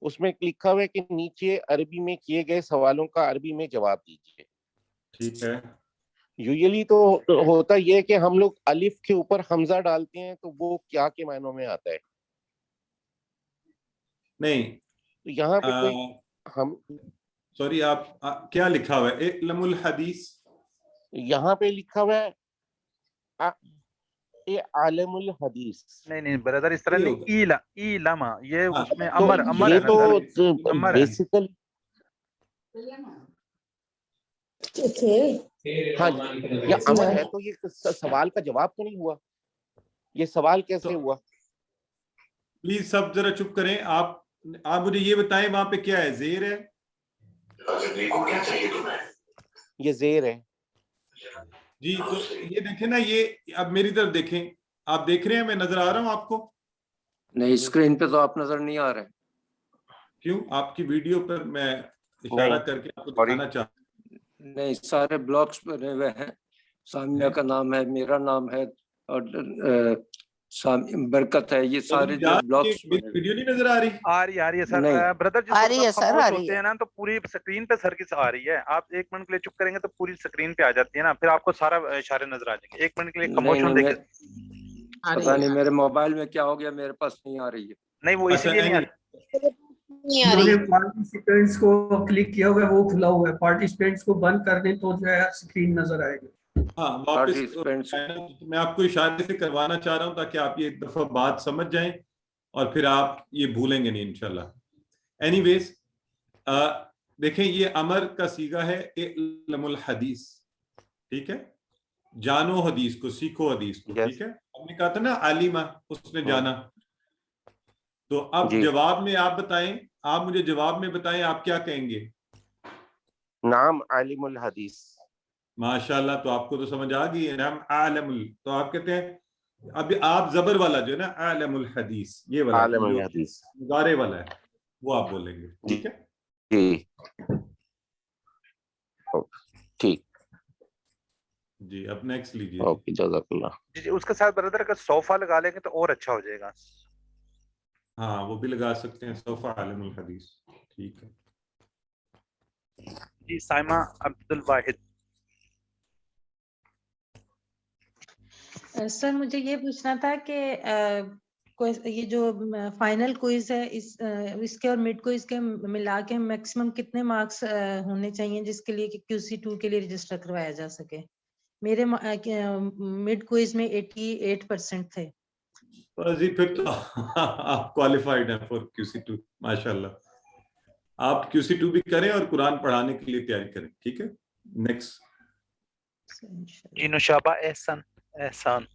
اس میں لکھا ہوا ہے کہ نیچے عربی میں کیے گئے سوالوں کا عربی میں جواب دیجیے. ٹھیک ہے. یوزلی تو ہوتا یہ کہ ہم لوگ الف کے اوپر حمزہ ڈالتے ہیں, تو وہ کیا کے معنوں میں آتا ہے؟ نہیں تو یہاں پہ کوئی ہم سوری آپ کیا لکھا ہوا ہے علم الحدیث؟ یہاں پہ لکھا ہوا ہے عالم الحدیث. نہیں بردر اس طرح نہیں, علم یہ اس میں تو امر یہ تو بیسیکلی ہاں یہ امر ہے, تو یہ سوال کا جواب تو نہیں ہوا. یہ سوال کیسے ہوا؟ پلیز سب ذرا چپ کریں. آپ مجھے یہ بتائیں وہاں پہ کیا ہے, زیر ہے؟ یہ زیر ہے جی. تو یہ دیکھیں نا, یہ اب میری طرف دیکھیں, آپ دیکھ رہے ہیں, میں نظر آ رہا ہوں آپ کو؟ نہیں اسکرین پہ تو آپ نظر نہیں آ رہے. کیوں؟ آپ کی ویڈیو پر میں اشارہ کر کے آپ کو دکھانا چاہتا ہوں. نہیں سارے بلاکس بنے ہوئے ہیں. سامیہ کا نام ہے, میرا نام ہے, اور برکت ہے. یہ سارے جو بلاکس ویڈیو نہیں نظر آ رہی؟ آ رہی ہے سر. بردر جس وقت خاموش ہوتے ہیں نا تو پوری سکرین پہ سر کی آ رہی ہے. آپ 1 منٹ کے لیے چپ کریں گے تو پوری سکرین پہ آ جاتی ہے نا, پھر آپ کو سارا اشارے نظر آ جائیں گے. 1 منٹ کے لیے خاموش دیکھیں. پتا نہیں میرے موبائل میں کیا ہو گیا, میرے پاس نہیں آ رہی ہے. نہیں وہ اسی لیے نہیں انہوں نے پارٹیسپینٹس کو کلک کیا ہوا ہے, وہ کھلا ہوا ہے. پارٹیسپینٹس کو بند کر دیں تو جو ہے اسکرین نظر آئے گی. ہاں واپس میں آپ کو اشارے سے کروانا چاہ رہا ہوں تاکہ آپ یہ ایک دفعہ بات سمجھ جائیں اور پھر آپ یہ بھولیں گے نہیں انشاءاللہ. اینی ویز देखें ये अमर का सीगा है इल्मुल हदीस, ठीक है, जानो हदीस को, सीखो हदीस को, ठीक है। हमने कहा था ना आलिमा, उसने जाना। तो अब जवाब में आप बताएं, आप मुझे जवाब में बताएं आप क्या कहेंगे? नाम आलिमुल हदीस। माशाल्लाह, तो आपको तो समझ आ गई है, नाम आलमुल। तो आप कहते हैं अभी आप जबर वाला जो है ना आलमुल हदीस, ये वाला आलमुल हदीस मुदारे वाला है, वो आप बोलेंगे, ठीक है जी, ठीक जी। अब नेक्स्ट लीजिए। ओके, जज़ाकल्लाह। जी, उसके साथ ब्रदर अगर सोफा लगा लेंगे तो और अच्छा हो जाएगा। हाँ, वो भी लगा सकते हैं, सोफा आलमुल हदीस, ठीक है जी। साइमा अब्दुल वाहिद। सर मुझे ये पूछना था कि ये जो फाइनल क्विज है इसके और मिड क्विज के मिला के मैक्सिमम कितने मार्क्स होने चाहिए जिसके लिए कि QC2 के लिए रजिस्टर करवाया जा सके? मेरे मिड क्विज में 88% थे। जी, फिर तो आप क्वालिफाइड हैं फॉर QC2, माशाल्लाह। आप QC2 भी करें और कुरान पढ़ाने के लिए तैयारी करें, ठीक है। नेक्स्ट। जी, नुशाबा एहसान। अस्सलाम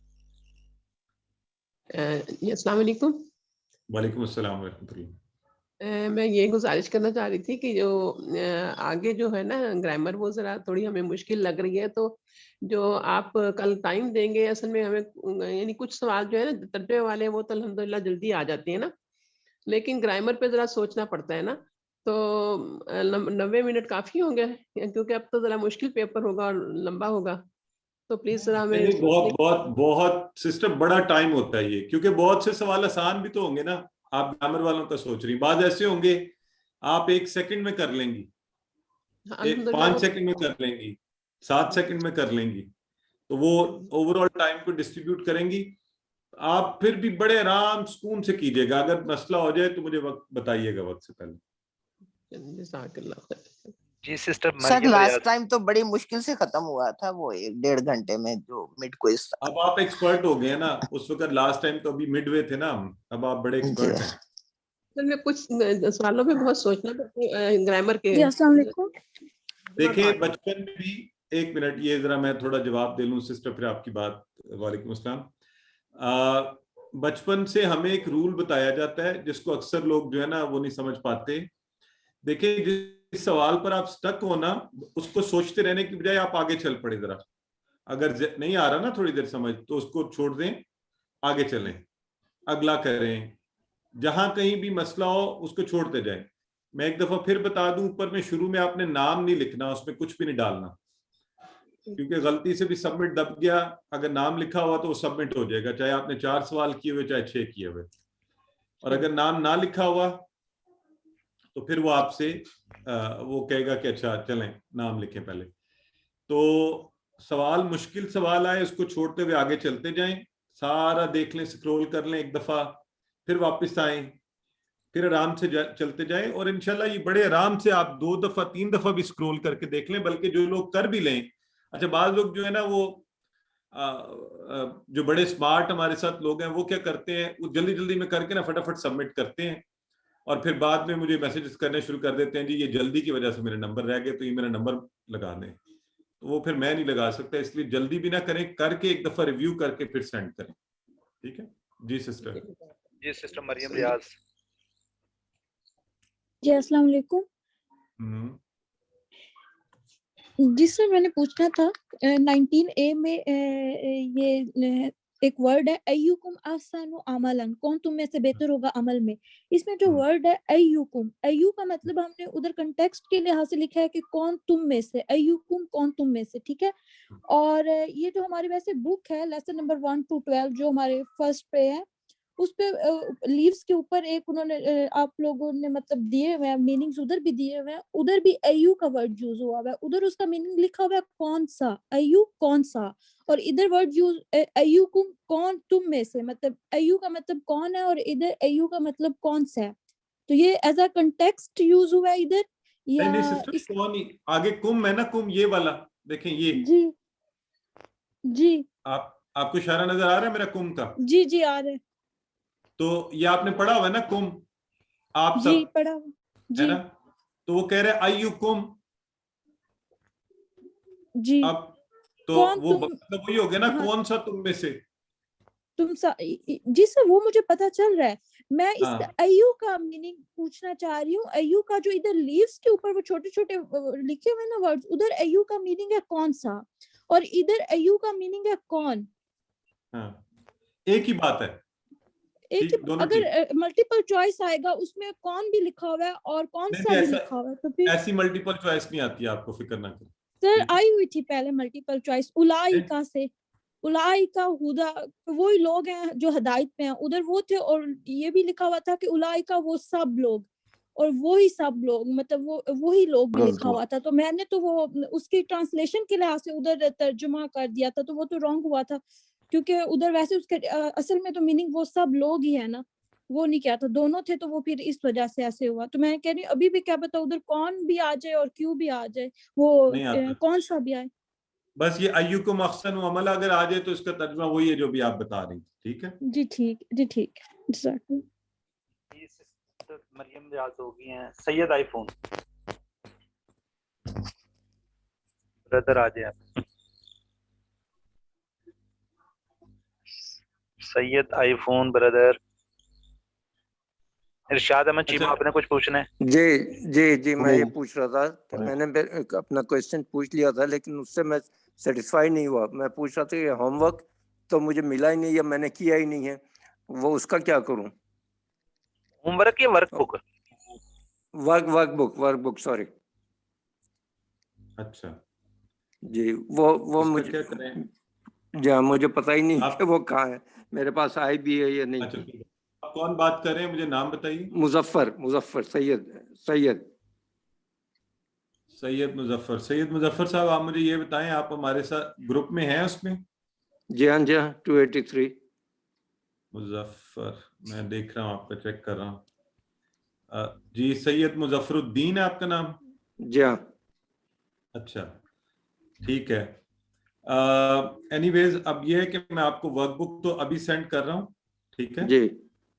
वालेकुम। वालेकुम अस्सलाम व रहमतुल्लाह। मैं ये गुजारिश करना चाह रही थी कि जो आगे जो है ना ग्रामर, वो जरा थोड़ी हमें मुश्किल लग रही है, तो जो आप कल टाइम देंगे, असल में हमें यानी कुछ सवाल जो है ना तर्जुमे वाले वो तो अल्हम्दुलिल्लाह जल्दी आ जाती है ना, लेकिन ग्रामर पे जरा सोचना पड़ता है ना, तो 90 मिनट काफी होंगे क्योंकि अब तो जरा मुश्किल पेपर होगा और लंबा होगा, तो प्लीज जरा हमें बहुत सिस्टम बड़ा टाइम होता है ये, क्योंकि बहुत से सवाल आसान भी तो होंगे ना। आप ग्रामर वालों का सोच रही, बाद ऐसे होंगे आप 1 सेकंड में कर लेंगी, 5 सेकंड में कर लेंगी, 7 सेकंड में कर लेंगी, तो वो ओवरऑल टाइम को डिस्ट्रीब्यूट करेंगी। आप फिर भी बड़े आराम सुकून से कीजिएगा, अगर मसला हो जाए तो मुझे वक्त बताइएगा वक्त से पहले। जी सिस्टर सर लास्ट टाइम तो बड़ी मुश्किल से खत्म हुआ था वो 1-1.5 घंटे में जो मिड क्विज था। अब आप एक्सपर्ट हो गए ना, उस वक्त लास्ट टाइम तो अभी मिडवे थे ना हम, अब आप बड़े एक्सपर्ट हैं। सर मैं कुछ सवालों पे बहुत सोचना पड़ता है ग्रामर के। अस्सलाम वालेकुम। देखिए बचपन में भी, 1 मिनट ये जरा मैं थोड़ा जवाब दे लूं सिस्टर, फिर आपकी बात। वालेकुम अस्सलाम। बचपन से हमें एक रूल बताया जाता है जिसको अक्सर लोग जो है ना वो नहीं समझ पाते। देखिए जिस सवाल पर आप स्टक हो ना, उसको सोचते रहने की बजाय आप आगे चल पड़े जरा। अगर नहीं आ रहा ना थोड़ी देर समझ, तो उसको छोड़ दें, आगे चलें, अगला करें, जहां कहीं भी मसला हो उसको छोड़ते जाएं। मैं एक दफा फिर बता दूं, ऊपर में शुरू में आपने नाम नहीं लिखना, उसमें कुछ भी नहीं डालना, क्योंकि गलती से भी सबमिट दब गया, अगर नाम लिखा हुआ तो वो सबमिट हो जाएगा, चाहे आपने 4 सवाल किए हुए चाहे 6 किए हुए। और अगर नाम ना लिखा हुआ तो फिर वो आपसे वो कहेगा कि अच्छा चलें नाम लिखें पहले। तो सवाल मुश्किल सवाल आए उसको छोड़ते हुए आगे चलते जाएं, सारा देख लें, स्क्रॉल कर लें एक दफा, फिर वापस आए, फिर आराम से चलते जाएं, और इंशाल्लाह ये बड़े आराम से आप 2 दफा 3 दफा भी स्क्रॉल करके देख लें। बल्कि जो लोग कर भी लें, अच्छा बाद लोग जो है ना वो जो बड़े स्मार्ट हमारे साथ लोग हैं वो क्या करते हैं, वो जल्दी जल्दी में करके ना फटाफट सबमिट करते हैं, और फिर बाद में मुझे मैसेजेस करने शुरू कर देते हैं, जी ये जल्दी की वजह से मेरे नंबर रह गए तो ये मेरा नंबर लगा दें। तो वो फिर मैं नहीं लगा सकता, इसलिए जल्दी भी ना करें, करके एक दफा रिव्यू करके फिर सेंड करें, ठीक है जी सिस्टर। जी सिस्टर मरियम रियाज। जी अस्सलाम वालेकुम। जी सर मैंने पूछना था 19A में ये एक वर्ड है अय्युकुम अहसनु अमलन, कौन तुम में से बेहतर होगा अमल में। इसमें जो वर्ड है अय्युकुम, अय्यु का मतलब हमने उधर कंटेक्स्ट के लिहाज से लिखा है कि कौन तुम में से, अय्युकुम कौन तुम में से, ठीक है। और ये जो हमारी वैसे बुक है लेसन नंबर 1 to 12 जो हमारे फर्स्ट पे है, उस पे लीव्स के ऊपर एक उन्होंने आप लोगों ने मतलब दिए हुए हैं मीनिंग्स, उधर भी दिए हुए हैं, उधर भी अय्यु का वर्ड यूज हुआ है, उधर उसका मीनिंग लिखा हुआ है कौन सा, अय्यु कौन सा, और इधर वर्ड यूज अय्युकुम कौन तुम में से, मतलब अय्यु का मतलब कौन है और इधर अय्यु का मतलब कौन सा है। तो ये एज अ कंटेक्स्ट यूज हुआ है इधर या नहीं सिस्टर कौन ही आगे कुम है ना, कुम ये वाला देखें ये जी जी आपको इशारा नजर आ रहा है मेरा कुम का? जी जी आ रहा है। तो ये आपने पढ़ा हुआ है ना कुम, आप जी सब पढ़ा है ना, तो वो कह रहे अय्युकुम, जी अब तो कौन वो तुम, मतलब वही हो गया ना, हाँ, कौन सा तुम में से। जी सर वो मुझे पता चल रहा है, मैं इस हाँ अय्यू का मीनिंग पूछना चाह रही हूँ। अय्यू का जो इधर लीव्स के ऊपर वो छोटे छोटे लिखे हुए ना वर्ड्स, उधर अय्यू का मीनिंग है कौन सा, और इधर अय्यू का मीनिंग है कौन। हाँ, एक ही बात है, एक ठीक, दोनों ठीक। अगर मल्टीपल चॉइस आएगा उसमें कौन भी लिखा हुआ है और कौन नहीं सा नहीं, भी ऐसा लिखा हुआ है, तो फिर ऐसी मल्टीपल चॉइस नहीं आती है, आपको फिक्र ना करें। सर ठीक है? आई हुई थी पहले मल्टीपल चॉइस उलाइका से, उलाइका हुदा, वही लोग हैं जो हिदायत पे हैं, उधर वो थे, और ये भी लिखा हुआ था कि उलाइका वो सब लोग, और वही सब लोग मतलब वो वही लोग भी लिखा हुआ था। तो मैंने तो वो उसकी ट्रांसलेशन के लिहाज से उधर तर्जुमा कर दिया था, तो वो तो रॉन्ग हुआ था, क्योंकि उधर वैसे उसके असल में तो मीनिंग वो सब लोग ही है ना, वो नहीं किया था, दोनों थे, तो वो फिर इस वजह से ऐसे हुआ। तो मैं कह रही हूँ अभी भी क्या पता उधर कौन भी आ जाए और क्यों भी आ जाए, वो नहीं आता, कौन सा भी आए। बस ये अय्युकुम अहसन अमला अगर आ जाए तो इसका तर्जुमा वही है जो भी आप बता रही थी। ठीक है जी ठीक, जी ठीक। मरियम रियाज हो गई हैं। सैयद आईफोन, ब्रदर आ जाए। सैयद आईफोन ब्रदर। इरशाद अहमद चीमा, आपने कुछ पूछना है? जी जी जी, मैं ये पूछ रहा था कि मैंने अपना क्वेश्चन पूछ लिया था, लेकिन उससे मैं सेटिस्फाई नहीं हुआ। मैं पूछ रहा था कि होमवर्क तो मुझे मिला ही नहीं या मैंने किया ही नहीं है, वो उसका क्या करूं? होमवर्क या work book? Work book sorry. अच्छा जी, वो मुझे क्या करें? जी हाँ, मुझे पता ही नहीं कि वो कहाँ है, मेरे पास आई भी है या नहीं। अच्छा ठीक है, आप कौन बात कर रहे हैं, मुझे नाम बताइए। मुजफ्फर सैयद सैयद मुजफ्फर साहब, आप मुझे ये बताएं, आप हमारे साथ ग्रुप में हैं उसमें? जी हाँ 283 मुजफ्फर, मैं देख रहा हूँ, आपका चेक कर रहा हूँ। जी सैयद मुजफ्फरुद्दीन है आपका नाम? जी हाँ। अच्छा ठीक है। एनीवेज अब ये है कि मैं आपको वर्कबुक तो अभी सेंड कर रहा हूँ, ठीक है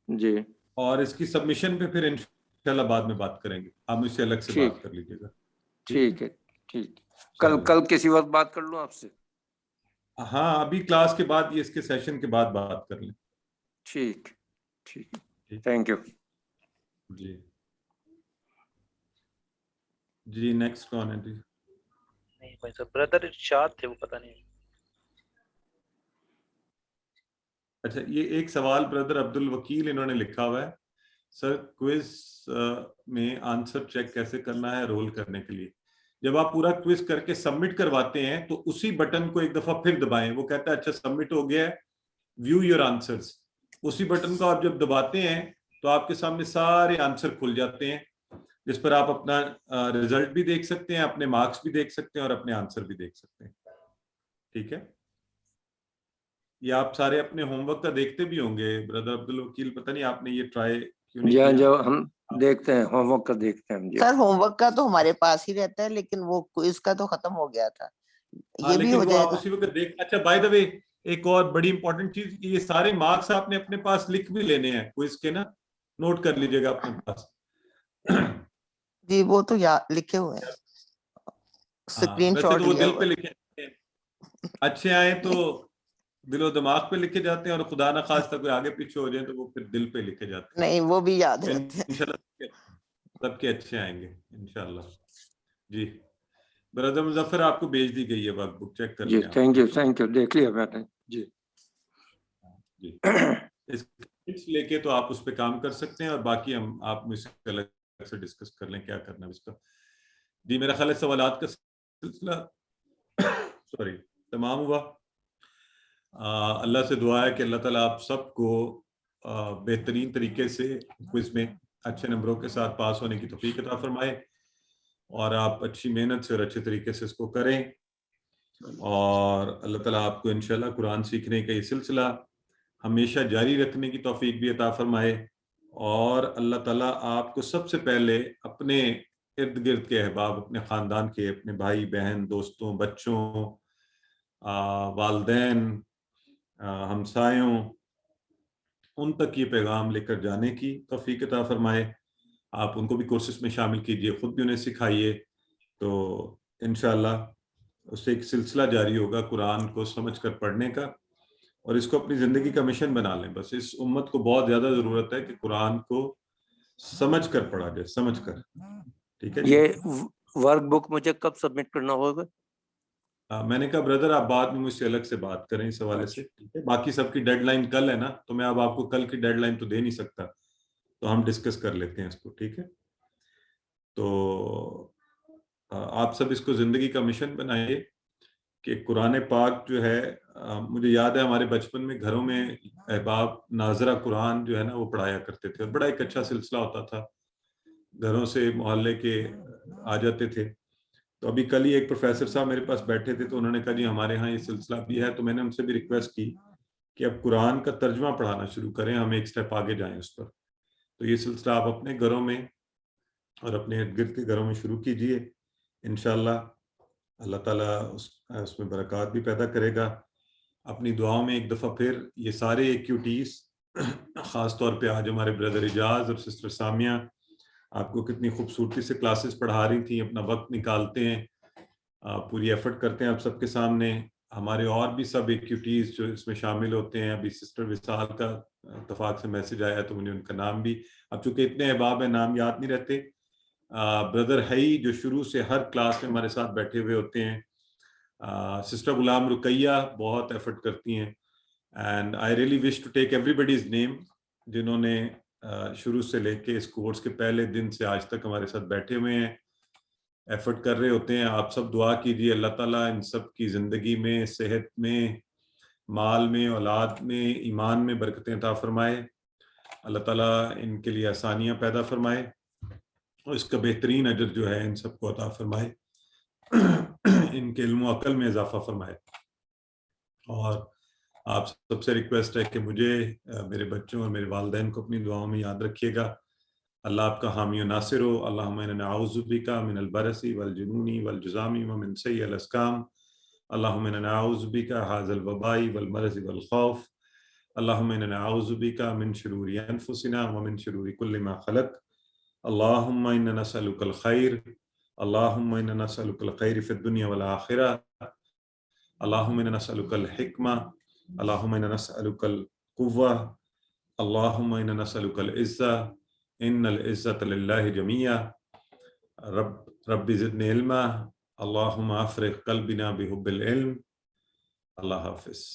जी, और इसकी सबमिशन पे फिर इंशाल्लाह बाद में बात करेंगे, आप मुझसे अलग से बात कर लीजिएगा। ठीक है कल किसी वक्त बात कर लूँ आपसे? हाँ, अभी क्लास के बाद, ये इसके सेशन के बाद बात कर लें। ठीक, थैंक यू जी। नेक्स्ट कौन है जी? नहीं भाई साहब, ब्रदर इरशाद थे, वो पता नहीं। अच्छा, ये एक सवाल ब्रदर अब्दुल वकील इन्होंने लिखा हुआ है, सर क्विज में आंसर चेक कैसे करना है रोल करने के लिए? जब आप पूरा क्विज करके सबमिट करवाते हैं तो उसी बटन को एक दफा फिर दबाएं, वो कहता है अच्छा सबमिट हो गया है, व्यू योर आंसर्स। उसी बटन को आप जब दबाते हैं तो आपके सामने सारे आंसर खुल जाते हैं, जिस पर आप अपना रिजल्ट भी देख सकते हैं, अपने मार्क्स भी देख सकते हैं और अपने आंसर भी देख सकते हैं। ठीक है, ये आप सारे अपने होमवर्क का देखते भी होंगे ब्रदर अब्दुल वकील, पता नहीं आपने ये ट्राई क्यों नहीं किया? जो हम देखते हैं होमवर्क का देखते हैं सर होमवर्क का तो हमारे पास ही रहता है, लेकिन वो क्विज का तो खत्म हो गया था, ये भी हो वो जाएगा। आप उसी वक्त देख। अच्छा बाय द वे, एक और बड़ी इंपॉर्टेंट चीज, ये सारे मार्क्स आपने अपने पास लिख भी लेने हैं क्विज के ना, नोट कर लीजिएगा अपने पास। जी वो तो लिखे हुए हैं, स्क्रीनशॉट वैसे तो वो लिया दिल हुआ पे है। लिखे हैं, अच्छे आए तो दिलो दिमाग पे लिखे जाते हैं, और खुदा ना खास्ता कोई आगे पीछे हो जाए तो वो फिर दिल पे लिखे जाते हैं। नहीं वो भी याद रहते हैं। इंशाल्लाह सबके अच्छे आएंगे इंशाल्लाह। जी ब्रदर मुजफ्फर, आपको भेज दी गई है वर्कबुक, चेक कर जी, लें। थैंक यू देख लिया मैंने जी। इस लेके तो आप उस पे काम कर सकते हैं, और बाकी हम आप मुझसे अलग से डिस्कस कर लें क्या करना है इसका। जी मेरा ख्याल है सवालात का सिलसिला सॉरी तमाम हुआ। अल्लाह से दुआ है कि अल्लाह ताला आप सबको बेहतरीन तरीके से क्विज में अच्छे नंबरों के साथ पास होने की तौफीक अता फरमाए, और आप अच्छी मेहनत से और अच्छे तरीके से इसको करें, और अल्लाह ताला आपको इंशाल्लाह कुरान सीखने का ये सिलसिला हमेशा जारी रखने की तौफीक भी अता फरमाए, और अल्लाह ताला आपको सबसे पहले अपने इर्द गिर्द के अहबाब, अपने ख़ानदान के, अपने भाई बहन, दोस्तों, बच्चों, वालदैन, हमसायों, उन तक ये पैगाम लेकर जाने की तौफीक अता फरमाए, آپ ان کو بھی کورسز میں شامل کیجئے, خود بھی انہیں سکھائیے, تو انشاءاللہ اس سے ایک سلسلہ جاری ہوگا قرآن کو سمجھ کر پڑھنے کا, اور اس کو اپنی زندگی کا مشن بنا لیں. بس اس امت کو بہت زیادہ ضرورت ہے کہ قرآن کو سمجھ کر پڑھا جائے, سمجھ کر. ٹھیک ہے, یہ ورک بک مجھے کب سبمٹ کرنا ہوگا؟ میں نے کہا بردر آپ بعد میں مجھ سے الگ سے بات کریں اس حوالے سے. ٹھیک ہے, باقی سب کی ڈیڈ لائن کل ہے نا, تو میں اب آپ کو کل کی ڈیڈ لائن تو دے نہیں سکتا, تو ہم ڈسکس کر لیتے ہیں اس کو. ٹھیک ہے, تو آپ سب اس کو زندگی کا مشن بنائیے کہ قرآن پاک جو ہے, مجھے یاد ہے ہمارے بچپن میں گھروں میں احباب ناظرہ قرآن جو ہے نا وہ پڑھایا کرتے تھے, اور بڑا ایک اچھا سلسلہ ہوتا تھا, گھروں سے محلے کے آ جاتے تھے. تو ابھی کل ہی ایک پروفیسر صاحب میرے پاس بیٹھے تھے, تو انہوں نے کہا جی ہمارے ہاں یہ سلسلہ بھی ہے, تو میں نے ان سے بھی ریکویسٹ کی کہ اب قرآن کا ترجمہ پڑھانا شروع کریں, ہم ایک سٹیپ آگے جائیں اس پر. تو یہ سلسلہ آپ اپنے گھروں میں اور اپنے ارد گرد کے گھروں میں شروع کیجئے, انشاءاللہ اللہ تعالیٰ اس میں برکات بھی پیدا کرے گا. اپنی دعاؤں میں ایک دفعہ پھر یہ سارے ایکٹیویٹیز, خاص طور پہ آج ہمارے بردر اجاز اور سسٹر سامیہ آپ کو کتنی خوبصورتی سے کلاسز پڑھا رہی تھیں, اپنا وقت نکالتے ہیں, پوری ایفرٹ کرتے ہیں آپ سب کے سامنے. ہمارے اور بھی سب ایکٹیویٹیز جو اس میں شامل ہوتے ہیں, ابھی سسٹر وصال کا اتفاق سے میسج آیا تو مجھے ان کا نام بھی, اب چونکہ اتنے احباب ہیں نام یاد نہیں رہتے. بردر ہئی جو شروع سے ہر کلاس میں ہمارے ساتھ بیٹھے ہوئے ہوتے ہیں, سسٹر غلام رقیہ بہت ایفرٹ کرتی ہیں, and I really wish to take everybody's name جنہوں نے شروع سے لے کے اس کورس کے پہلے دن سے آج تک ہمارے ساتھ بیٹھے ہوئے ہیں, ایفرٹ کر رہے ہوتے ہیں. آپ سب دعا کیجیے اللہ تعالیٰ ان سب کی زندگی میں, صحت میں, مال میں, اولاد میں, ایمان میں برکتیں عطا فرمائے. اللہ تعالیٰ ان کے لیے آسانیاں پیدا فرمائے, اور اس کا بہترین اجر جو ہے ان سب کو عطا فرمائے, ان کے علم و عقل میں اضافہ فرمائے. اور آپ سب سے ریکویسٹ ہے کہ مجھے, میرے بچوں اور میرے والدین کو اپنی دعاؤں میں یاد رکھیے گا. اللہ آپ کا حامی و ناصر ہو. اللہم انا نعوذ بک من البرص والجنون والجذام ومن سیء الاسقام. اللہم انا نعوذ بک هذا الوباء والمرض والخوف. اللہم انا نعوذ بک من شرور انفسنا ومن شرور كل ما خلق. اللہم انا نسألک الخیر. اللہم انا نسألک الخیر فی الدنیا والآخرہ. اللہم انا نسألک الحکمہ. اللہم انا نسألک القوہ. اللہم انا نسألک العزہ. ان العزت للہ جمیعا. رب زدنی علما. اللہم افرغ قلبنا بحب العلم. اللہ حافظ.